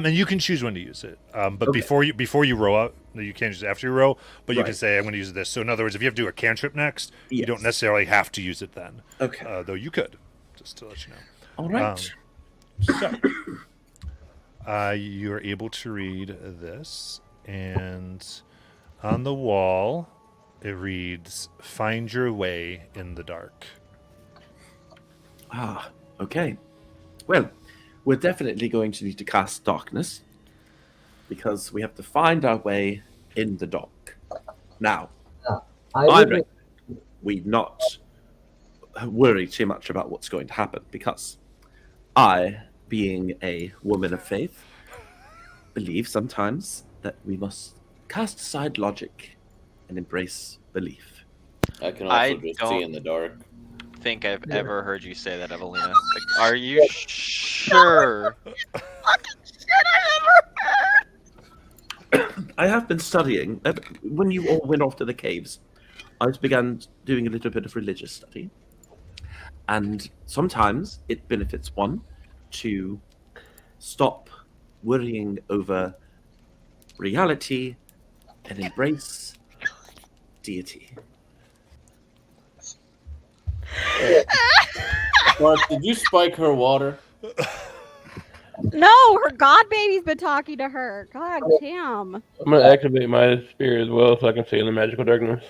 And you can choose when to use it. But Okay. before you roll out, you can't use it after you roll, but you can Right. say, I'm going to use this. So in other words, if you have to do a cantrip next, you don't Yes. necessarily have to use it then. Okay. Though you could, just to let you know. All right. So, you're able to read this, and on the wall, it reads, "Find your way in the dark." Ah, okay. Well, we're definitely going to need to cast darkness because we have to find our way in the dark. Now, I I would reckon we not worry too much about what's going to happen because I, being a woman of faith, believe sometimes that we must cast aside logic and embrace belief. I can I also just don't- see in the dark. Think I've ever heard you say that, Evelina. Like, are you sure? I have been studying. When you all went off to the caves, I began doing a little bit of religious study. And sometimes it benefits one to stop worrying over reality and embrace deity. Mark, did you spike her water? No, her god baby's been talking to her. God damn. I'm gonna activate my spear as well so I can see in the magical darkness.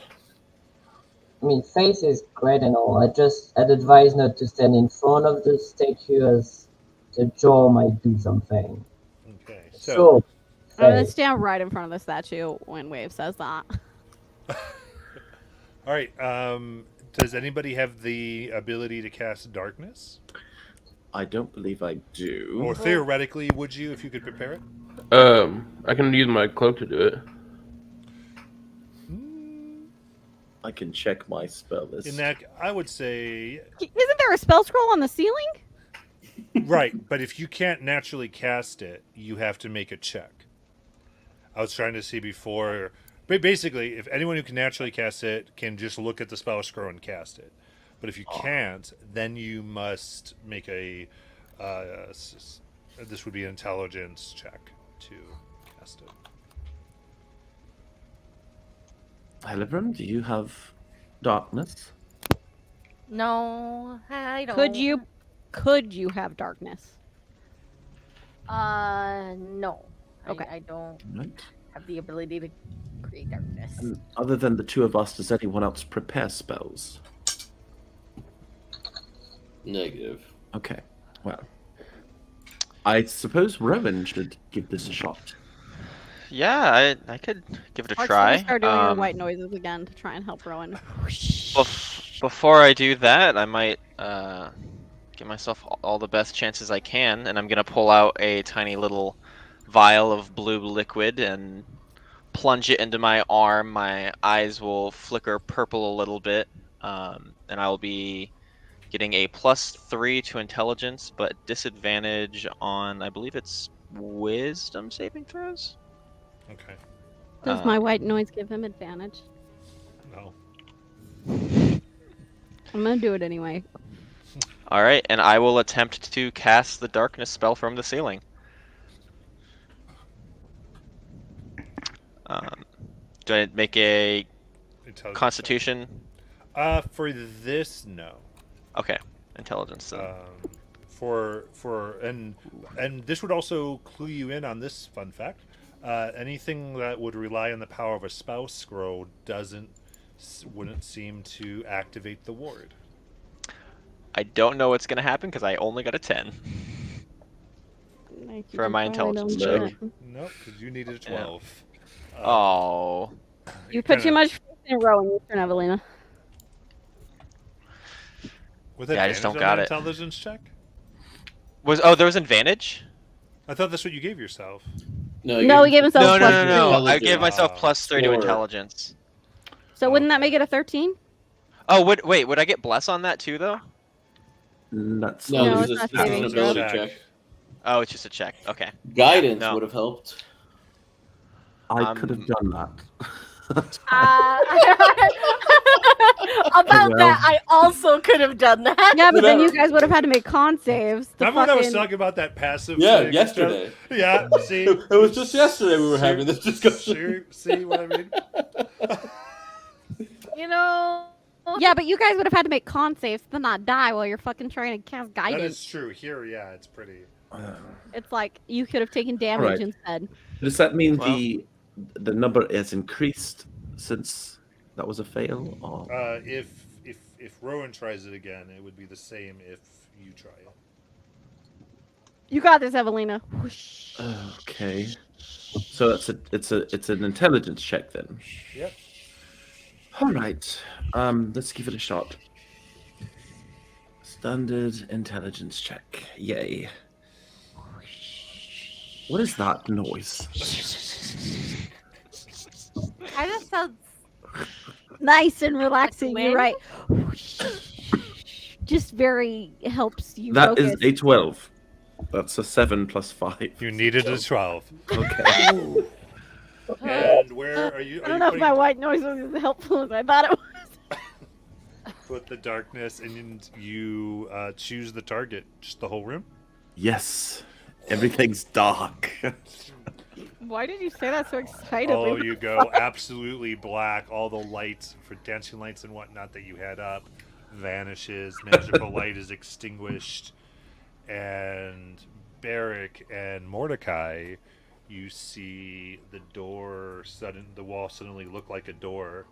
I mean, faith is great and all. I'd advise not to stand in front of the statue as the jaw might do something. Okay, So, I'm gonna faith. stand right in front of the statue when Wave says that. all right. Does anybody have the ability to cast darkness? I don't believe I do. Or theoretically, would you if you could prepare it? I can use my cloak to do it. I can check my spell list. In that, I would say Isn't there a spell scroll on the ceiling? right, but if you can't naturally cast it, you have to make a check. I was trying to see before, but basically, if anyone who can naturally cast it can just look at the spell scroll and cast it, but if you can't, then you must make a. This would be an intelligence check to cast it. Helebron, do you have darkness? No, I don't. Could you have darkness? No. Okay. I don't Right. have the ability to create darkness. And other than the two of us, does anyone else prepare spells? Negative. Okay. Well, I suppose Rowan should give this a shot. Yeah, I could give it a Art's try. gonna start doing your white noises again to try and help Rowan. Before I do that, I might give myself all the best chances I can, and I'm gonna pull out a tiny little vial of blue liquid and plunge it into my arm. My eyes will flicker purple a little bit, and I'll be getting a +3 to intelligence, but disadvantage on, I believe it's wisdom saving throws. Okay. Does my white noise give him advantage? No. I'm gonna do it anyway. All right, and I will attempt to cast the darkness spell from the ceiling. Do I make a Constitution? For this, no. Okay, intelligence. Then. And this would also clue you in on this fun fact. Anything that would rely on the power of a spell scroll wouldn't seem to activate the ward. I don't know what's gonna happen because I only got a 10 for my intelligence check. Nope, because you needed a 12. Oh. You put too much faith in Rowan, you turn, Evelina. With I just don't advantage on got that it. Intelligence check? There was advantage? I thought that's what you gave yourself. No, he gave himself No, +3. no. I gave myself +3 to Or- intelligence. So wouldn't that make it a 13? Oh, would I get bless on that too, though? That's No, No, this it's is not an saving ability throw. check. Oh, it's just a check. Okay. Guidance no. would have helped. I could have done that. About that, I also could have done that. Yeah, but then you guys would have had to make con saves. to Remember when I was fucking- talking about that passive Yeah, thing? yesterday. Yeah, see? It was just yesterday we were having this discussion. See what I mean? You know. Yeah, but you guys would have had to make con saves to not die while you're fucking trying to cast That guidance. is true. Here, yeah, it's pretty. It's like you could have taken damage Alright. instead. Does that mean Well- the number has increased since that was a fail? Or... If Rowan tries it again, it would be the same if you try it. You got this, Evelina. Whoosh. Okay. So it's an intelligence check then. Yep. All right. Let's give it a shot. Standard intelligence check. Yay. What is that noise? I just sounds Nice and relaxing. Like You're wind? right. Just very helps you That focus. is a 12. That's a 7 plus 5. You needed a 12. Okay. And where are you? I don't know if my white noise was as helpful as I thought it was. Put the darkness, and you choose the target. Just the whole room. Yes. Everything's dark. Why did you say that so excitedly? Oh, you go absolutely black. All the lights for dancing lights and whatnot that you had up vanishes. Magical light is extinguished, and Barrick and Mordecai, you see the wall suddenly look like a door,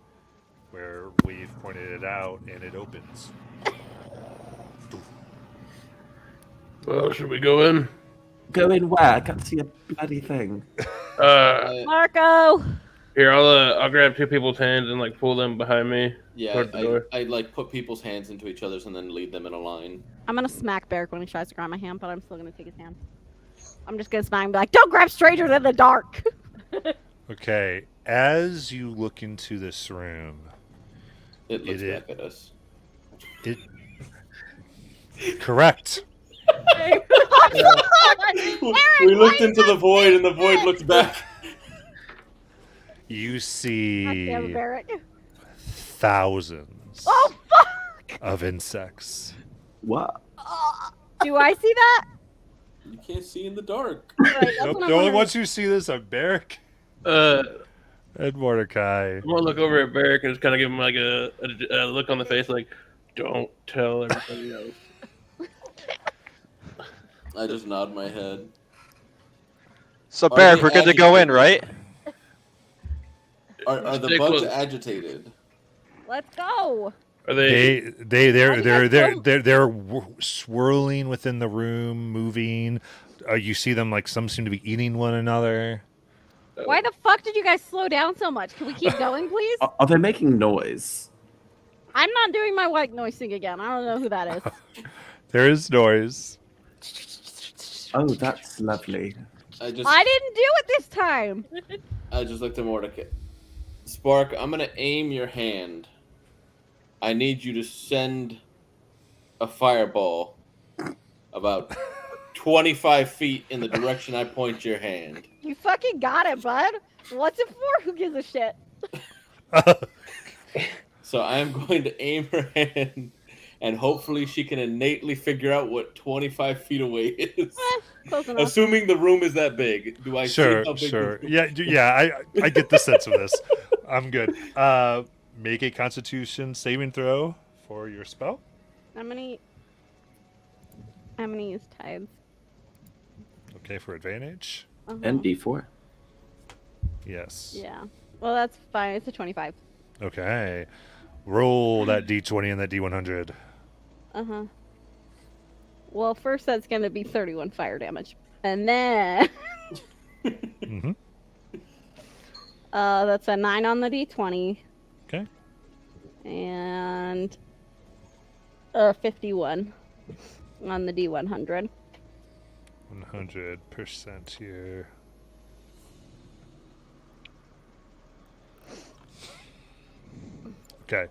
where we've pointed it out, and it opens. Well, should we go in? Go in where? I can't see a bloody thing. Marco! Here, I'll grab two people's hands and like pull them behind me. Yeah, toward the door. I like put people's hands into each other's and then lead them in a line. I'm gonna smack Barrick when he tries to grab my hand, but I'm still gonna take his hand. I'm just gonna smack him and be like, don't grab strangers in the dark! Okay, as you look into this room, It looks It- back at us. It correct. We looked into the void, and the void looked back. You God damn, see Barrett. thousands Oh fuck! of insects. What? Do I see that? You can't see in the dark. Right, that's Nope, what I'm the only wondering. ones who see this are Barrick I'm and Mordecai. gonna look over at Barrick and just kind of give him like a look on the face, like, "Don't tell everybody else." I just nod my head. So, Are Barrick, they we're good to go in, agitated? right? Are the Stay bugs close. agitated? Let's go. Are they? They're swirling within the room, moving. You see them like some seem to be eating one another. Why the fuck did you guys slow down so much? Can we keep going, please? Are they making noise? I'm not doing my white noise thing again. I don't know who that is. There is noise. Oh, that's lovely. I just didn't do it this time. looked at Mordecai. Spark, I'm gonna aim your hand. I need you to send a fireball about 25 feet in the direction I point your hand. You fucking got it, bud. What's it for? Who gives a shit? So I am going to aim her hand, and hopefully she can innately figure out what 25 feet away is. Close enough. Assuming the room is that big. Do I see Sure, how big sure. the- Yeah. I get the sense of this. I'm good. Make a Constitution saving throw for your spell. I'm gonna use tides. Okay, for advantage. Uh-huh. And D4. Yes. Yeah. Well, that's fine. It's a 25. Okay. Roll that D20 and that D100. Uh-huh. Well, first that's gonna be 31 fire damage. And then Mm-hmm. that's a 9 on the D20. Okay. And 51 on the D100. 100% here. Okay.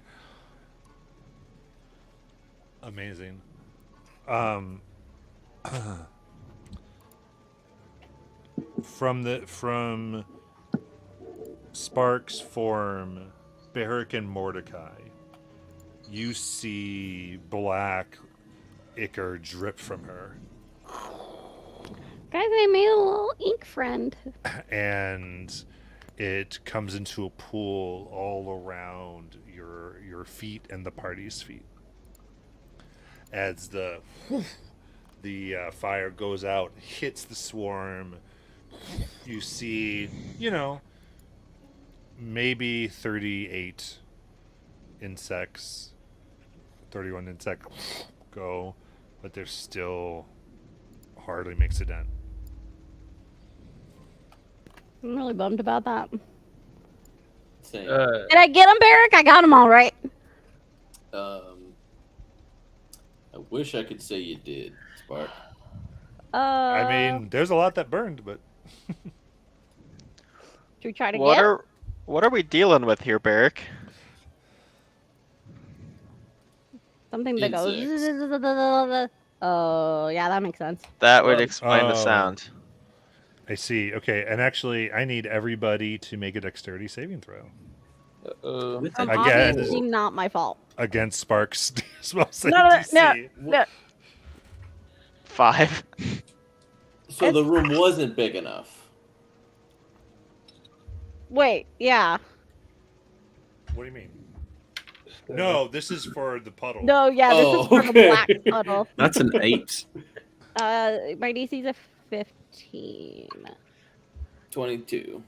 Amazing. From Sparks' form, Barrick and Mordecai, you see black ichor drip from her. Guys, I made a little ink friend. And it comes into a pool all around your feet and the party's feet. As the fire goes out, hits the swarm, you see, maybe 38 insects, 31 insects go, but there's still hardly makes a dent. I'm really bummed about that. Same. Did I get them, Barrick? I got them all right. I wish I could say you did, Spark. I mean, there's a lot that burned, but should we try to What get? are we dealing with here, Barrick? Something that goes. Insects. Oh, yeah, that makes sense. That would explain the Oh. sound. I see. Okay, and actually, I need everybody to make a dexterity saving throw With From a Again. obviously not my fault. against Sparks' spell save No, DC. no. 5. So the room wasn't big enough. Wait, yeah. What do you mean? No, this is for the puddle. No, yeah, this Oh, is for the okay. black puddle. That's an 8. My DC's a 15. 22.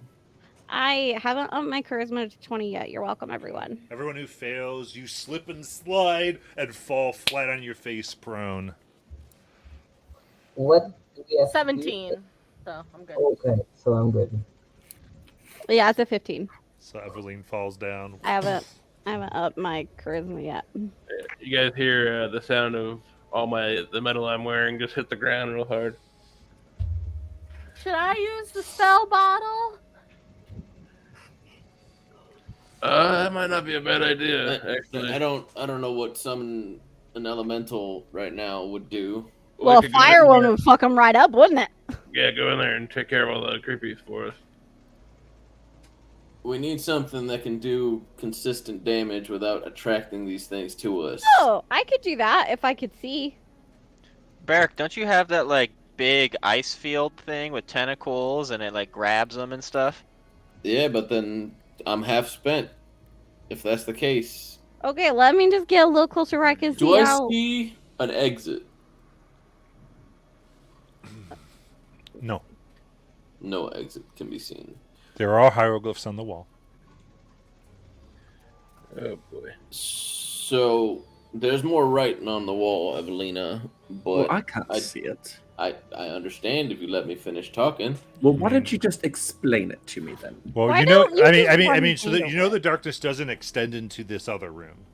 I haven't upped my charisma to 20 yet. You're welcome, everyone. Everyone who fails, you slip and slide and fall flat on your face prone. What do we have to do? 17. So I'm good. Okay, so I'm good. Yeah, it's a 15. So Eveline falls down. I haven't upped my charisma yet. You guys hear the sound of the metal I'm wearing just hit the ground real hard. Should I use the spell bottle? That might not be a bad idea, actually. I don't know what summon an elemental right now would do. Well, a we could go fire in one there- would fuck them right up, wouldn't it? Yeah, go in there and take care of all the creepies for us. We need something that can do consistent damage without attracting these things to us. Oh, I could do that if I could see. Barrick, don't you have that like big ice field thing with tentacles and it like grabs them and stuff? Yeah, but then I'm half spent. If that's the case, Okay, let me just get a little closer where I can do see I how. see an exit? No. No exit can be seen. There are hieroglyphs on the wall. Oh boy. So there's more writing on the wall, Evelina, but Well, I can't see it. I understand if you let me finish talking. Well, why don't you just explain it to me then? Well, Why you know, don't you just I run mean, so that through you know the darkness doesn't extend into this other room.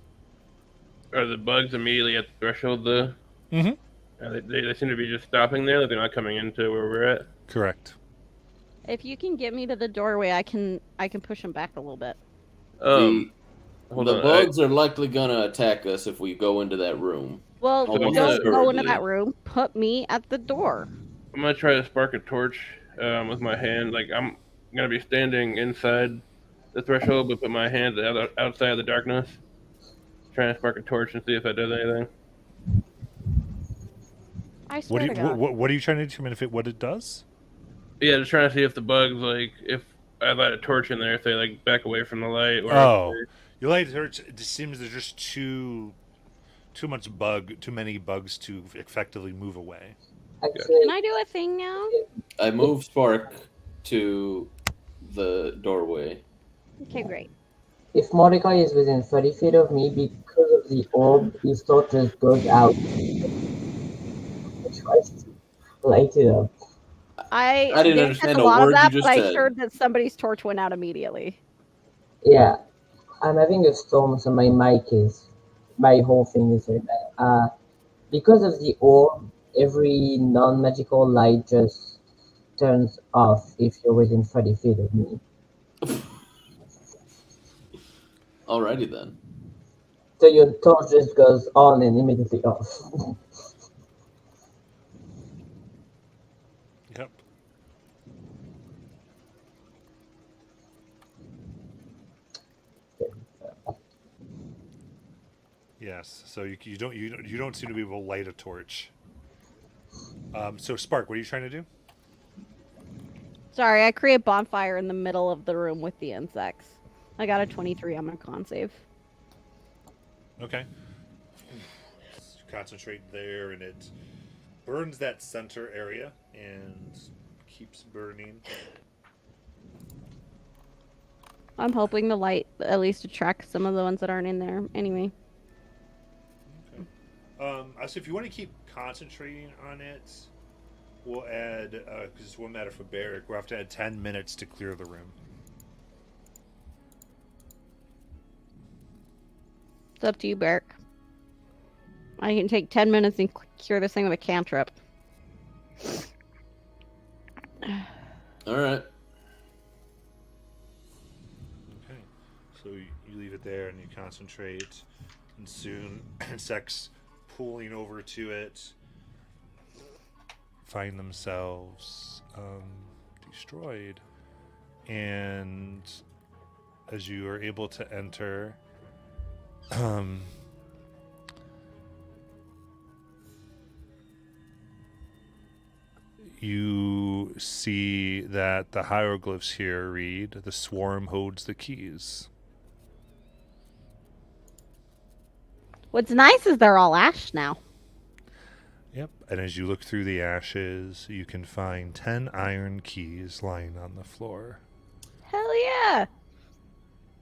Are the bugs immediately at the threshold, though? Mhm. They seem to be just stopping there. Like they're not coming into where we're at. Correct. If you can get me to the doorway, I can push them back a little bit. Hold The on. bugs are likely gonna attack us if we go into that room. Well, So I'm don't gonna- go into that room. Put me at the door. I'm gonna try to spark a torch with my hand. Like I'm gonna be standing inside the threshold, but put my hand outside of the darkness, trying to spark a torch and see if that does anything. I swear to God. What are you trying to determine what it does? Yeah, just trying to see if the bugs like if I light a torch in there, if they like back away from the light. Or Oh, you light a torch. It just seems there's just too many bugs to effectively move away. Actually, Can I do a thing now? I move Spark to the doorway. Okay, great. if Mordecai is within 30 feet of me, because of the orb, his torch just goes out. He tries to light it up. I didn't didn't understand catch a a lot word of you that, just but I said. heard that somebody's torch went out immediately. Yeah, I'm having a storm, so my whole thing is right now. Because of the orb, every non-magical light just turns off if you're within 30 feet of me. Alrighty then. So your torch just goes on and immediately off. Yep. Yes. So you don't seem to be able to light a torch. So Spark, what are you trying to do? Sorry, I create bonfire in the middle of the room with the insects. I got a 23 on my con save. Okay. Concentrate there, and it burns that center area and keeps burning. I'm hoping the light at least attracts some of the ones that aren't in there. Anyway. So if you want to keep concentrating on it, we'll add, because it's one matter for Barrick, we'll have to add 10 minutes to clear the room. It's up to you, Barrick. I can take 10 minutes and cure this thing with a cantrip. Alright. Okay. So you leave it there and you concentrate, and soon insects pulling over to it find themselves destroyed. And as you are able to enter, you see that the hieroglyphs here read, "The swarm holds the keys." What's nice is they're all ash now. Yep. And as you look through the ashes, you can find 10 iron keys lying on the floor. Hell yeah!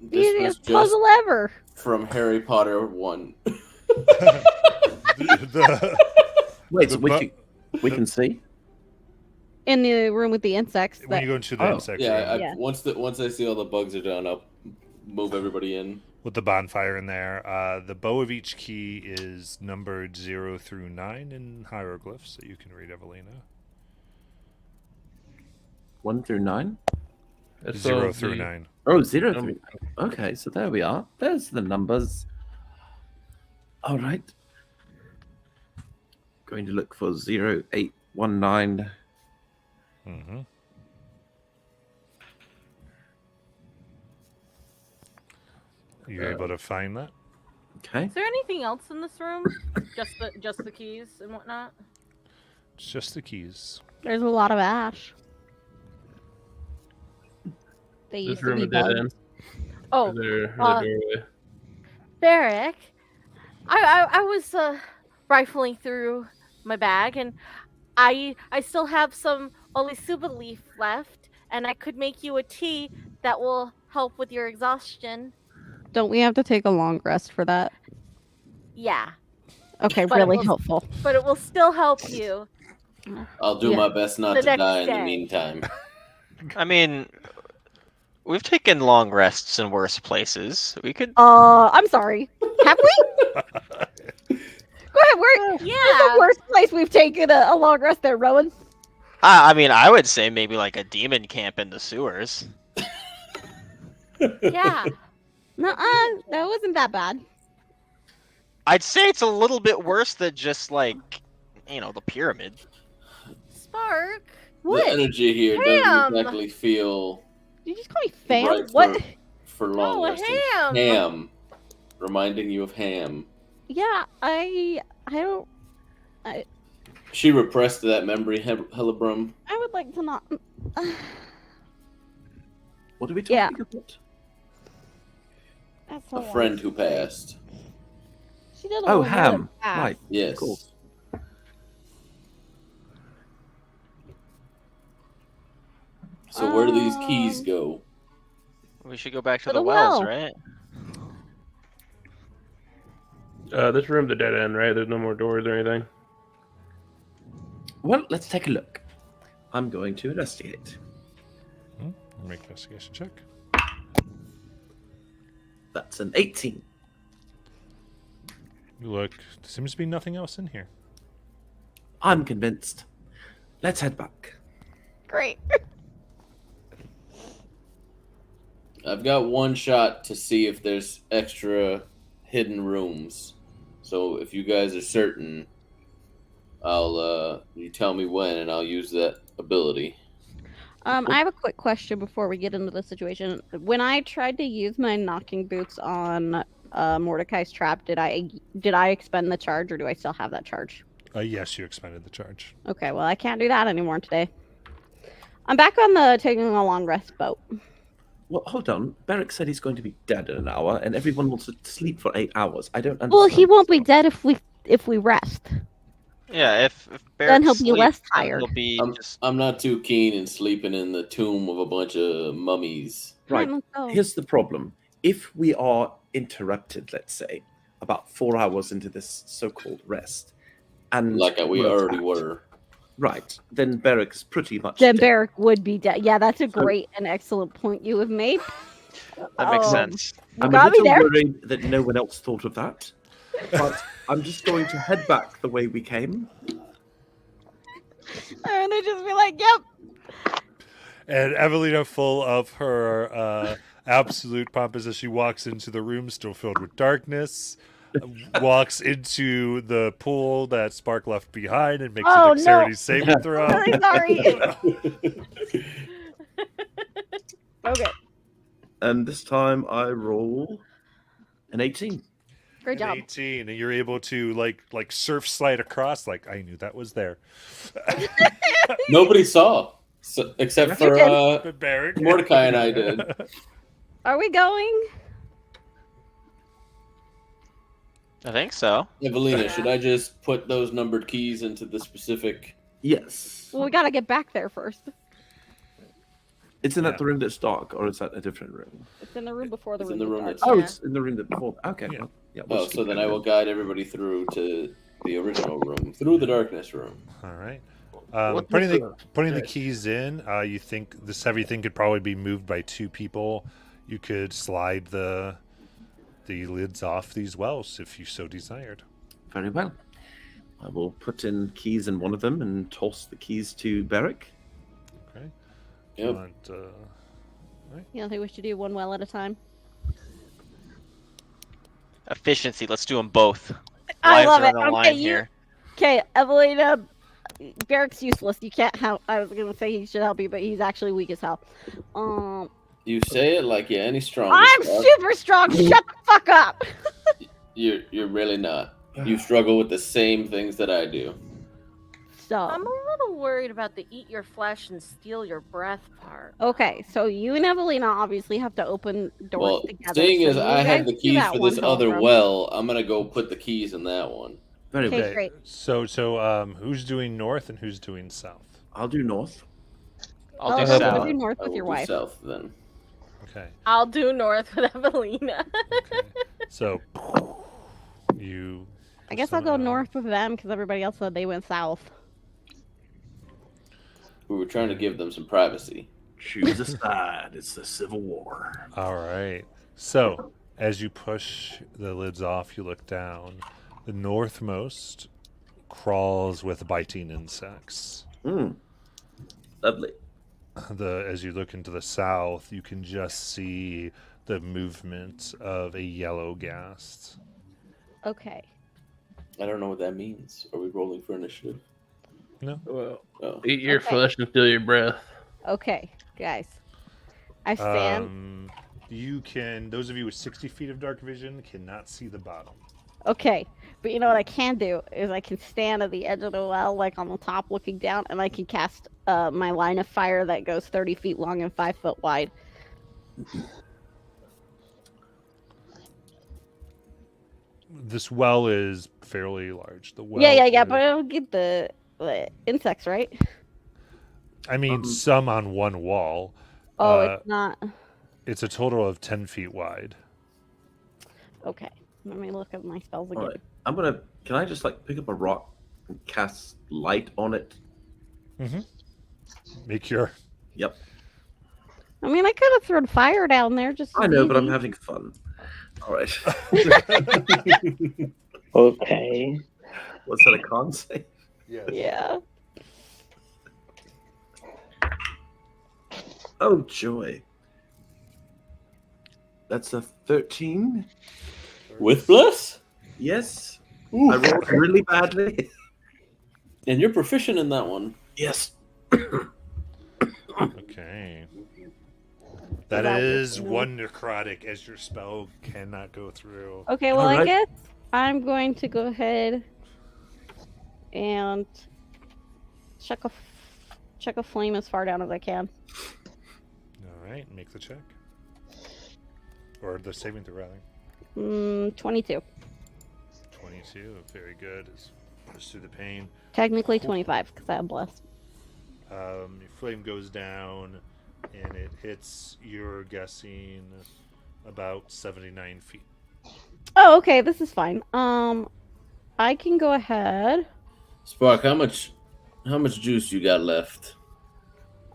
This was Easiest just puzzle ever. from Harry Potter 1. Wait, so the we can see? In the room with the insects. when That, you go into the Oh, insect Yeah, room, Yeah. Once I see all the bugs are done, I'll move everybody in. with the bonfire in there, the bow of each key is numbered 0 through 9 in hieroglyphs that you can read, Evelina. 1 through 9? Let's 0 solve through the 9. Oh, 0 Um, 3. Okay, so there we are. There's the numbers. All right. Going to look for 0819. Mm-hmm. You're able to find that? Okay. Is there anything else in this room? just the keys and whatnot. It's just the keys. There's a lot of ash. They this used to room be a dead bugs. end? Oh, Is there a uh, doorway? Barrick, I was rifling through my bag and I still have some olisuba leaf left, and I could make you a tea that will help with your exhaustion. Don't we have to take a long rest for that? Yeah, Okay, But it really will- helpful. but it will still help you. I'll do Yeah. my best not The to next die in the day. meantime. I mean, we've taken long rests in worse places. We could. I'm sorry. Have we? Go ahead. Where's the Yeah. worst place we've taken a long rest there, Rowan? I mean, I would say maybe like a demon camp in the sewers. Yeah. Nuh-uh. That wasn't that bad. I'd say it's a little bit worse than just like, the pyramid. Spark. What? The energy here Ham! doesn't exactly feel Did you just call me fam? right What? for long Oh, resting. ham. Ham. Reminding you of ham. Yeah, I don't. She repressed that memory, Helibrum. I would like to not. What are we talking Yeah. about? That's A friend who passed. She did a Oh, little bit Ham. of that. Right. Yes. Cool. So where do these keys go? We should go back to To the the wells, well. right? This room's a dead end, right? There's no more doors or anything. Well, let's take a look. I'm going to investigate. Make an investigation check. That's an 18. You look. There seems to be nothing else in here. I'm convinced. Let's head back. Great. I've got one shot to see if there's extra hidden rooms. So if you guys are certain, you tell me when and I'll use that ability. I have a quick question before we get into the situation. When I tried to use my knocking boots on Mordecai's trap, did I expend the charge, or do I still have that charge? Yes, you expended the charge. Okay, well I can't do that anymore today. I'm back on the taking a long rest boat. Well, hold on. Beric said he's going to be dead in an hour, and everyone wants to sleep for 8 hours. I don't understand. Well, he won't be dead if we rest. Yeah, if Then he'll Barrett be less sleeps, then tired. He'll be just. I'm not too keen in sleeping in the tomb of a bunch of mummies. Right. Let's go. Here's the problem. If we are interrupted, let's say, about 4 hours into this so-called rest, and Like we we're already attacked, were. right, then Beric's pretty much Then dead. Barrick would be dead. Yeah, that's a great and excellent point you have made. That makes Oh. sense. You I'm a got me little there. worried that no one else thought of that, but I'm just going to head back the way we came. And they just be like, "Yep." And Evelina, full of her absolute pompous as she walks into the room still filled with darkness, walks into the pool that Spark left behind and makes Oh, a dexterity no. saving throw. Really sorry. Okay, And this time I roll an 18. great An job. 18, and you're able to like surf slide across. Like I knew that was there. Nobody saw, except for But Barrett, Mordecai and I did. Are we going? I think so. Evelina, should I just put those numbered keys into the specific? Yes. Well, we gotta get back there first. Isn't Yeah. that the room that's dark, or is that a different room? It's in the room before the It's room. in the with room dark. that's- Oh, Yeah. it's in the room that before. Okay. Yeah. Well, yeah. We'll Oh, just so keep then going I will guide everybody through to the original room, through the darkness room. All right. What Putting was the the- keys in, you think this heavy thing could probably be moved by 2 people. You could slide the lids off these wells if you so desired. Very well. I will put in keys in one of them and toss the keys to Beric. Okay. Yep. Want, You don't think we should do one well at a time? Efficiency. Let's do them both. I Lives love are it. on the line Okay, here. Okay, Evelina, Barrick's useless. You can't help. I was gonna say he should help you, but he's actually weak as hell. You say it like you're any stronger. I'm Spark. super strong. Shut the fuck up. You're really not. You struggle with the same things that I do. So I'm a little worried about the eat your flesh and steal your breath part. okay, so you and Evelina obviously have to open doors Well, together. seeing so as you I guys have the do keys that for one this hell other from- well, I'm gonna go put the keys in that one. Very Okay, well. great. So who's doing north and who's doing south? I'll do north. I'll Oh, do okay, south. do north I with will your do wife. south then. Okay. I'll do north with Evelina. Okay. So you. I guess I'll go summon out. north with them because everybody else said they went south. We were trying to give them some privacy. Choose a side. It's the Civil War. All right. So as you push the lids off, you look down. The northmost crawls with biting insects. Lovely. As you look into the south, you can just see the movement of a yellow ghast. Okay. I don't know what that means. Are we rolling for initiative? No. Well, Oh. eat your Okay. flesh and steal your breath. Okay, guys. I stand. You can. Those of you with 60 feet of dark vision cannot see the bottom. Okay, but you know what I can do is I can stand at the edge of the well, like on the top, looking down, and I can cast my line of fire that goes 30 feet long and 5 foot wide. This well is fairly large. The well. yeah, is- but I don't get the insects, right? I mean, some on one wall. Oh, Uh, it's not. It's a total of 10 feet wide. Okay, let me look at my spells again. All right. I'm gonna. Can I just like pick up a rock and cast light on it? Make your. Yep. I mean, I could have thrown fire down there just. I know, but I'm easy. having fun. All right. Okay. What's that? A con save? Yeah. Oh joy. That's a 13. With bless? Yes. Ooh. I rolled really badly. And you're proficient in that one. Yes. Okay. That That is was- one necrotic, as your spell cannot go through. Okay, well, I Alright. guess I'm going to go ahead and check a flame as far down as I can. All right, make the check. Or the saving throw, rather. 22. 22, very good. Push through the pain. Technically 25 because I have blessed. Your flame goes down, and it hits, you're guessing, about 79 feet. Oh, okay, this is fine. I can go ahead. Spark, how much juice you got left?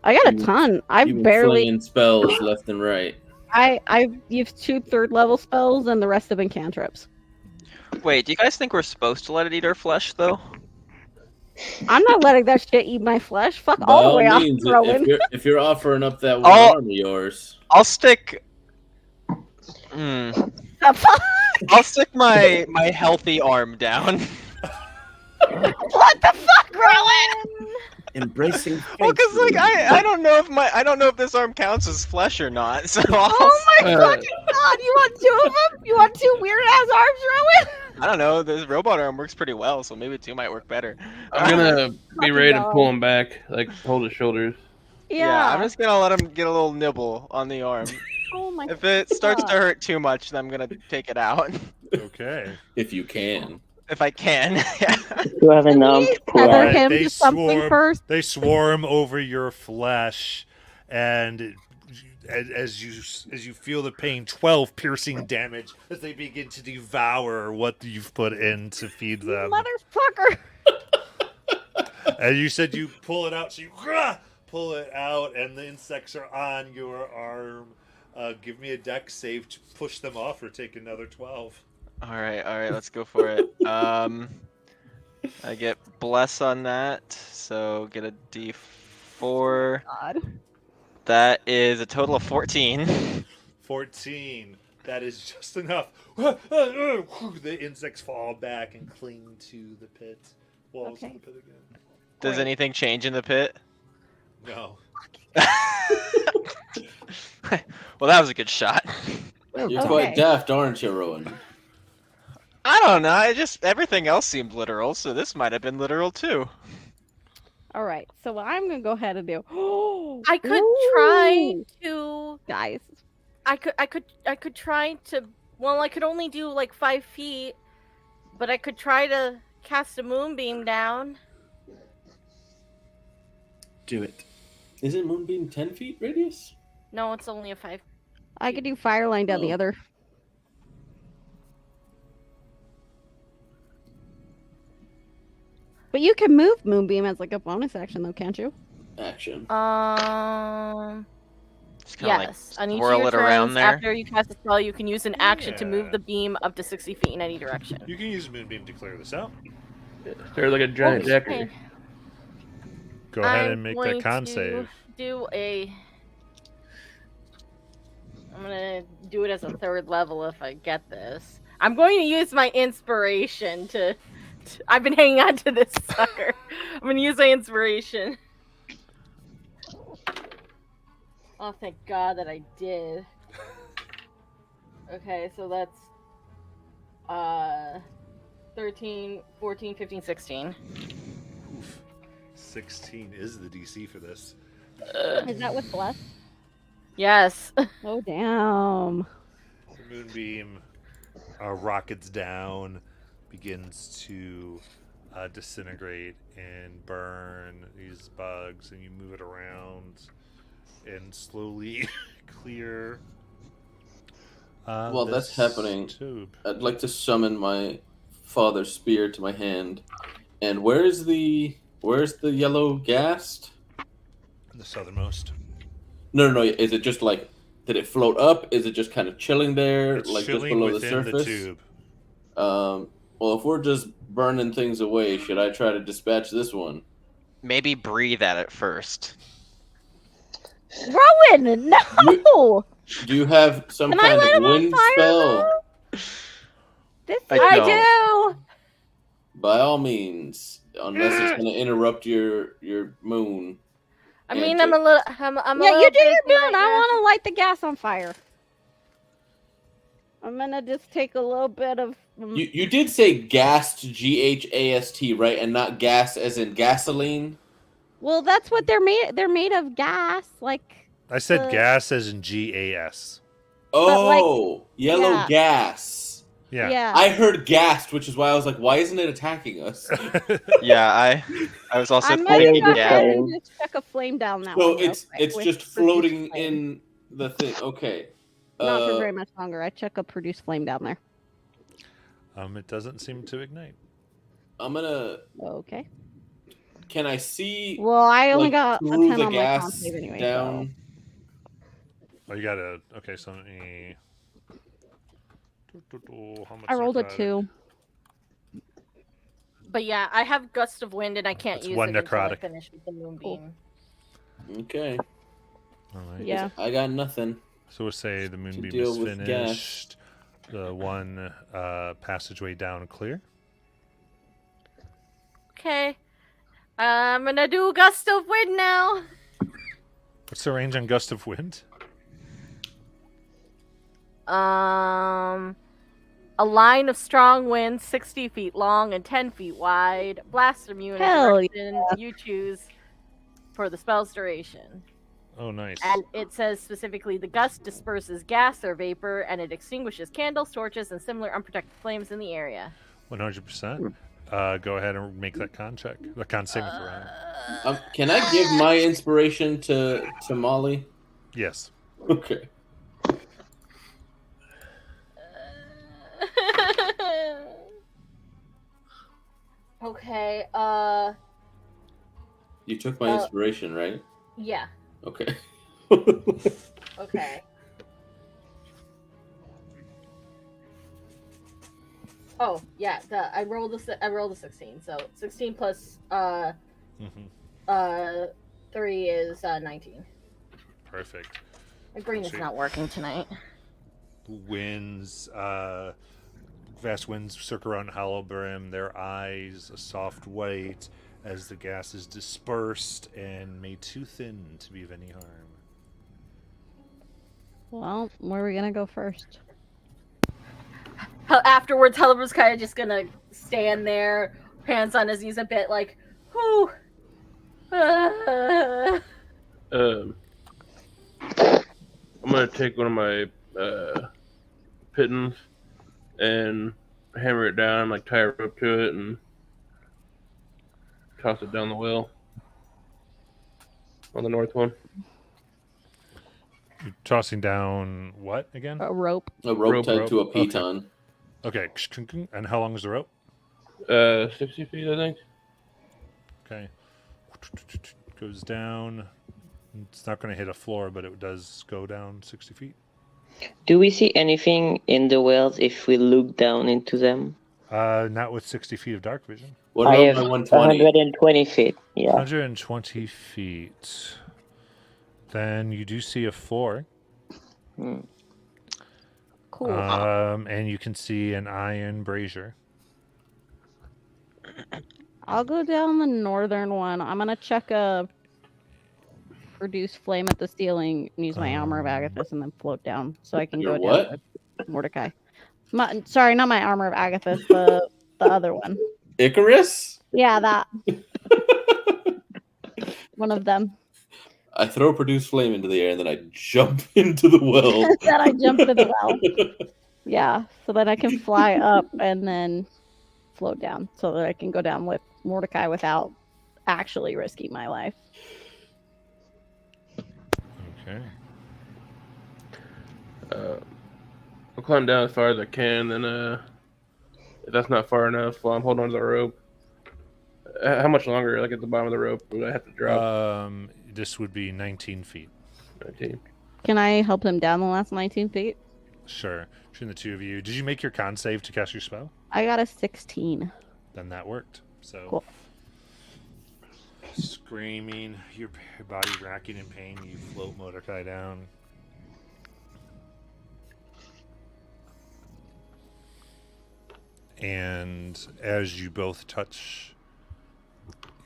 I got a You- ton. You've I've been barely. flinging spells left and right. I've used 2 third-level spells, and the rest have been cantrips. Wait, do you guys think we're supposed to let it eat our flesh, though? I'm not letting that shit eat my flesh. Fuck By all the way off, means, Rowan. if you're offering up that one Oh. arm of yours, I'll stick. I'll stick my healthy arm down. What the fuck, Rowan? Embracing. Well, because like fate. I don't know if this arm counts as flesh or not. So I'll, Oh my Uh, fucking god! You want 2 of them? You want 2 weird ass arms, Rowan? I don't know. This robot arm works pretty well, so maybe 2 might work better. I'm gonna be Fucking ready to God. pull him back, like hold his shoulders. Yeah, I'm just gonna let him get a little nibble on the arm. Oh my. If it starts to God. hurt too much, then I'm gonna take it out. Okay. if you can. If I can. Yeah. You have enough Please pull tether Alright, him they to something swarm- first. They swarm over your flesh, and as you feel the pain, 12 piercing damage as they begin to devour what you've put in to feed them. Motherfucker! And you said you pull it out, so you pull it out, and the insects are on your arm. Give me a dex save to push them off, or take another 12. all right, let's go for it. I get bless on that, so get a D4. God. That is a total of 14. 14. That is just enough. The insects fall back and cling to the pit. Walls of Okay. the pit again. Does Great. anything change in the pit? No. Well, that was a good shot. You're Okay. quite daft, aren't you, Rowan? I don't know. Everything else seemed literal, so this might have been literal too. All right. So what I'm gonna go ahead and do. I could try Ooh, to. guys. I could try to. Well, I could only do like 5 feet, but I could try to cast a moonbeam down. Do it. Isn't Moonbeam 10 feet radius? No, it's only a 5. I could do fire line down the Oh. other. But you can move Moonbeam as like a bonus action, though, can't you? Action. Just kinda Yes. like On each of swirl your it around turns, there. after you cast a spell, you can use an action to move Yeah. the beam up to 60 feet in any direction. You can use Moonbeam to clear this out. They're like a giant decker. Okay. Go ahead I'm and make going that con to save. do a. I'm gonna do it as a 3rd level if I get this. I'm going to use my inspiration to. I've been hanging on to this sucker. I'm gonna use my inspiration. Oh, thank God that I did. Okay, so that's 13, 14, 15, 16. Oof. 16 is the DC for this. Is that with bless? Yes. Oh damn! The Moonbeam rockets down, begins to disintegrate and burn these bugs, and you move it around and slowly clear. While that's this happening, tube. I'd like to summon my father's spear to my hand. And where's the yellow gas? The southernmost. No. Is it just like, did it float up? Is it just kind of chilling there, It's like just chilling below the within surface? tube. Well, if we're just burning things away, should I try to dispatch this one? Maybe breathe at it first. Rowan, no! Do you have some Can I kind light of him on wind fire, spell? This I do. By all means, unless it's going to interrupt your moon. I mean, And I'm a little. I'm a Yeah, little you do your busy moon. right I now. want to light the gas on fire. I'm gonna just take a little bit of. You did say gassed, GHAST, right, and not gas as in gasoline. Well, that's what they're made. They're made of gas, like. I said Uh, gas as in GAS. Oh, yellow yeah. gas. Yeah. Yeah. I heard gassed, which is why I was like, why isn't it attacking us? Yeah, I was also I'm gonna thinking go ahead yeah. and just chuck a flame down that So one. real it's quick with just produce floating flame. in the thing. Okay. Not for very much longer. I chuck a produce flame down there. It doesn't seem to ignite. I'm gonna. Okay. Can I see? Well, I only like, got a through 10 the on my con gas save anyway. down. Oh, you gotta. Okay, so let me. How much I rolled a necrotic? 2. But yeah, I have gust of wind and I can't That's use one it until I necrotic. finish with the moonbeam. Okay. All right. Yeah. I got nothing. So we'll say the moonbeam deal is with gas. finished. The one passageway down clear. Okay. I'm gonna do gust of wind now. What's the range on gust of wind? A line of strong wind, 60 feet long and 10 feet wide. Blast immune Hell direction you choose for the spell's duration. Oh, nice. And it says specifically the gust disperses gas or vapor and it extinguishes candles, torches, and similar unprotected flames in the area. 100%. Go ahead and make that con check. The con saving throw. Can I give my inspiration to Molly? Yes. Okay. Okay, You took my inspiration, right? yeah, Okay. okay. Oh, yeah, I rolled a 16, so 16 plus 3 is 19. Perfect. My green is Sweet. not working tonight. Winds, vast winds circle around Hollow Brim, their eyes a soft white as the gas is dispersed and made too thin to be of any harm. Well, where are we gonna go first? Afterwards, Helleber's kind of just gonna stand there, hands on his knees a bit, like, whew. I'm gonna take one of my pittons and hammer it down, like tie a rope to it, and toss it down the well on the north one. You're tossing down what again? A rope. A rope tied to a Okay. piton. Okay. And how long is the rope? 60 feet, I think. Okay. Goes down. It's not going to hit a floor, but it does go down 60 feet. Do we see anything in the wells if we look down into them? Not with 60 feet of dark vision. What I about have my 120? 120 feet. Yeah. 120 feet. Then you do see a floor. Cool. And you can see an iron brazier. I'll go down the northern one. I'm gonna check a produce flame at the ceiling and use my armor of Agathis and then float down so I can Your go what? down with Mordecai. Sorry, not my armor of Agathis, the other one. Icarus? Yeah, that. One of them. I throw produce flame into the air and then I jump into the well. Then I jump into the well. Yeah, so that I can fly up and then float down so that I can go down with Mordecai without actually risking my life. Okay. I'll climb down as far as I can, then if that's not far enough while I'm holding on to the rope. How much longer, like at the bottom of the rope, would I have to drop? This would be 19 feet. 19. Can I help him down the last 19 feet? Sure. Between the two of you. Did you make your con save to cast your spell? I got a 16. Then that worked. So, Cool. Screaming, your body racking in pain, you float Mordecai down. And as you both touch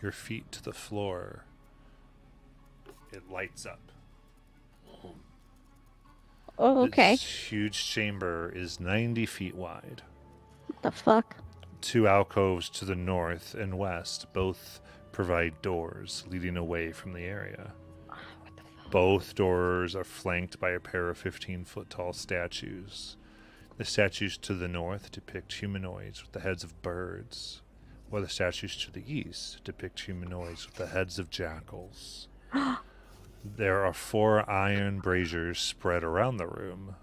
your feet to the floor, it lights up. Oh, okay. This huge chamber is 90 feet wide. What the fuck? Two alcoves to the north and west both provide doors leading away from the area. Both doors are flanked by a pair of 15-foot tall statues. The statues to the north depict humanoids with the heads of birds, while the statues to the east depict humanoids with the heads of jackals. There are 4 iron braziers spread around the room.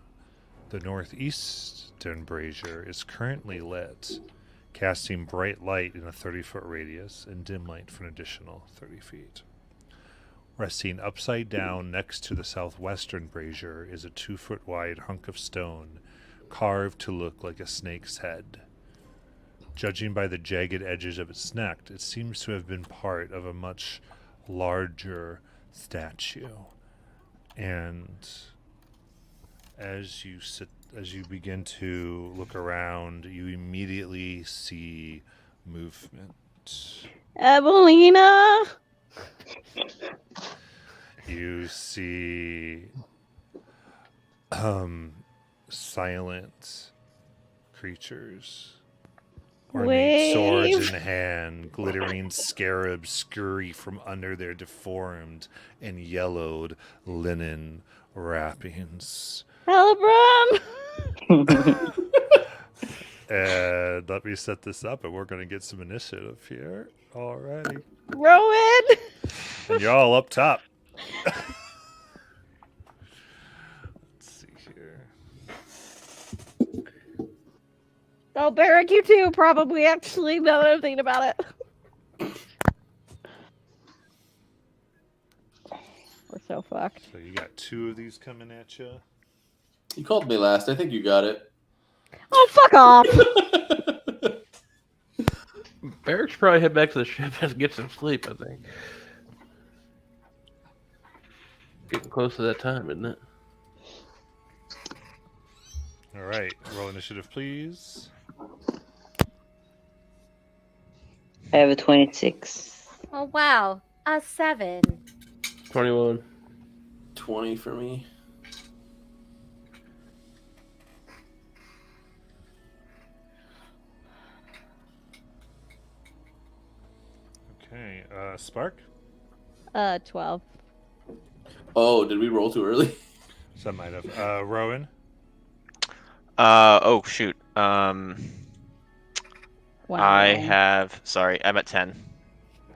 The northeastern brazier is currently lit, casting bright light in a 30-foot radius and dim light for an additional 30 feet. Resting upside down next to the southwestern brazier is a 2-foot wide hunk of stone carved to look like a snake's head. Judging by the jagged edges of its neck, it seems to have been part of a much larger statue. And as you begin to look around, you immediately see movement. Evelina! You see silent creatures, ornate swords in hand, glittering scarabs scurry from under their deformed and yellowed linen wrappings. Helbram! And let me set this up, and we're going to get some initiative here. Alrighty. Rowan! And you're all up top. Let's see here. Oh, Barrick, you too, probably, actually, now that I'm thinking about it. We're so fucked. So you got 2 of these coming at you. You called me last. I think you got it. Oh, fuck off! Barrick should probably head back to the ship and get some sleep, I think. getting close to that time, isn't it? All right, roll initiative, please. I have a 26. Oh wow, a 7. 21. 20 for me. Okay, Spark. 12. Oh, did we roll too early? Some might have. Rowan. Oh shoot. Wow. I have. Sorry, I'm at 10.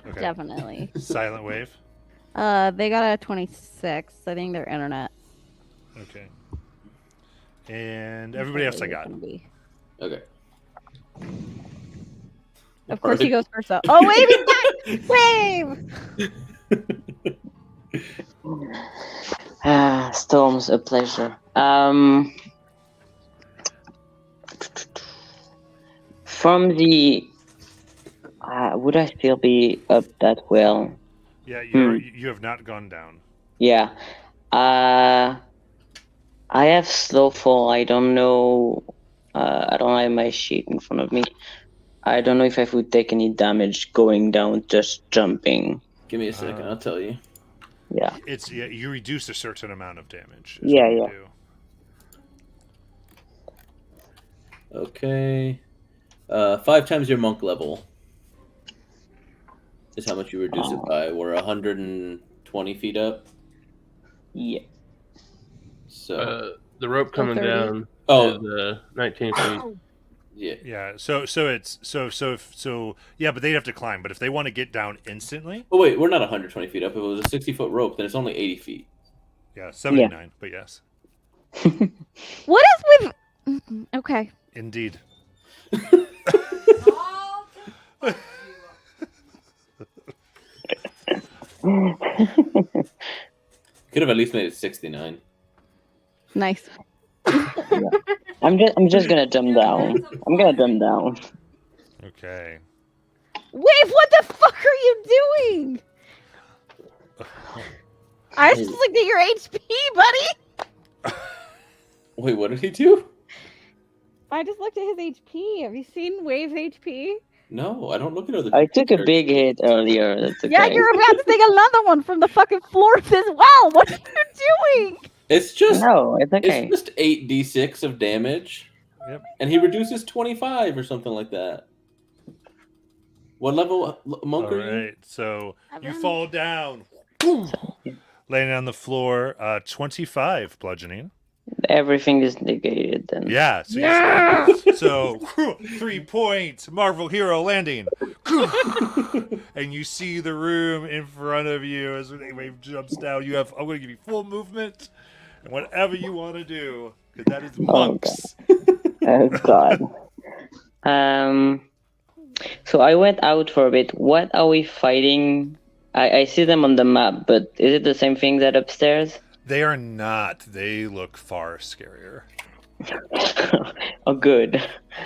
Okay. Definitely. Silent Wave. They got a 26. I think their internet. Okay. And everybody else I got. Okay. Of course he goes first though. Oh, Wave is back! Wave! Storms, a pleasure. From the... would I still be up that well? Yeah, you have not gone down. Yeah. I have slow fall. I don't know. I don't have my sheet in front of me. I don't know if I would take any damage going down just jumping. Give me a second, I'll tell you. Yeah. You reduce a certain amount of damage. Yeah. Do. Okay. 5 times your monk level is how much you reduce it by. We're 120 feet up. Yeah. So the rope coming 30. down Oh. is 19 feet. Yeah. Yeah. So yeah, but they'd have to climb. But if they want to get down instantly. Oh wait, we're not 120 feet up. If it was a 60-foot rope, then it's only 80 feet. Yeah, 79. Yeah. But yes. What is with? Okay. Indeed. Could have at least made it 69. Nice. I'm just gonna jump down. I'm gonna jump down. Okay. Wave, what the fuck are you doing? I just looked at your HP, buddy. Wait, what did he do? I just looked at his HP. Have you seen Wave's HP? No, I don't look at other. I took a big hit earlier. That's okay. Yeah, you're about to take another one from the fucking floor as well. What are you doing? It's just no, it's okay. It's just 8d6 of damage. Yep. And he reduces 25 or something like that. What level monk are you? All right. So you fall down, laying on the floor. 25 bludgeoning. Everything is negated then. Yeah. So 3 points. Marvel hero landing. And you see the room in front of you as Wave jumps down. I'm going to give you full movement and whatever you want to do, because that is monks. Oh God. So I went out for a bit. What are we fighting? I see them on the map, but is it the same thing that upstairs? They are not. They look far scarier. Oh, good.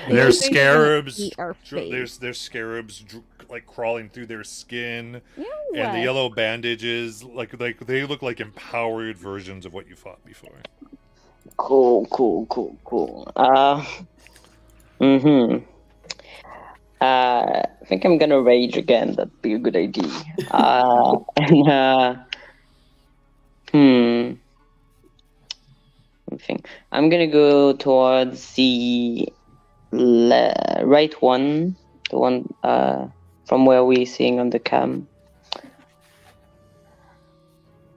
There's scarabs. There's scarabs like crawling through their skin, and the yellow bandages like they look like empowered versions of what you fought before. Cool. I think I'm gonna rage again. That'd be a good idea. I think I'm gonna go towards the right one, the one from where we're seeing on the cam,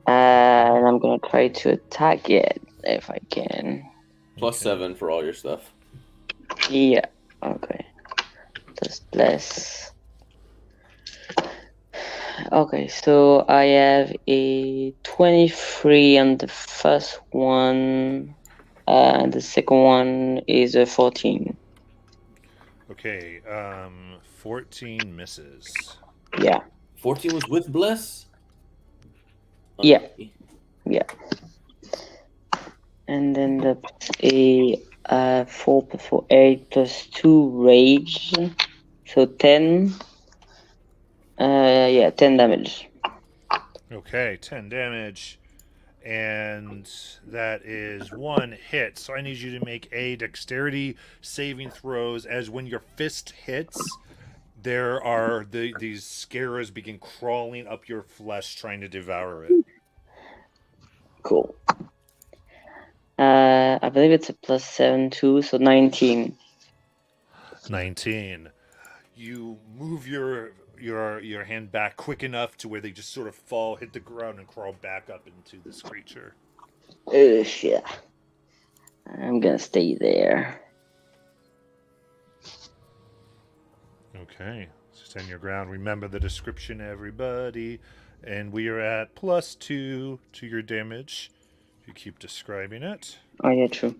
and I'm gonna try to attack it if I can. +7 for all your stuff. Yeah. Okay. Just less. Okay, so I have a 23 on the first one, and the second one is a 14. Okay, 14 misses. Yeah. 14 was with Bless? Yeah. And then that's a 4 + 8 + 2 rage, so 10. 10 damage. Okay, 10 damage. and that is 1 hit. So I need you to make a dexterity saving throws, as when your fist hits, there are these scarabs begin crawling up your flesh trying to devour it. Cool. I believe it's a +7 too, so 19. 19. You move your hand back quick enough to where they just sort of fall, hit the ground, and crawl back up into this creature. Ugh, yeah. I'm gonna stay there. Okay, stand your ground. Remember the description, everybody. And we are at +2 to your damage. You keep describing it. Oh yeah, true.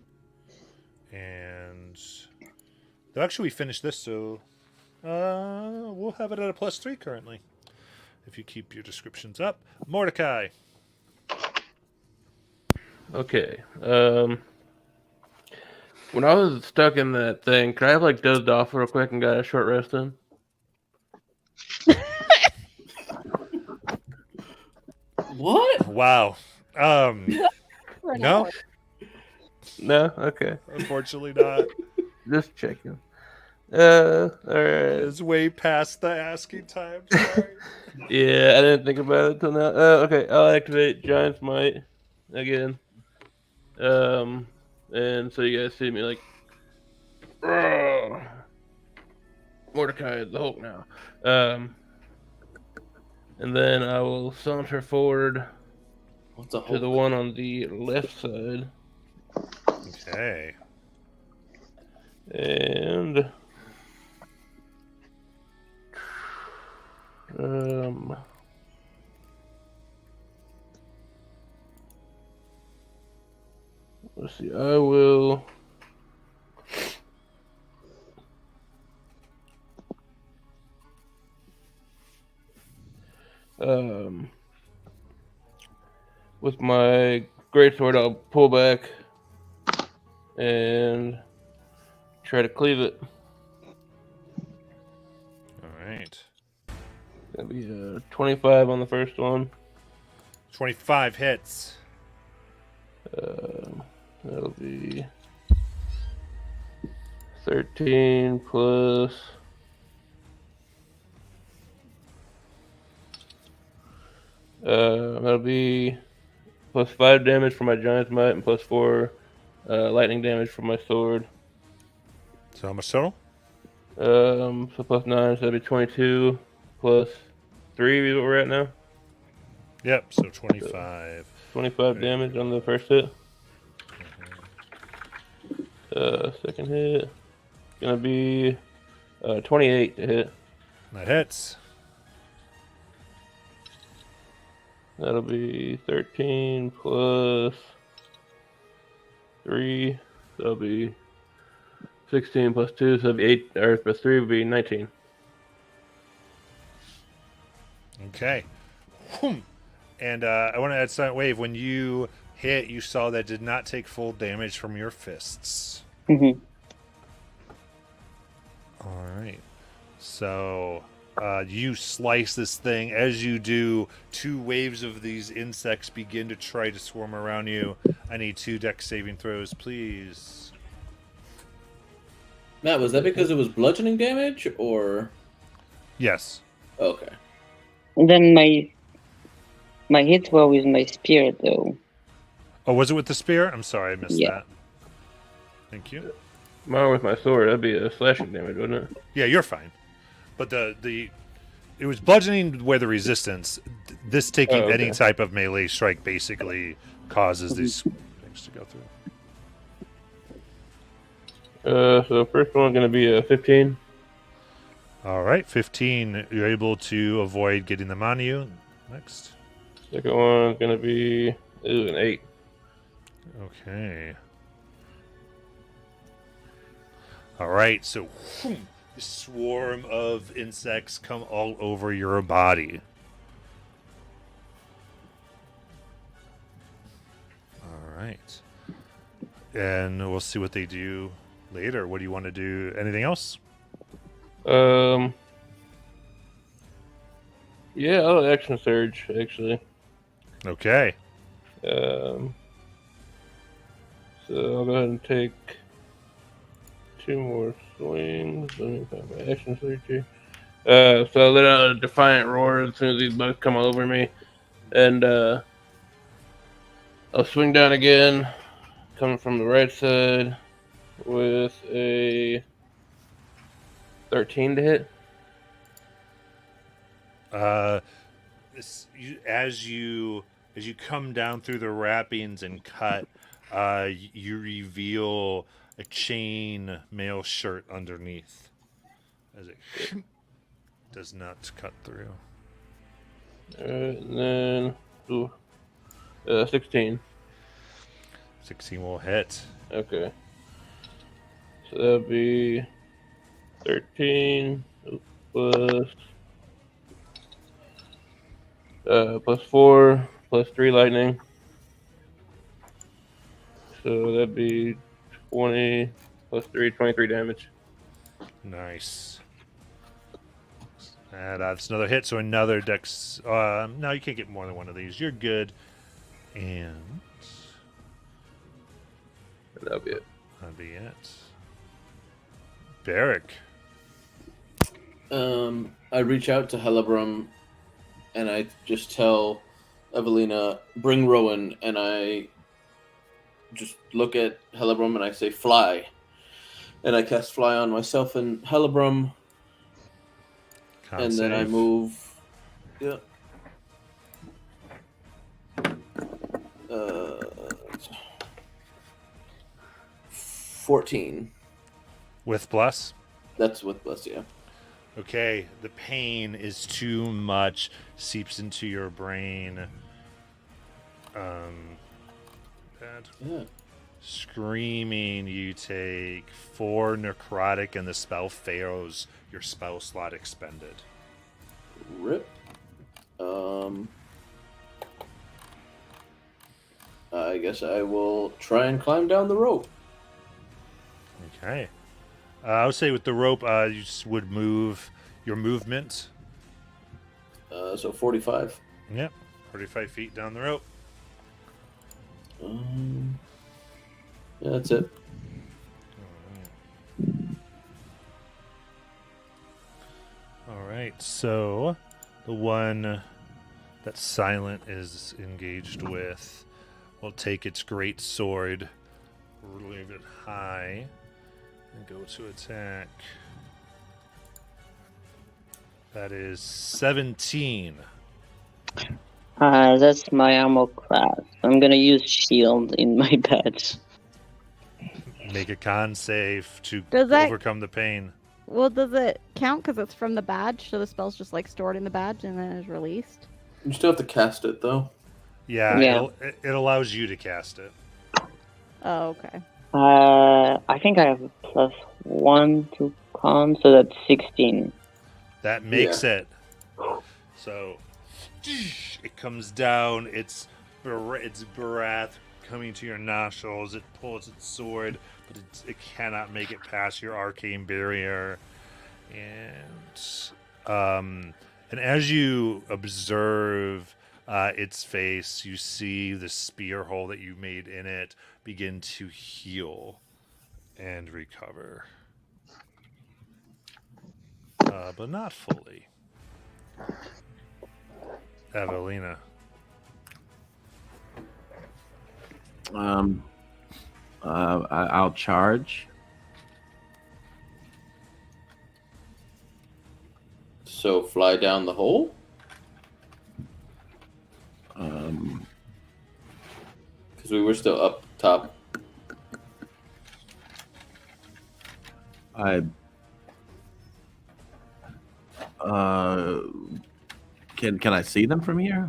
And actually, we finished this, so we'll have it at a +3 currently. If you keep your descriptions up, Mordecai. Okay. When I was stuck in that thing, could I have like dozed off real quick and got a short rest in? What? Wow. No, No. Okay. unfortunately not. Just checking. All right. It's way past the asking time. Sorry. Yeah, I didn't think about it till now. Okay, I'll activate Giant's Might again. And so you guys see me like, "Roar." Mordecai is the Hulk now. And then I will saunter forward What's a to the Hulk? one on the left side, Okay. and let's see. I will. With my greatsword, I'll pull back and try to cleave it. All right. That'll be a 25 on the first one. 25 hits. That'll be 13 plus. That'll be +5 damage for my Giant's Might and +4 lightning damage from my sword. So how much total? So +9, so that'd be 22 +3 is what we're at now. Yep, so 25. 25 damage on the first hit. Second hit, gonna be 28 to hit. That hits. That'll be 13 plus 3. That'll be 16 plus 2, so that'll be 8, or plus 3 would be 19. Okay. Whoom. And I want to add Silent Wave. When you hit, you saw that did not take full damage from your fists. Mm-hmm. All right. So you slice this thing. As you do, 2 waves of these insects begin to try to swarm around you. I need 2 dex saving throws, please. Matt, was that because it was bludgeoning damage or? Yes. Okay. And then my hits were with my spear though. Oh, was it with the spear? I'm sorry, I missed Yeah. that. Thank you. Mine with my sword, that'd be a slashing damage, wouldn't it? Yeah, you're fine. But it was bludgeoning with the resistance. This taking Oh, okay. any type of melee strike basically causes these things to go through. So first one gonna be a 15. All right, 15. You're able to avoid getting them on you. Next. Second one's gonna be an 8. Okay. All right, so whoom, a swarm of insects come all over your body. All right. And we'll see what they do later. What do you want to do? Anything else? Yeah, I'll action surge actually. Okay. So I'll go ahead and take 2 more swings. Let me find my action surgery. So I'll let out a defiant roar as soon as these bugs come all over me. And I'll swing down again, coming from the right side with a 13 to hit. As you come down through the wrappings and cut, you reveal a chain mail shirt underneath, as it does not cut through. Alright, and then 16. 16 will hit. Okay. So that'll be 13 plus 4 plus 3 lightning. So that'd be 20 plus 3, 23 damage. Nice. And that's another hit, so another dex. No, you can't get more than one of these. You're good. And that'll be it. That'll be it. Barrick. I reach out to Helebrum and I just tell Evelina, bring Rowan, and I just look at Helebrum and I say, fly. And I cast fly on myself and Helebrum. And then I move. Yeah. 14. With plus? That's with plus, yeah. Okay, the pain is too much, seeps into your brain. Yeah. Screaming, you take 4 necrotic, and the spell fails. Your spell slot expended. Rip. I guess I will try and climb down the rope. Okay. I would say with the rope, you just would move your movement. So 45. Yep, 45 feet down the rope. Yeah, that's it. All right, so the one that Silent is engaged with will take its great sword, leave it high, and go to attack. That is 17. That's my armor class. I'm gonna use shield in my badge. Make a con save to Does that- overcome the pain. Well, does it count because it's from the badge? So the spell's just like stored in the badge and then is released? You still have to cast it, though. Yeah. It allows you to cast it. Oh, okay. I think I have a +1 to con, so that's 16. That makes it. So it comes down. Its breath coming to your nostrils. It pulls its sword, but it cannot make it past your arcane barrier. And as you observe its face, you see the spear hole that you made in it begin to heal and recover. But not fully. Evelina. I'll charge. So fly down the hole? Because we were still up top. Can I see them from here?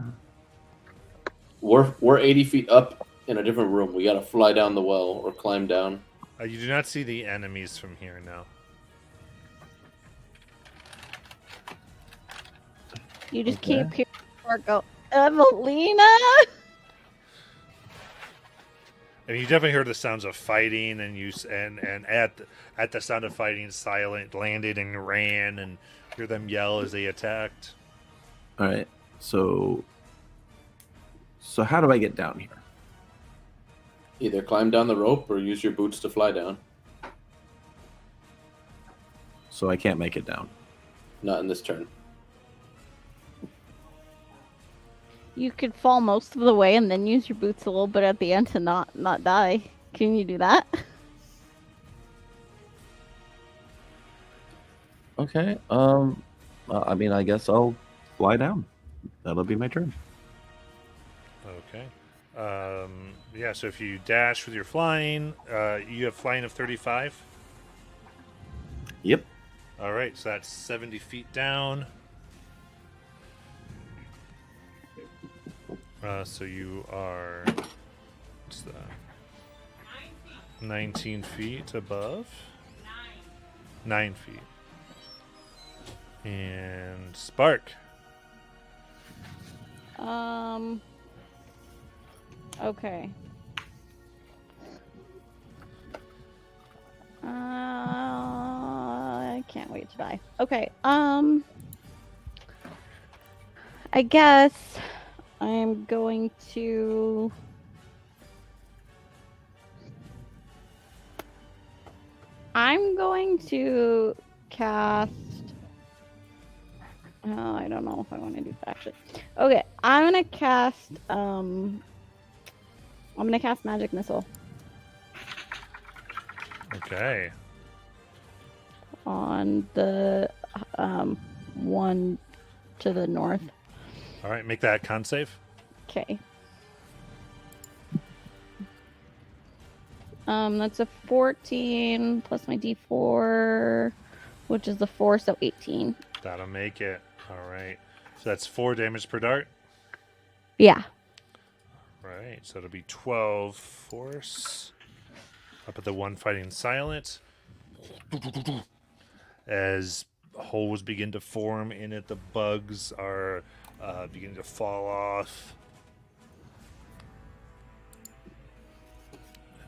We're 80 feet up in a different room. We gotta fly down the well or climb down. You do not see the enemies from here now. You just keep hearing or go, Evelina! And you definitely heard the sounds of fighting, and at the sound of fighting, Silent landed and ran, and hear them yell as they attacked. All right. So how do I get down here? Either climb down the rope or use your boots to fly down. So I can't make it down. Not in this turn. You could fall most of the way and then use your boots a little bit at the end to not die. Can you do that? Okay. I mean, I guess I'll fly down. That'll be my turn. Okay. Yeah, so if you dash with your flying, you have flying of 35. Yep. All right, so that's 70 feet down. So you are what's that? 19 feet above. 9 feet. And Spark. Okay. I can't wait to die. Okay. I guess I'm going to. I'm going to cast. Oh, I don't know if I want to do that actually. Okay, I'm gonna cast. I'm gonna cast Magic Missile Okay. on the one to the north. All right, make that con save. Okay. That's a 14 plus my D4, which is the 4, so 18. That'll make it. All right. So that's 4 damage per dart. Yeah. Right. So it'll be 12 force. Up at the one fighting silent. As holes begin to form in it, the bugs are beginning to fall off.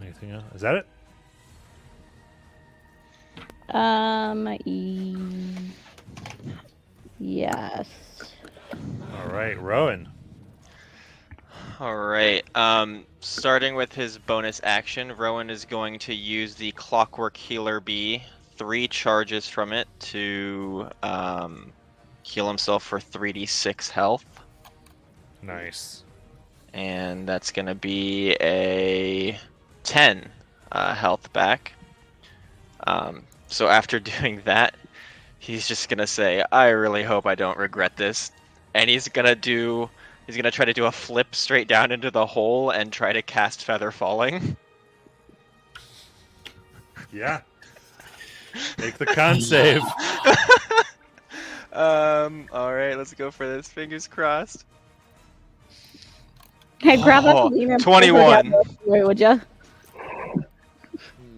Anything else? Is that it? Yes. All right, Rowan. All right. Starting with his bonus action, Rowan is going to use the Clockwork Healer Bee, 3 charges from it to heal himself for 3d6 health. Nice. And that's going to be a 10 health back. So after doing that, he's just going to say, I really hope I don't regret this. And he's going to try to do a flip straight down into the hole and try to cast Feather Falling. Yeah. Make the con save. All right, let's go for this. Fingers crossed. Hey, grab Oh, up the 21. Wait, would you?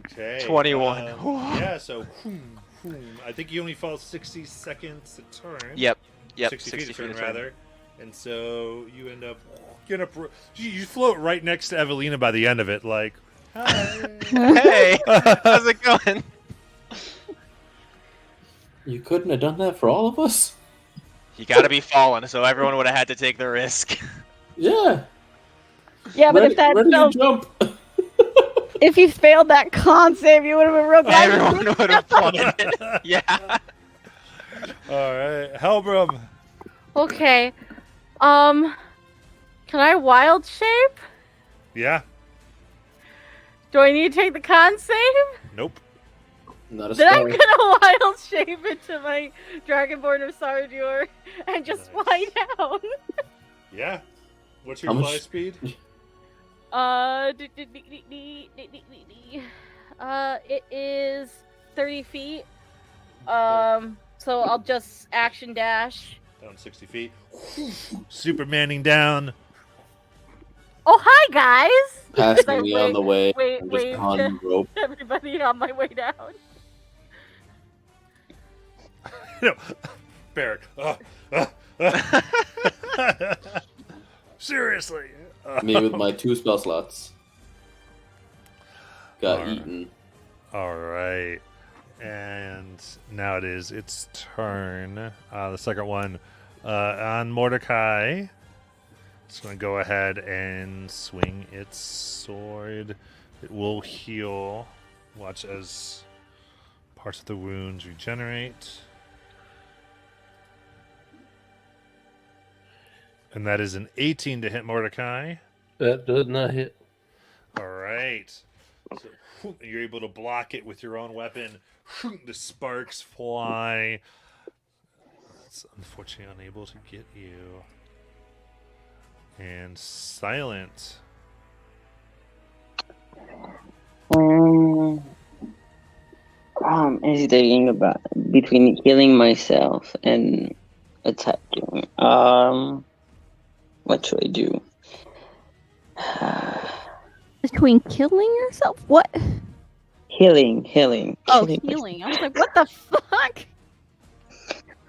Okay. 21. Yeah, so I think you only fall 60 seconds a turn. Yep. 60 feet a turn, rather. And so you end up you float right next to Evelina by the end of it, like, hi. Hey, how's it going? You couldn't have done that for all of us? You gotta be fallen, so everyone would have had to take the risk. Yeah. Yeah, but if that ready to felt, jump. if you failed that con save, you would have been real glad. Everyone would have plummeted. Yeah. All right, Helbram. Okay. Can I wild shape? Yeah. Do I need to take the con save? Nope. Not a Then I'm spell. gonna wild shape into my Dragonborn of Sardur and just fly down. Yeah. What's your How fly much- speed? It is 30 feet. So I'll just action dash. Down 60 feet. Supermaning down. Oh, hi guys! Passing me on the way. Wait, I'm just wait. on the rope. Everybody on my way down. No, Barrack. Seriously. Me with my 2 spell slots. Got Alright. eaten. All right. And now it is its turn. The second one on Mordecai. It's going to go ahead and swing its sword. It will heal. Watch as parts of the wounds regenerate. And that is an 18 to hit Mordecai. That does not hit. All right. So you're able to block it with your own weapon. The sparks fly. It's unfortunately unable to get you. And silent. I'm hesitating about between healing myself and attacking. What should I do? Between killing yourself? What? Healing. Oh, Healing. healing. I was like, what the fuck?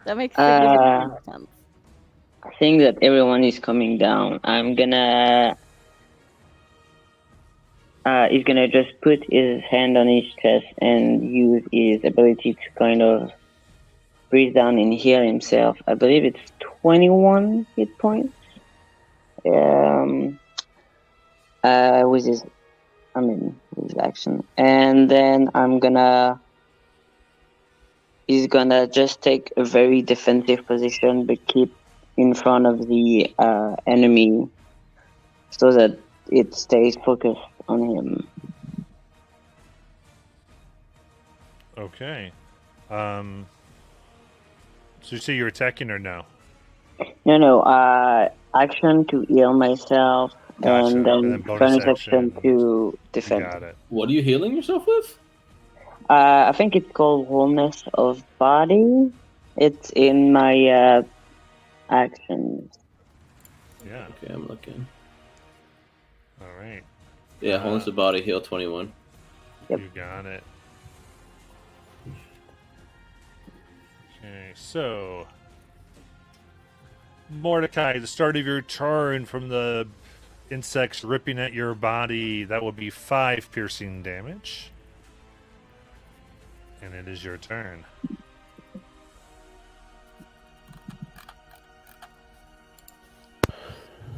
That makes sense. I think that everyone is coming down. I'm gonna. He's gonna just put his hand on his chest and use his ability to kind of breathe down and heal himself. I believe it's 21 hit points. With his action. And then he's gonna just take a very defensive position, but keep in front of the enemy so that it stays focused on him. Okay. So you say you're attacking or no? No. Action to heal myself, Gotcha. and then bonus action to defend. Got it. What are you healing yourself with? I think it's called wholeness of body. It's in my actions. Yeah. Okay, I'm looking. All right. Yeah, wholeness of body, heal 21. Yep. You got it. Okay, so Mordecai, the start of your turn from the insects ripping at your body, that will be 5 piercing damage. And it is your turn.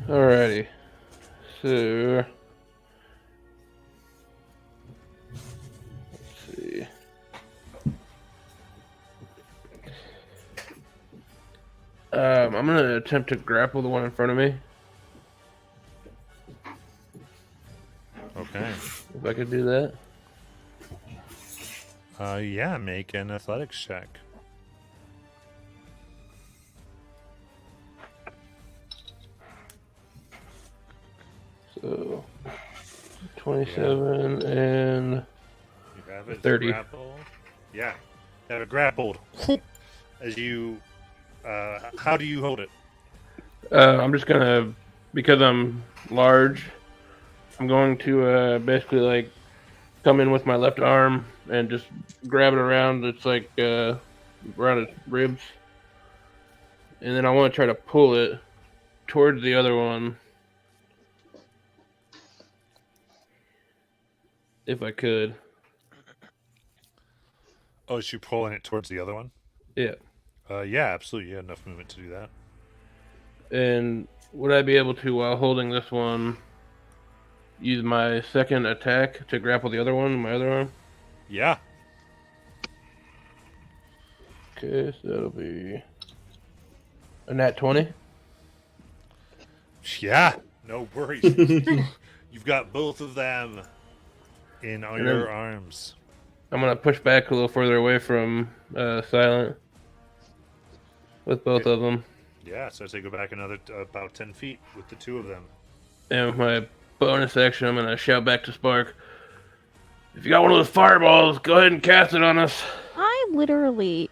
Alrighty. So let's see. I'm gonna attempt to grapple the one in front of me. Okay. If I could do that. Yeah, make an athletics check. So 27 and You have it 30. grappled. Yeah. You have it grappled. As you how do you hold it? I'm just gonna, because I'm large, I'm going to basically like come in with my left arm and just grab it around. It's like around its ribs, and then I want to try to pull it towards the other one, if I could. Oh, is you pulling it towards the other one? Yeah. Yeah, absolutely. You have enough movement to do that. And would I be able to, while holding this one, use my second attack to grapple the other one in my other arm? Yeah. Okay, so that'll be a nat 20. Yeah, no worries. You've got both of them in on your arms. I'm going to push back a little further away from Silent with both of them. Yeah, so I say go back another about 10 feet with the two of them. And with my bonus action, I'm going to shout back to Spark, if you got one of those fireballs, go ahead and cast it on us. I literally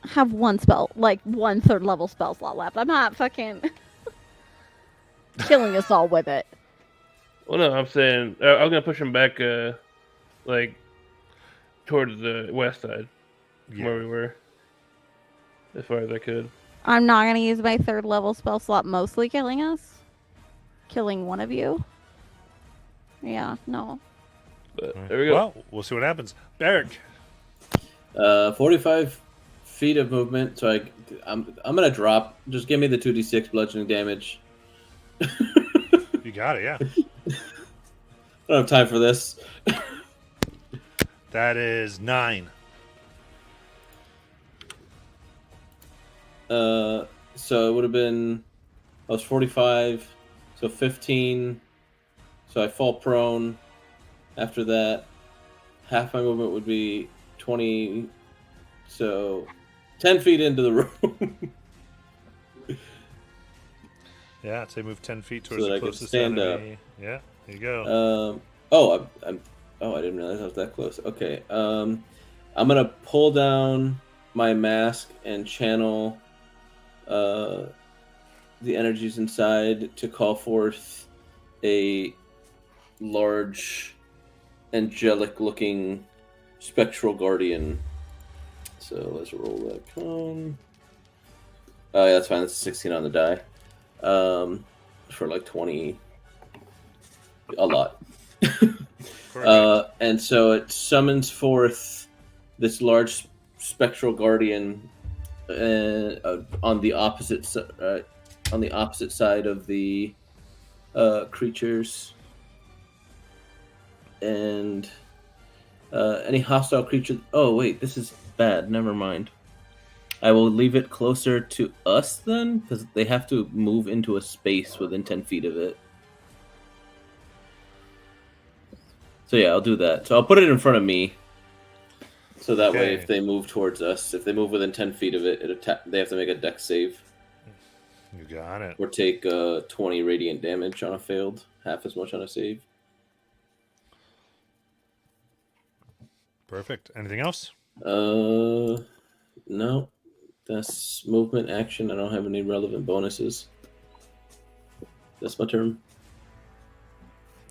have one spell, like one third level spell slot left. I'm not fucking killing us all with it. Well, no, I'm saying I was going to push him back, like, towards the west side from where we were, as far as I could. I'm not going to use my third level spell slot mostly killing us. Killing one of you. Yeah, no. But there we go. Well, we'll see what happens. Barrick. 45 feet of movement, so I'm gonna drop. Just give me the 2d6 bludgeoning damage. You got it, yeah. I don't have time for this. That is 9. So it would have been. I was 45, so 15. So I fall prone. After that, half my movement would be 20. So 10 feet into the room. Yeah, I'd say move 10 feet So towards that the I could closest stand enemy. Yeah, there you go. I didn't realize I was that close. Okay. I'm gonna pull down my mask and channel the energies inside to call forth a large, angelic-looking spectral guardian. So let's roll that con. Oh yeah, that's fine. That's a 16 on the die. For like 20, a lot. And so it summons forth this large spectral guardian on the opposite side of the creatures, and any hostile creature. Oh wait, this is bad. Never mind. I will leave it closer to us then, because they have to move into a space within 10 feet of it. So yeah, I'll do that. So I'll put it in front of me. So that way, if they move towards us, if they move within 10 feet of it, they have to make a dex save. You got it. Or take 20 radiant damage on a failed, half as much on a save. Perfect. Anything else? No. That's movement, action. I don't have any relevant bonuses. That's my turn.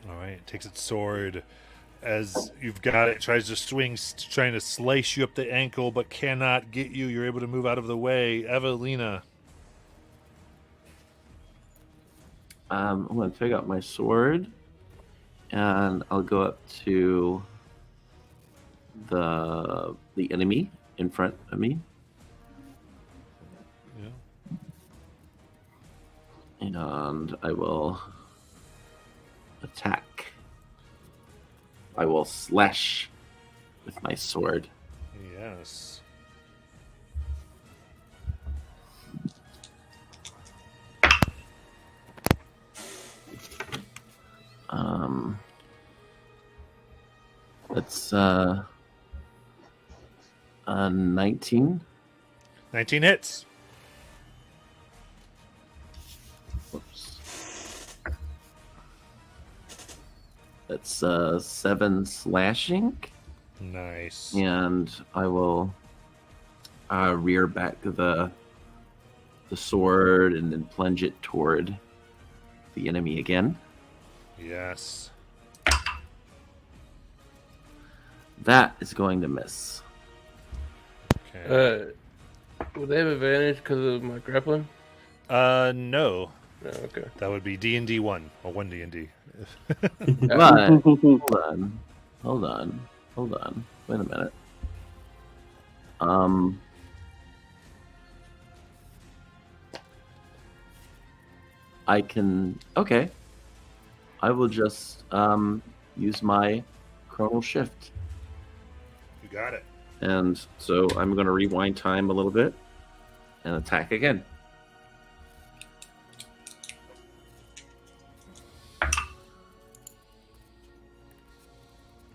All right. It takes its sword. As you've got it, tries to swing, trying to slice you up the ankle, but cannot get you. You're able to move out of the way. Evelina. I'm going to take out my sword, and I'll go up to the enemy in front of me. And I will attack. I will slash with my sword. Yes. That's 19. 19 hits. Whoops. That's 7 slashing. Nice. And I will rear back the sword and then plunge it toward the enemy again. Yes. That is going to miss. Okay. Would they have advantage because of my grappling? No. No, okay. That would be D&D 1 or 1 D&D. But hold on. Wait a minute. I can. Okay. I will just use my chronal shift. You got it. And so I'm going to rewind time a little bit and attack again.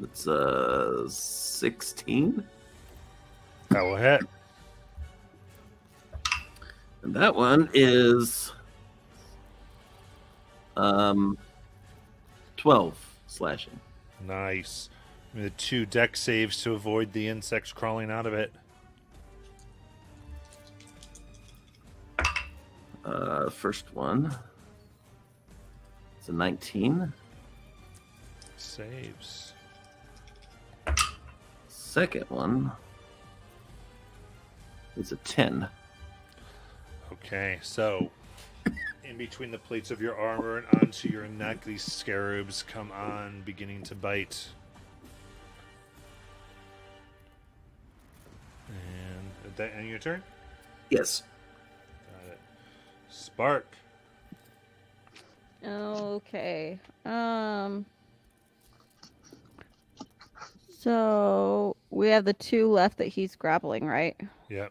It's 16. That will hit. And that one is 12 slashing. Nice. The 2 deck saves to avoid the insects crawling out of it. First one. It's a 19. Saves. Second one is a 10. Okay, so in between the plates of your armor and onto your neck, these scarabs come on, beginning to bite. And at that end of your turn? Yes. Got it. Spark. Okay. So we have the 2 left that he's grappling, right? Yep.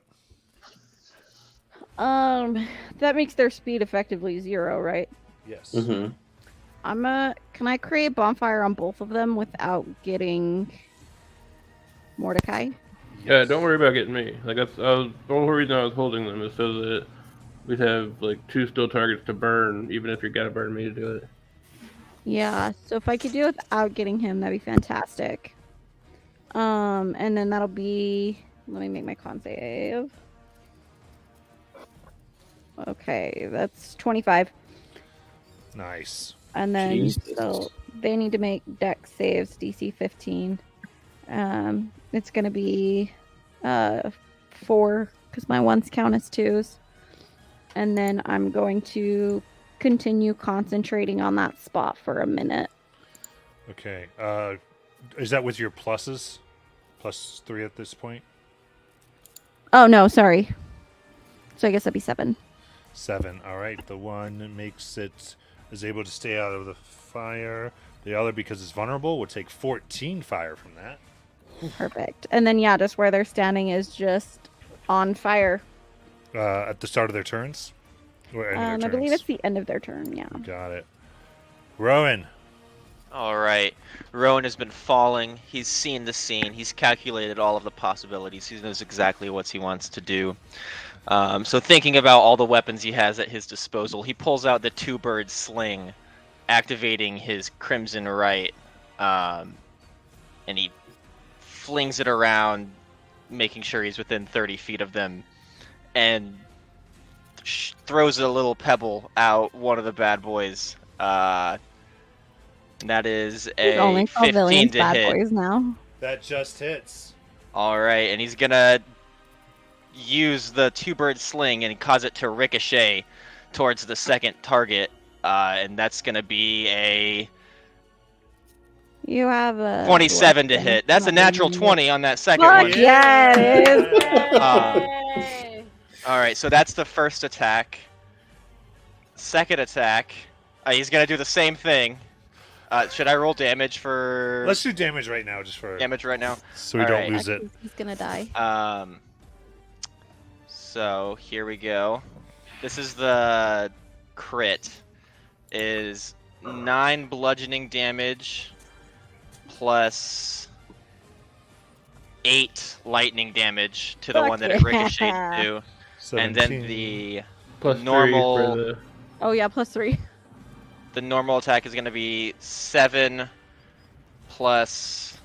That makes their speed effectively 0, right? Yes. Mm-hmm. Can I create a bonfire on both of them without getting Mordecai? Yeah, don't worry about getting me. Like the whole reason I was holding them is so that we'd have like 2 still targets to burn, even if you gotta burn me to do it. Yeah, so if I could do it without getting him, that'd be fantastic. And then that'll be... Let me make my con save. Okay, that's 25. Nice. And then, Jesus. so they need to make dex saves, DC 15. It's going to be 4, because my ones count as 2s. And then I'm going to continue concentrating on that spot for a minute. Okay. Is that with your pluses? +3 at this point? Oh, no, sorry. So I guess that'd be 7. 7. All right. The one is able to stay out of the fire. The other, because it's vulnerable, will take 14 fire from that. Perfect. And then, yeah, just where they're standing is just on fire. At the start of their turns? Or end of their I believe turns? it's the end of their turn, yeah. Got it. Rowan. All right. Rowan has been falling. He's seen the scene. He's calculated all of the possibilities. He knows exactly what he wants to do. So thinking about all the weapons he has at his disposal, he pulls out the 2-bird sling, activating his Crimson Right, and he flings it around, making sure he's within 30 feet of them, and throws a little pebble out one of the bad boys. That is He's only a called 15 villains to bad hit. boys now. That just hits. All right, and he's gonna use the 2-bird sling and cause it to ricochet towards the second target, and that's gonna be a You have a 27 to hit. That's a natural 20 on that second Fuck one. yeah, it is. Yay! All right, so that's the first attack. Second attack, he's gonna do the same thing. Should I roll damage for Let's do damage right now, just for damage right now? so we All don't right. lose it. He's gonna die. So here we go. This is the crit. Is 9 bludgeoning damage plus 8 lightning damage to the Fuck one that it ricocheted yeah. to, and then the Plus normal 3 for the... Oh yeah, +3. the normal attack is going to be 7 plus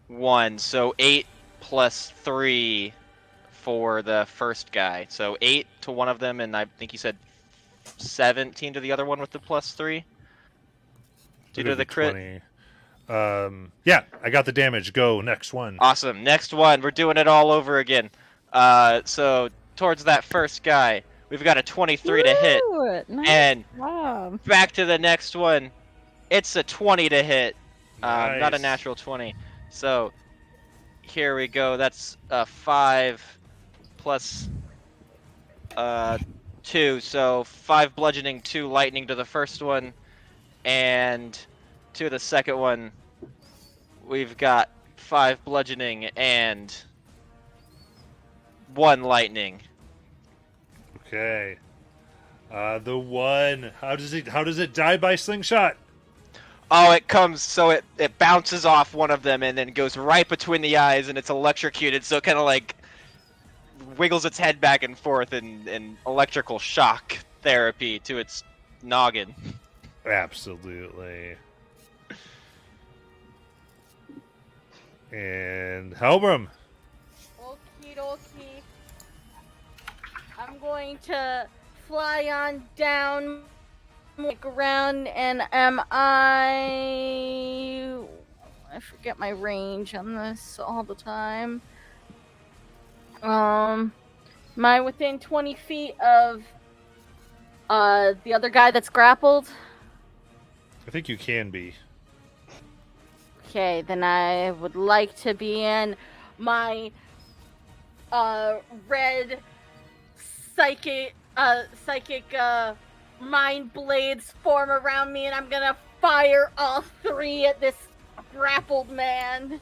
1, so 8 plus 3 for the first guy. So 8 to one of them, and I think you said 17 to the other one with the +3. Due to the crit. 20. Yeah, I got the damage. Go, next one. Awesome. Next one. We're doing it all over again. So towards that first guy, we've got a 23 to hit. Woo! Nice And job. back to the next one. It's a 20 to hit. Not a Nice. natural 20. So here we go. That's 5 plus 2. So 5 bludgeoning, 2 lightning to the first one. And to the second one, we've got 5 bludgeoning and 1 lightning. Okay. The one. How does it die by slingshot? Oh, it comes, so it bounces off one of them and then goes right between the eyes, and it's electrocuted, so it kind of like wiggles its head back and forth in electrical shock therapy to its noggin. Absolutely. And Helbram. Okie dokie. I'm going to fly on down, look around, and I forget my range on this all the time. Am I within 20 feet of the other guy that's grappled? I think you can be. Okay, then I would like to be in my red psychic mind blades form around me, and I'm gonna fire all 3 at this grappled man.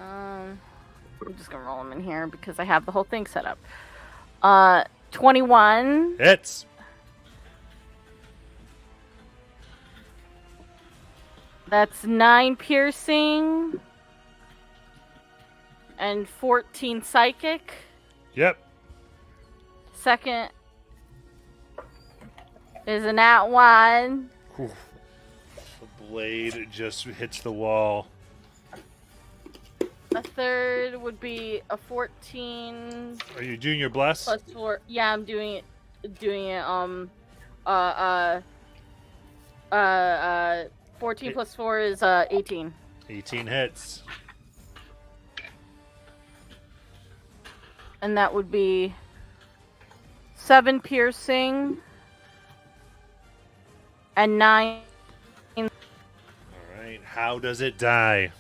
I'm just gonna roll them in here because I have the whole thing set up. 21. Hits. That's 9 piercing and 14 psychic. Yep. Second is an at 1. Whew. The blade just hits the wall. A third would be a 14 Are you doing your bless? plus 4. Yeah, I'm doing it. 14 plus 4 is 18. 18 hits. And that would be 7 piercing and 9. All right. How does it die?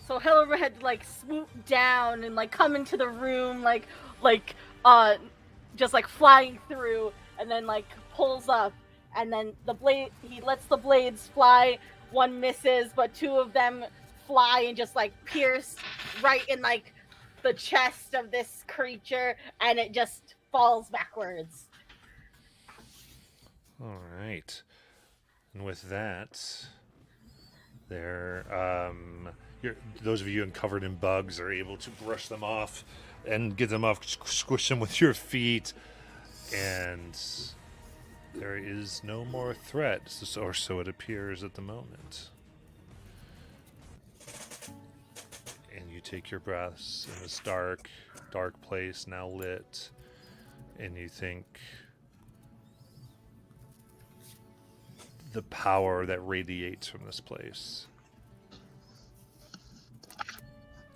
So Hellever had to like swoop down and like come into the room just like flying through, and then like pulls up, and then he lets the blades fly. 1 misses, but 2 of them fly and just like pierce right in like the chest of this creature, and it just falls backwards. All right. And with that, those of you covered in bugs are able to brush them off and get them off, squish them with your feet, and there is no more threat, or so it appears at the moment. And you take your breaths in this dark, dark place, now lit, and you think the power that radiates from this place.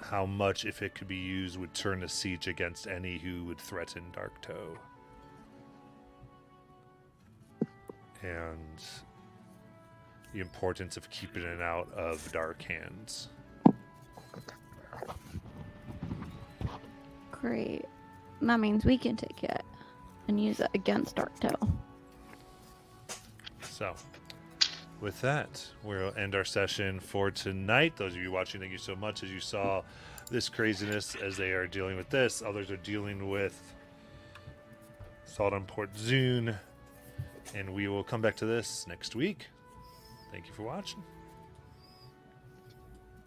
How much, if it could be used, would turn a siege against any who would threaten Dark Toe. And the importance of keeping it out of dark hands. Great. That means we can take it and use it against Dark Toe. So, with that, we'll end our session for tonight. Those of you watching, thank you so much. As you saw this craziness as they are dealing with this, others are dealing with Salt on Port Zune, and we will come back to this next week. Thank you for watching.